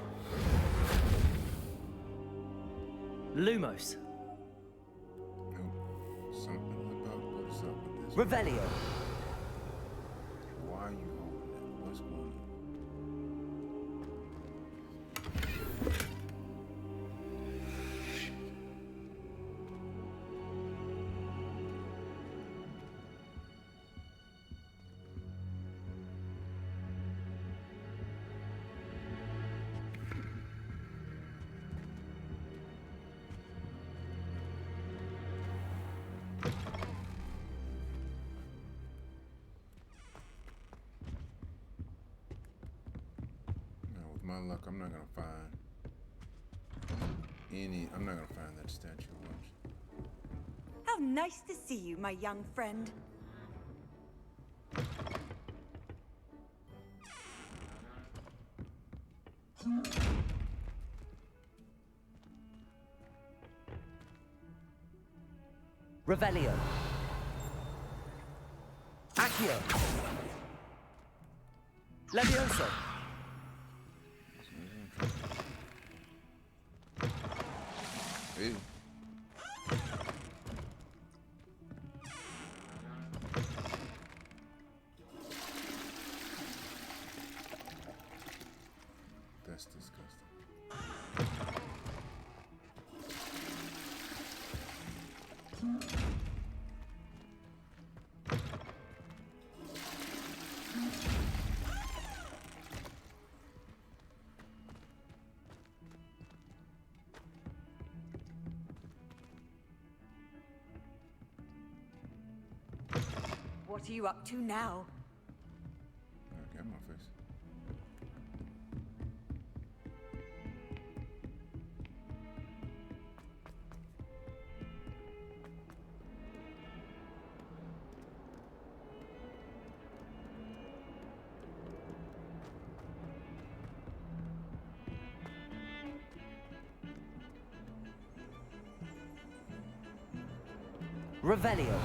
Lumos. Something about what's up with this. Revelio. Why are you holding it? What's going on? With my luck, I'm not gonna find I'm not gonna find that statue. Watch. How nice to see you, my young friend. Revelio. Accio. Levioso. Hey. That's disgusting. What are you up to now? Get my face. Revelio.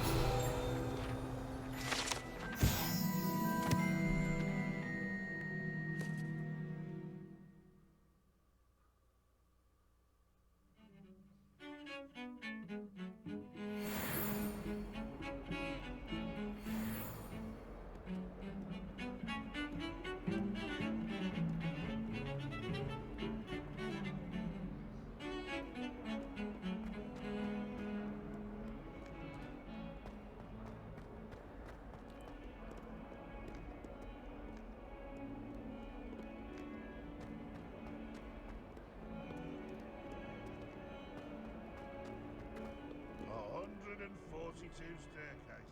Staircases.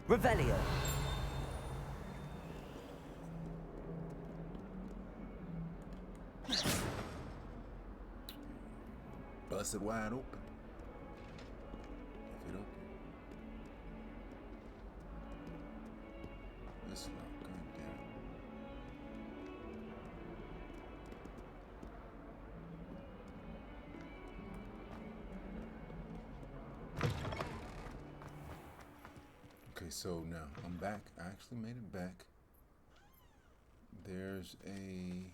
Revelio. Bust it wide open. If it open. This lock, god damn it. Okay, so now I'm back. I actually made it back. There's a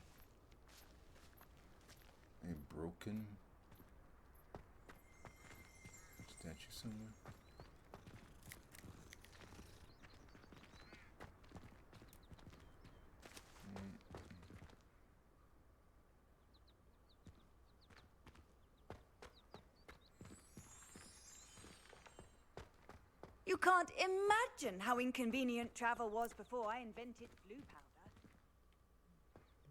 broken statue somewhere. You can't imagine how inconvenient travel was before I invented blue powder.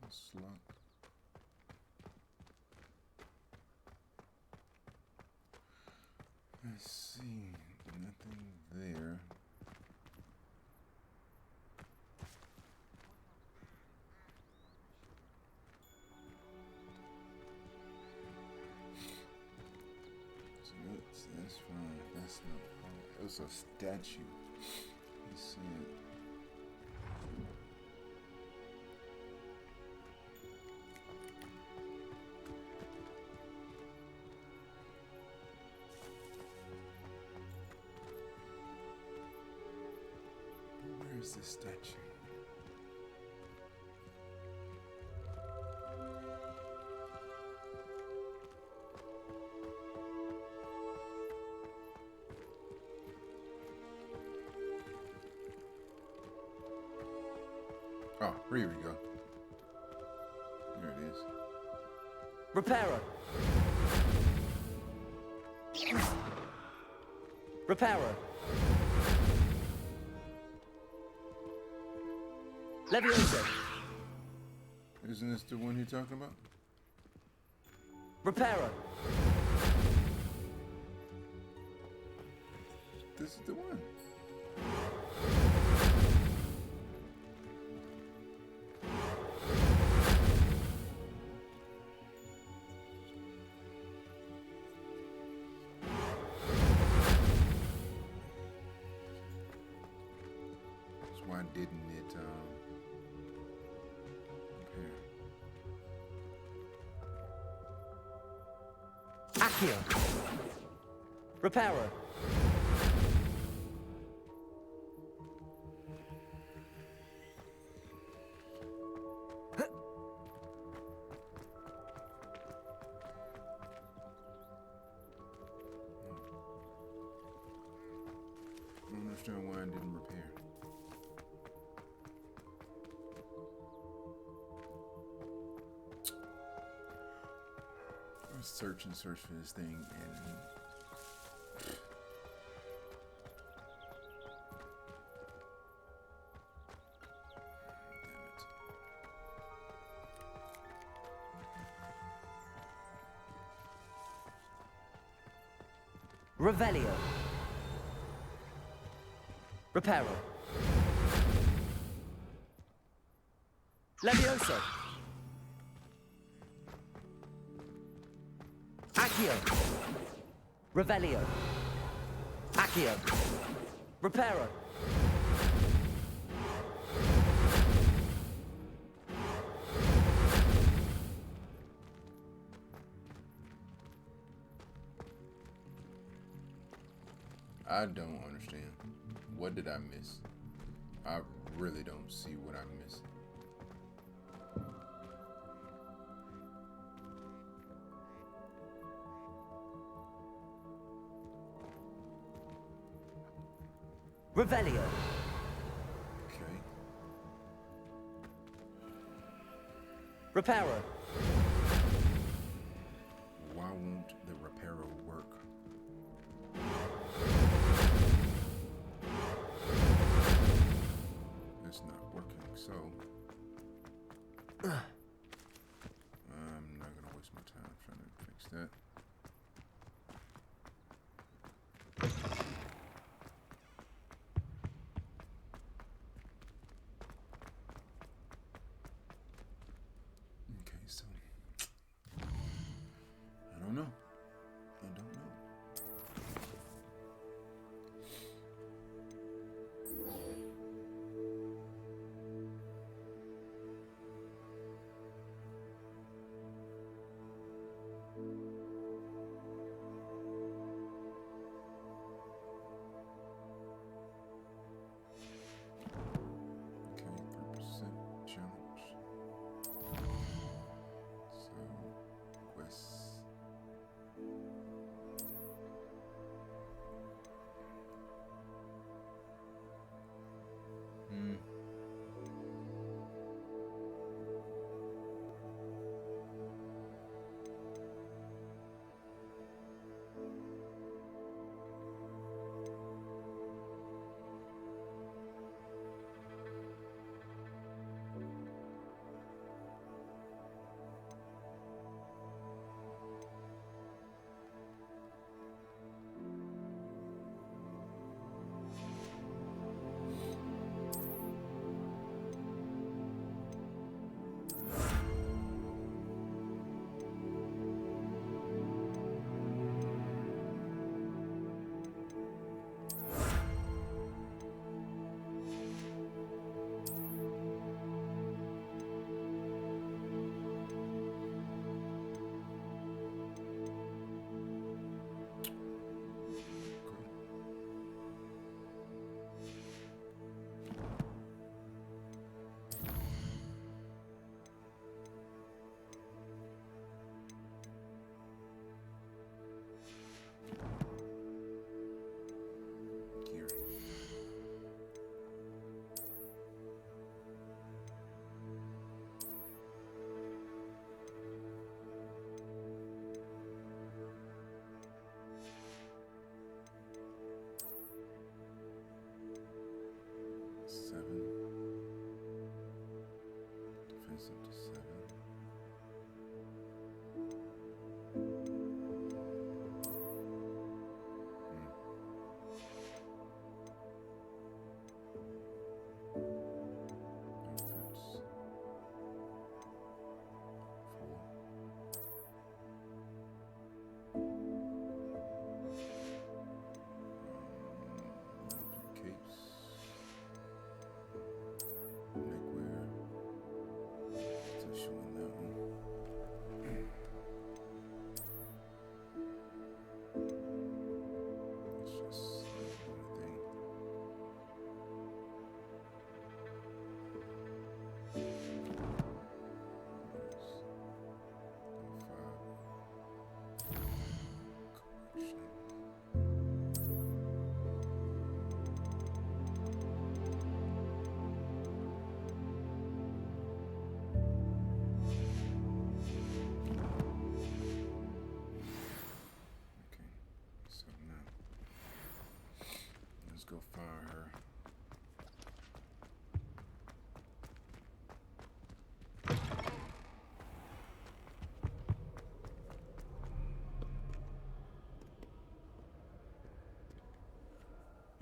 Slot. Let's see. Nothing there. That's fine. That's no problem. It was a statue. You see it. Where is this statue? Oh, here we go. There it is. Reparo. Reparo. Levioso. Isn't this the one you're talking about? Reparo. This is the one. That's why didn't it Accio. Reparo. I don't understand why I didn't repair. I search and search for this thing and Revelio. Reparo. Levioso. Accio. Revelio. Accio. Reparo. I don't understand. What did I miss? I really don't see what I missed. Revelio. Okay. Reparo. Why won't the reparo work? It's not working, so I'm not gonna waste my time trying to fix that. Okay, so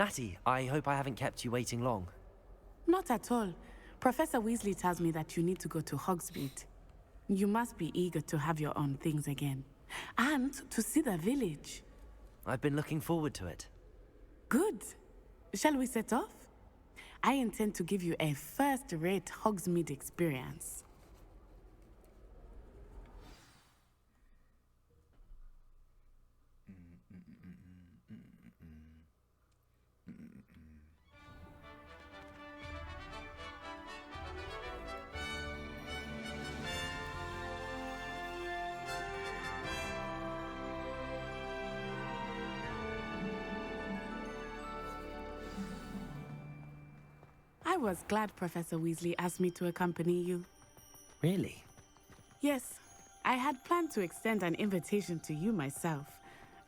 Natty, I hope I haven't kept you waiting long. Not at all. Professor Weasley tells me that you need to go to Hogsmeade. You must be eager to have your own things again. And to see the village. I've been looking forward to it. Good. Shall we set off? I intend to give you a first-rate Hogsmeade experience. I was glad Professor Weasley asked me to accompany you. Really? Yes, I had planned to extend an invitation to you myself.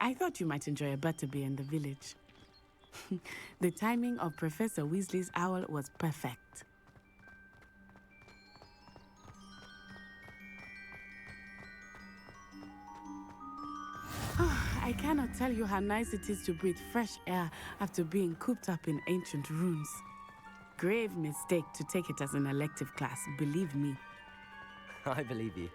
I thought you might enjoy a butterbeer in the village. The timing of Professor Weasley's owl was perfect. I cannot tell you how nice it is to breathe fresh air after being cooped up in ancient rooms. Grave mistake to take it as an elective class, believe me. I believe you.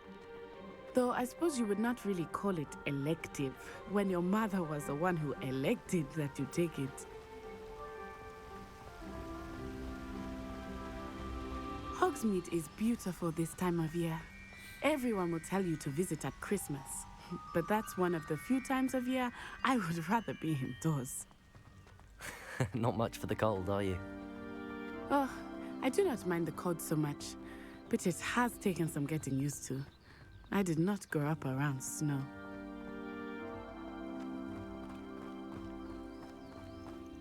Though I suppose you would not really call it elective when your mother was the one who elected that you take it. Hogsmeade is beautiful this time of year. Everyone will tell you to visit at Christmas, but that's one of the few times of year I would rather be indoors. Not much for the cold, are you? Oh, I do not mind the cold so much, but it has taken some getting used to. I did not grow up around snow.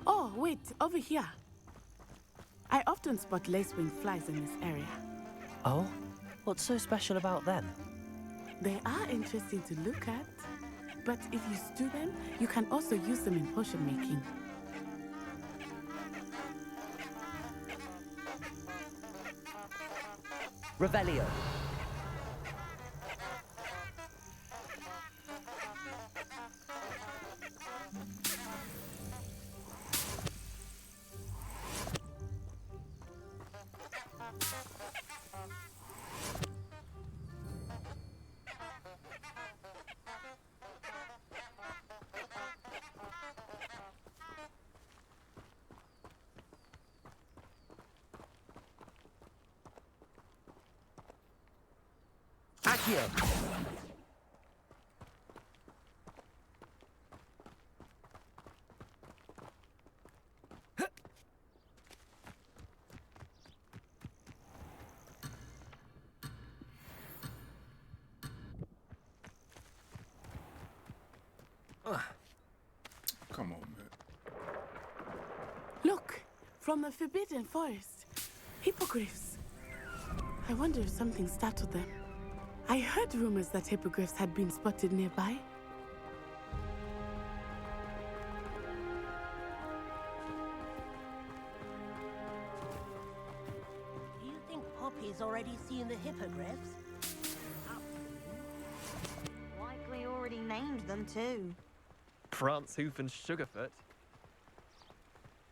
Oh, wait, over here. I often spot lacewing flies in this area. Oh? What's so special about them? They are interesting to look at, but if you stew them, you can also use them in potion making. Revelio. Accio. Come on, man. Look, from the Forbidden Forest. Hippogriffs. I wonder if something startled them. I heard rumors that hippogriffs had been spotted nearby. Do you think Poppy's already seen the hippogriffs? Likely already named them too. Prance, Hoof, and Sugarfoot.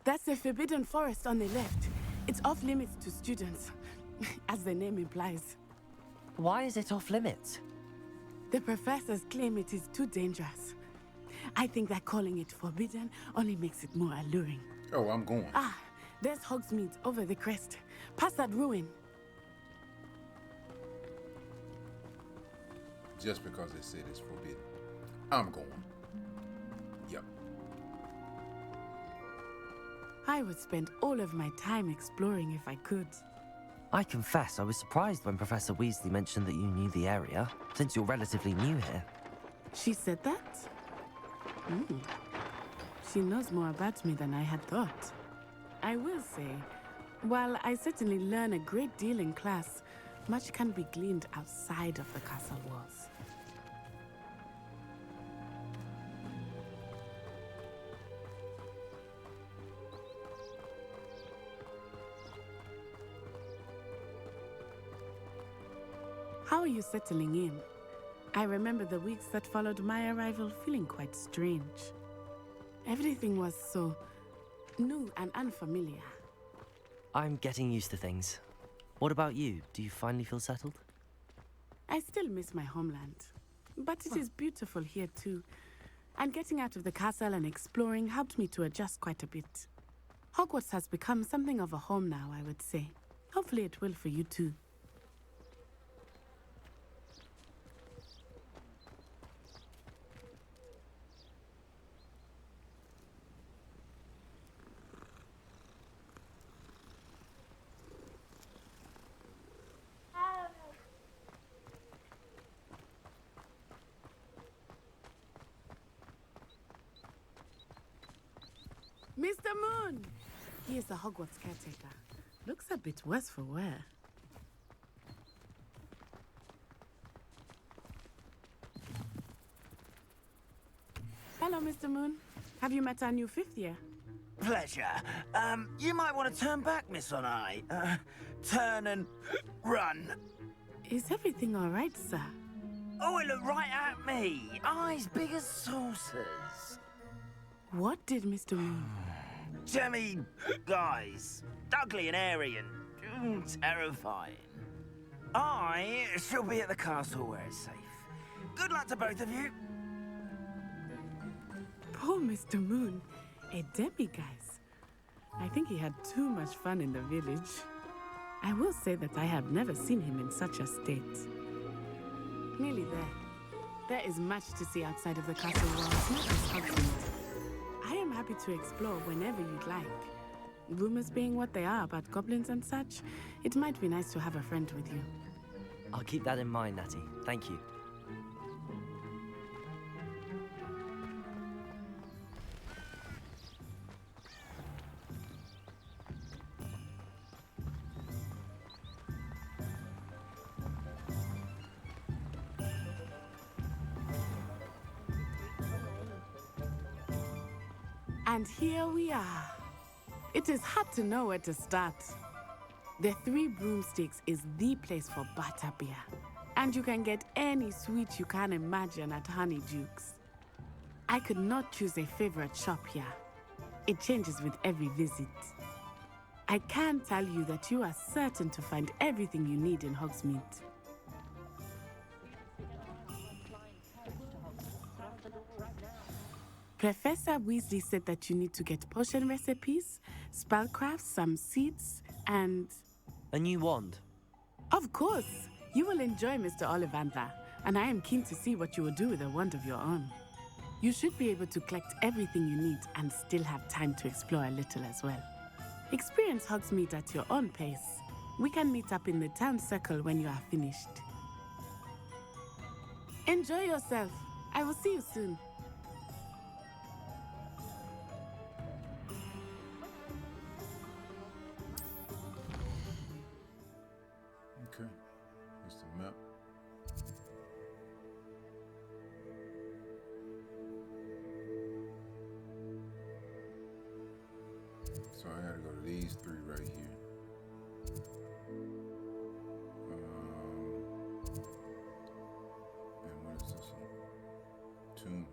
That's the Forbidden Forest on the left. It's off limits to students, as the name implies. Why is it off limits? The professors claim it is too dangerous. I think that calling it forbidden only makes it more alluring. Oh, I'm going. Ah, there's Hogsmeade over the crest. Past that ruin. Just because they said it's forbidden. I'm going. Yep. I would spend all of my time exploring if I could. I confess I was surprised when Professor Weasley mentioned that you knew the area, since you're relatively new here. She said that? She knows more about me than I had thought. I will say, while I certainly learn a great deal in class, much can be gleaned outside of the castle walls. How are you settling in? I remember the weeks that followed my arrival feeling quite strange. Everything was so New and unfamiliar. I'm getting used to things. What about you? Do you finally feel settled? I still miss my homeland. But it is beautiful here too. And getting out of the castle and exploring helped me to adjust quite a bit. Hogwarts has become something of a home now, I would say. Hopefully it will for you too. Mr. Moon! He is the Hogwarts caretaker. Looks a bit worse for wear. Hello, Mr. Moon. Have you met our new fifth year? Pleasure. You might want to turn back, Miss On-Eye. Turn and run. Is everything all right, sir? Oh, it looked right at me. Eyes big as saucers. What did Mr. Moon? Jemmy guys. Ugly and airy and terrifying. I shall be at the castle where it's safe. Good luck to both of you. Poor Mr. Moon. A demiguise. I think he had too much fun in the village. I will say that I have never seen him in such a state. Nearly there. There is much to see outside of the castle walls, not just Hogsmeade. I am happy to explore whenever you'd like. Rumors being what they are about goblins and such, it might be nice to have a friend with you. I'll keep that in mind, Natty. Thank you. And here we are. It is hard to know where to start. The Three Broomsticks is the place for butterbeer. And you can get any sweet you can imagine at Honeydukes. I could not choose a favorite shop here. It changes with every visit. I can tell you that you are certain to find everything you need in Hogsmeade. Professor Weasley said that you need to get potion recipes, spellcrafts, some seeds, and... A new wand? Of course! You will enjoy Mr. Ollivander, and I am keen to see what you will do with a wand of your own. You should be able to collect everything you need and still have time to explore a little as well. Experience Hogsmeade at your own pace. We can meet up in the town circle when you are finished. Enjoy yourself. I will see you soon. Okay, here's the map. So I gotta go to these three right here. And what is this one? Tomb.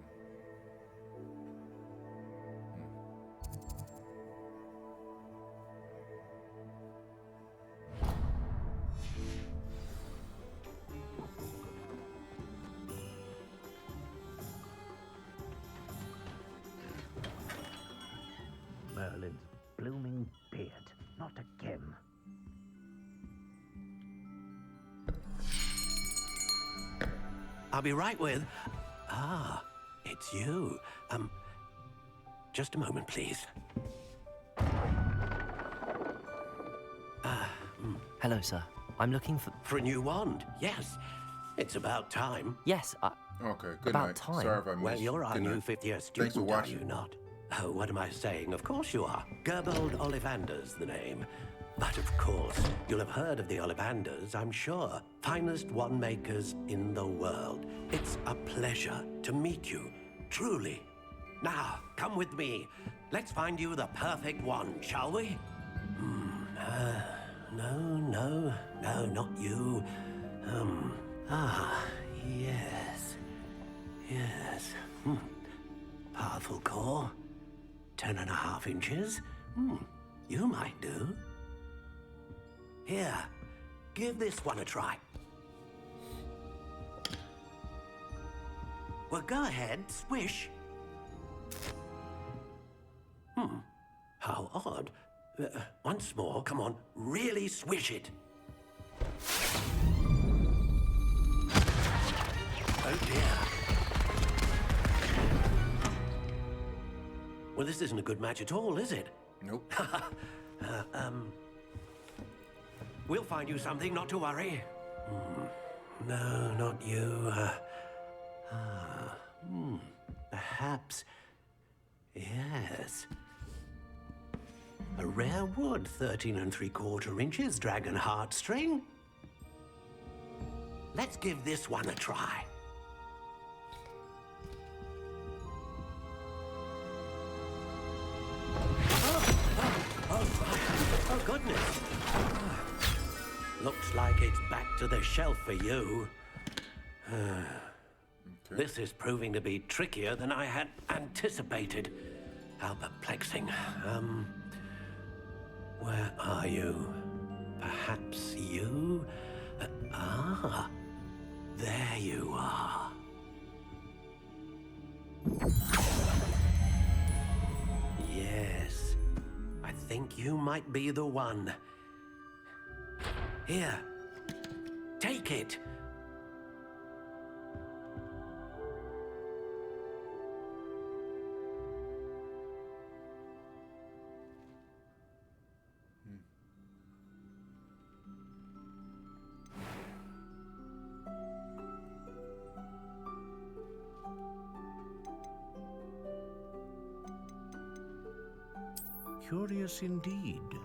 Merlin's blooming beard. Not again. I'll be right with... Ah, it's you. Just a moment, please. Hello, sir. I'm looking for... For a new wand, yes. It's about time. Yes, Okay, good about night. time. Sorry if I missed Well, you're our Good new night. fifth-year Thanks student, for are watching. you not? Oh, what am I saying? Of course you are. Gerbold Ollivander's the name. But of course, you'll have heard of the Ollivanders, I'm sure. Finest wand makers in the world. It's a pleasure to meet you, truly. Now, come with me. Let's find you the perfect wand, shall we? No, not you. Yes. Yes. Powerful core. 10.5 inches. You might do. Here, give this one a try. Well, go ahead, swish. How odd. Once more, come on, really swish it. Oh dear. Well, this isn't a good match at all, is it? Nope. We'll find you something, not to worry. No, not you. Perhaps. Yes. A rare wood, 13 3/4 inches, dragon heartstring. Let's give this one a try. Oh, goodness. Looks like it's back to the shelf for you. This is proving to be trickier than I had anticipated. How perplexing. Where are you? Perhaps you? There you are. Yes, I think you might be the one. Here, take it. Curious indeed. Oh,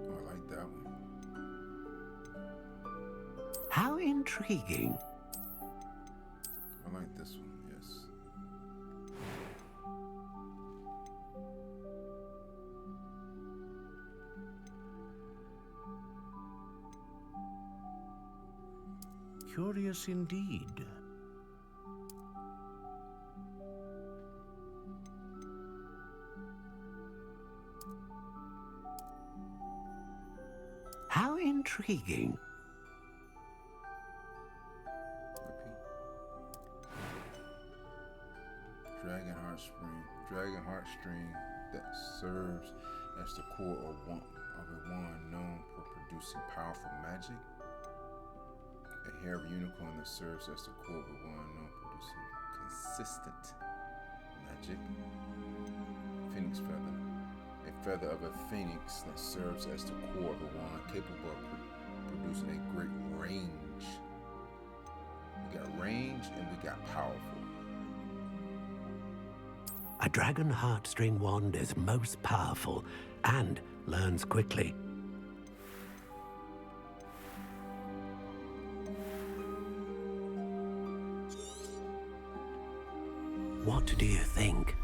I like that one. How intriguing. I like this one, yes. Curious indeed. How intriguing. Dragon heartstring that serves as the core of a wand known for producing powerful magic. A hair of unicorn that serves as the core of a wand known for producing consistent magic. Phoenix feather. A feather of a phoenix that serves as the core of a wand capable of producing a great range. We got range and we got powerful. A dragon heartstring wand is most powerful and learns quickly. What do you think?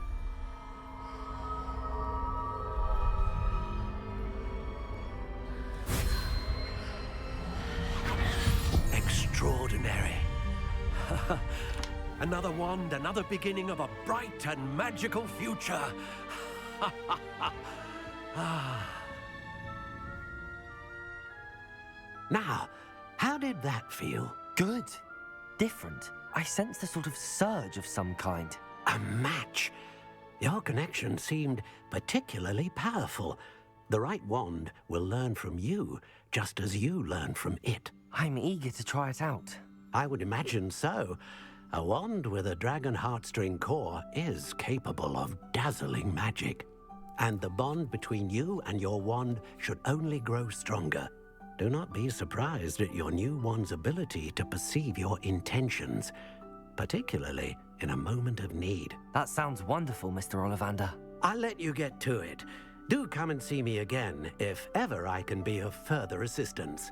Extraordinary. Another wand, another beginning of a bright and magical future. Now, how did that feel? Good. Different. I sensed a sort of surge of some kind. A match. Your connection seemed particularly powerful. The right wand will learn from you, just as you learn from it. I'm eager to try it out. I would imagine so. A wand with a dragon heartstring core is capable of dazzling magic. And the bond between you and your wand should only grow stronger. Do not be surprised at your new wand's ability to perceive your intentions, particularly in a moment of need. That sounds wonderful, Mr. Ollivander. I'll let you get to it. Do come and see me again if ever I can be of further assistance.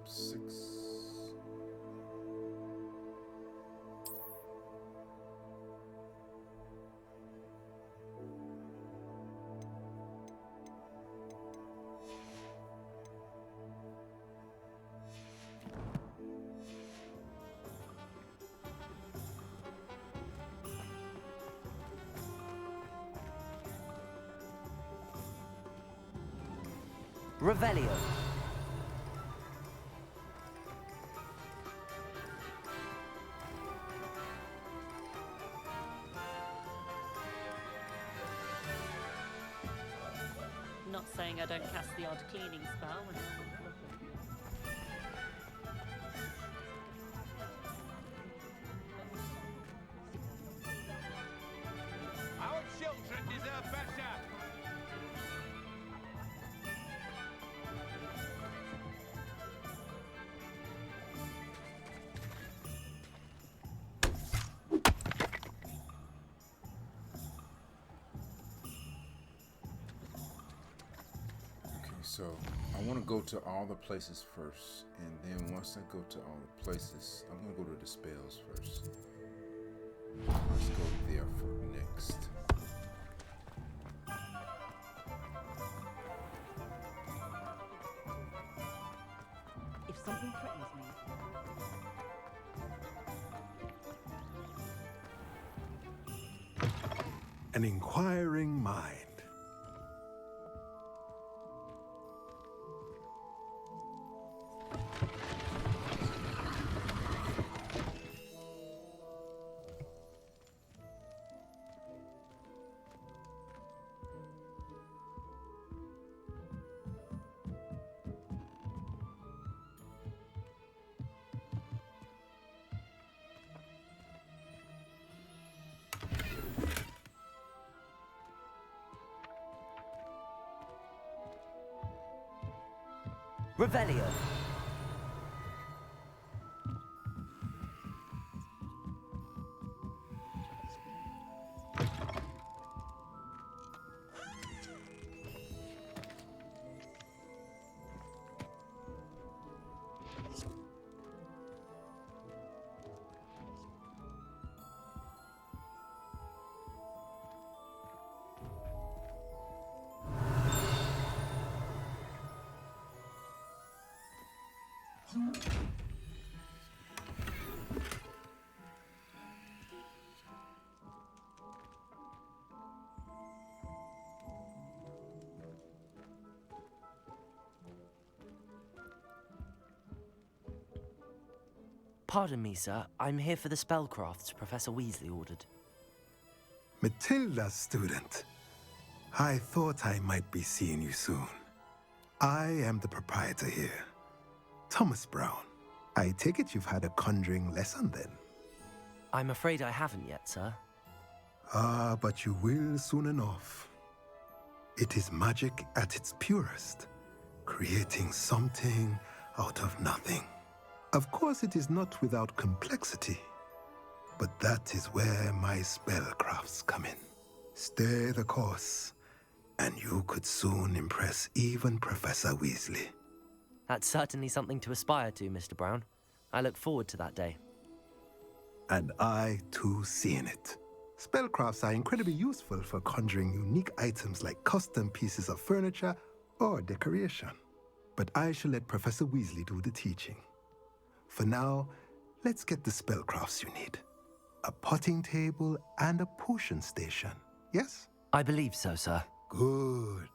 up 6. Revelio. Not saying I don't cast the odd cleaning spell when no one's looking. Our children deserve better. So I want to go to all the places first, and then once I go to all the places, I'm going to go to the spells first. Let's go there for next. If something threatens me, An inquiring mind. Revelio. Pardon me, sir. I'm here for the spellcrafts Professor Weasley ordered. Matilda's student. I thought I might be seeing you soon. I am the proprietor here, Thomas Brown. I take it you've had a conjuring lesson then? I'm afraid I haven't yet, sir. Ah, but you will soon enough. It is magic at its purest, creating something out of nothing. Of course, it is not without complexity, but that is where my spellcrafts come in. Stay the course, and you could soon impress even Professor Weasley. That's certainly something to aspire to, Mr. Brown. I look forward to that day. And I, too, see in it. Spellcrafts are incredibly useful for conjuring unique items like custom pieces of furniture or decoration. But I shall let Professor Weasley do the teaching. For now, let's get the spellcrafts you need. A potting table and a potion station, yes? I believe so, sir. Good.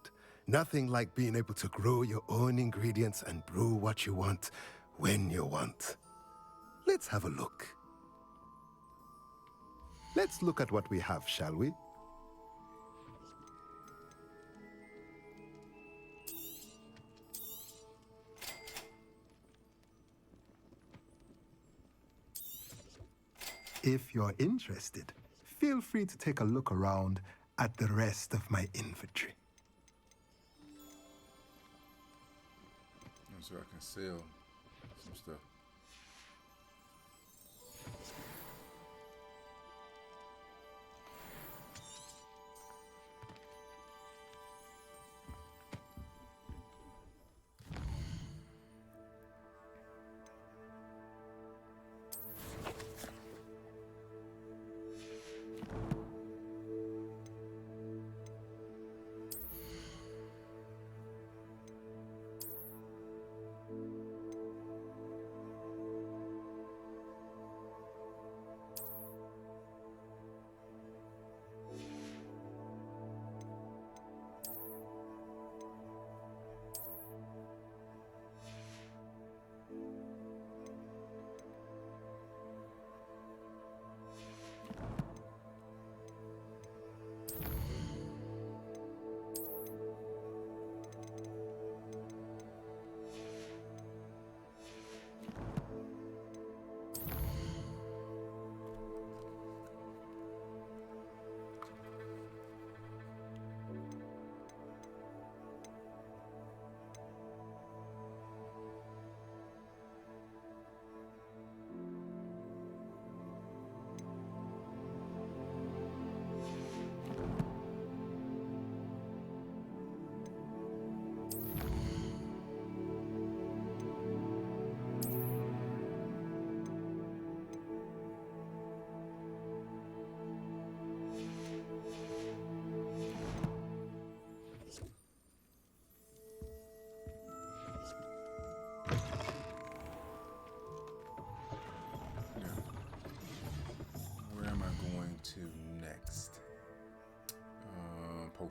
Nothing like being able to grow your own ingredients and brew what you want when you want. Let's have a look. Let's look at what we have, shall we? If you're interested, feel free to take a look around at the rest of my inventory. So I can sell some stuff.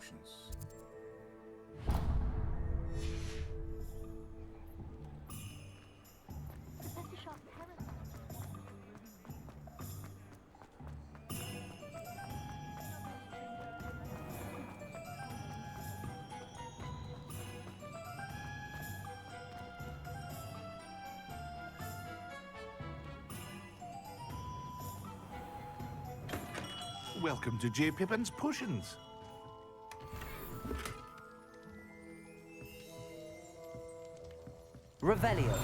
potions. Welcome to J. Pippin's Potions. Revelio.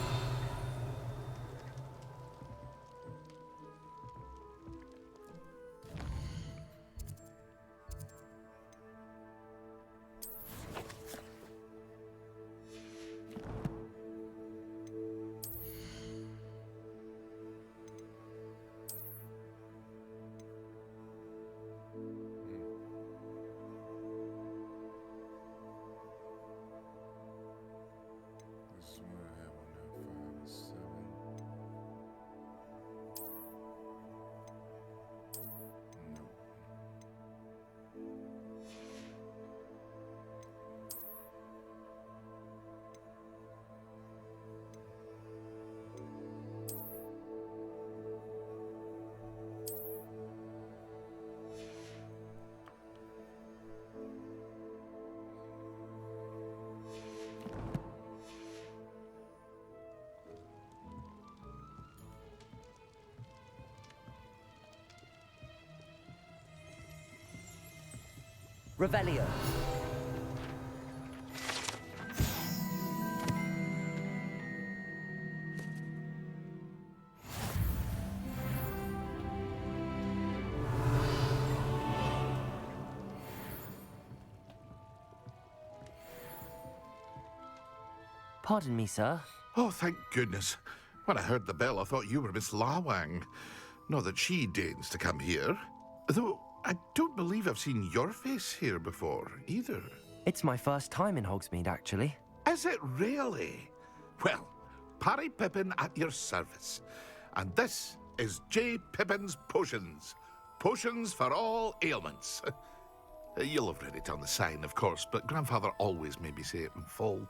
This is what I have on that 5 and 7. No. Revelio. Pardon me, sir. Oh, thank goodness. When I heard the bell, I thought you were Miss Lawang. Not that she deigns to come here. Though I don't believe I've seen your face here before, either. It's my first time in Hogsmeade, actually. Is it really? Well, Parry Pippin at your service. And this is J. Pippin's Potions. Potions for all ailments. You'll have read it on the sign, of course, but Grandfather always made me say it in full.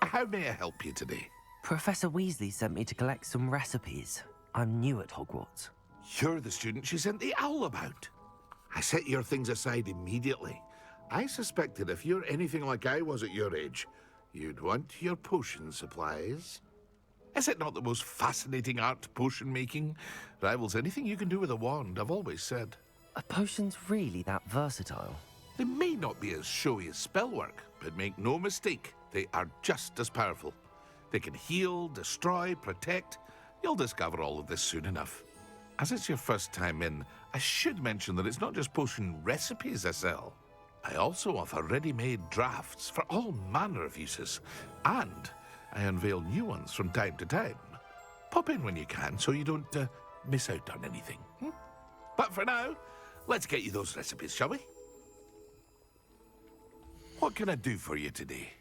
How may I help you today? Professor Weasley sent me to collect some recipes. I'm new at Hogwarts. You're the student she sent the owl about. I set your things aside immediately. I suspected if you're anything like I was at your age, you'd want your potion supplies. Is it not the most fascinating art, potion making? Rivals anything you can do with a wand, I've always said. Are potions really that versatile? They may not be as showy as spellwork, but make no mistake, they are just as powerful. They can heal, destroy, protect. You'll discover all of this soon enough. As it's your first time in, I should mention that it's not just potion recipes I sell. I also offer ready-made drafts for all manner of uses, and I unveil new ones from time to time. Pop in when you can so you don't miss out on anything. But for now, let's get you those recipes, shall we? What can I do for you today?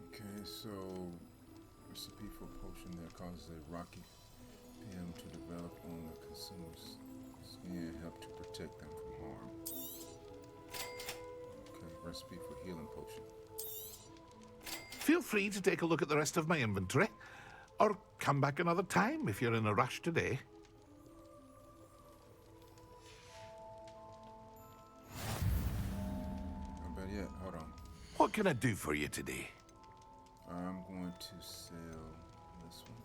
Okay, so recipe for potion that causes a rocky PM to develop on the consumer's skin, help to protect them from harm. Okay, recipe for healing potion. Feel free to take a look at the rest of my inventory, or come back another time if you're in a rush today. Not bad yet. Hold on. What can I do for you today? I'm going to sell this one.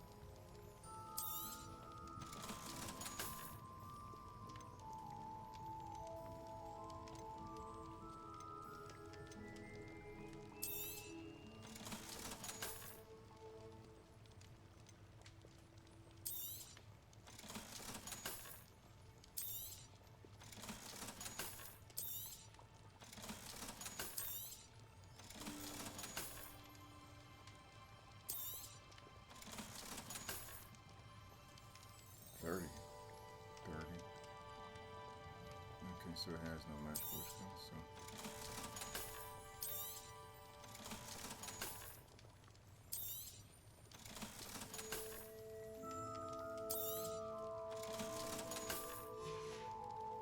So it has no magical response, so.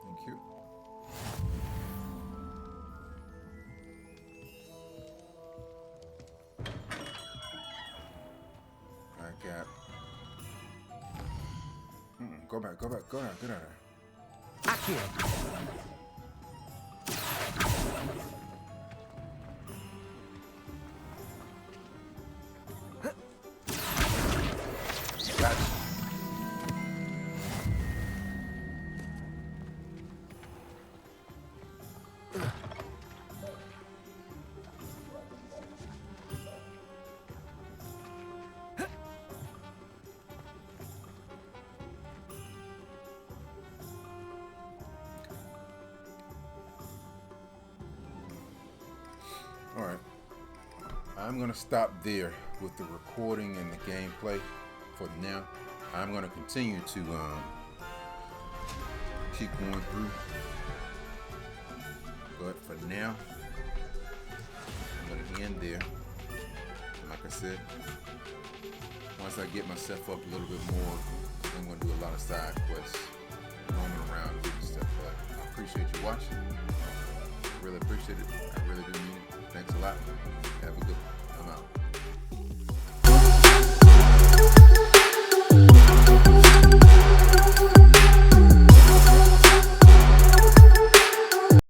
Thank you. gap. Go back. Get out of there. Gotcha. All right, I'm gonna stop there with the recording and the gameplay for now. I'm gonna continue to keep going through, but for now, I'm gonna end there. Like I said, once I get myself up a little bit more, I'm gonna do a lot of side quests, roaming around doing stuff. But I appreciate you watching. Really appreciate it. I really do mean it. Thanks a lot. Have a good one.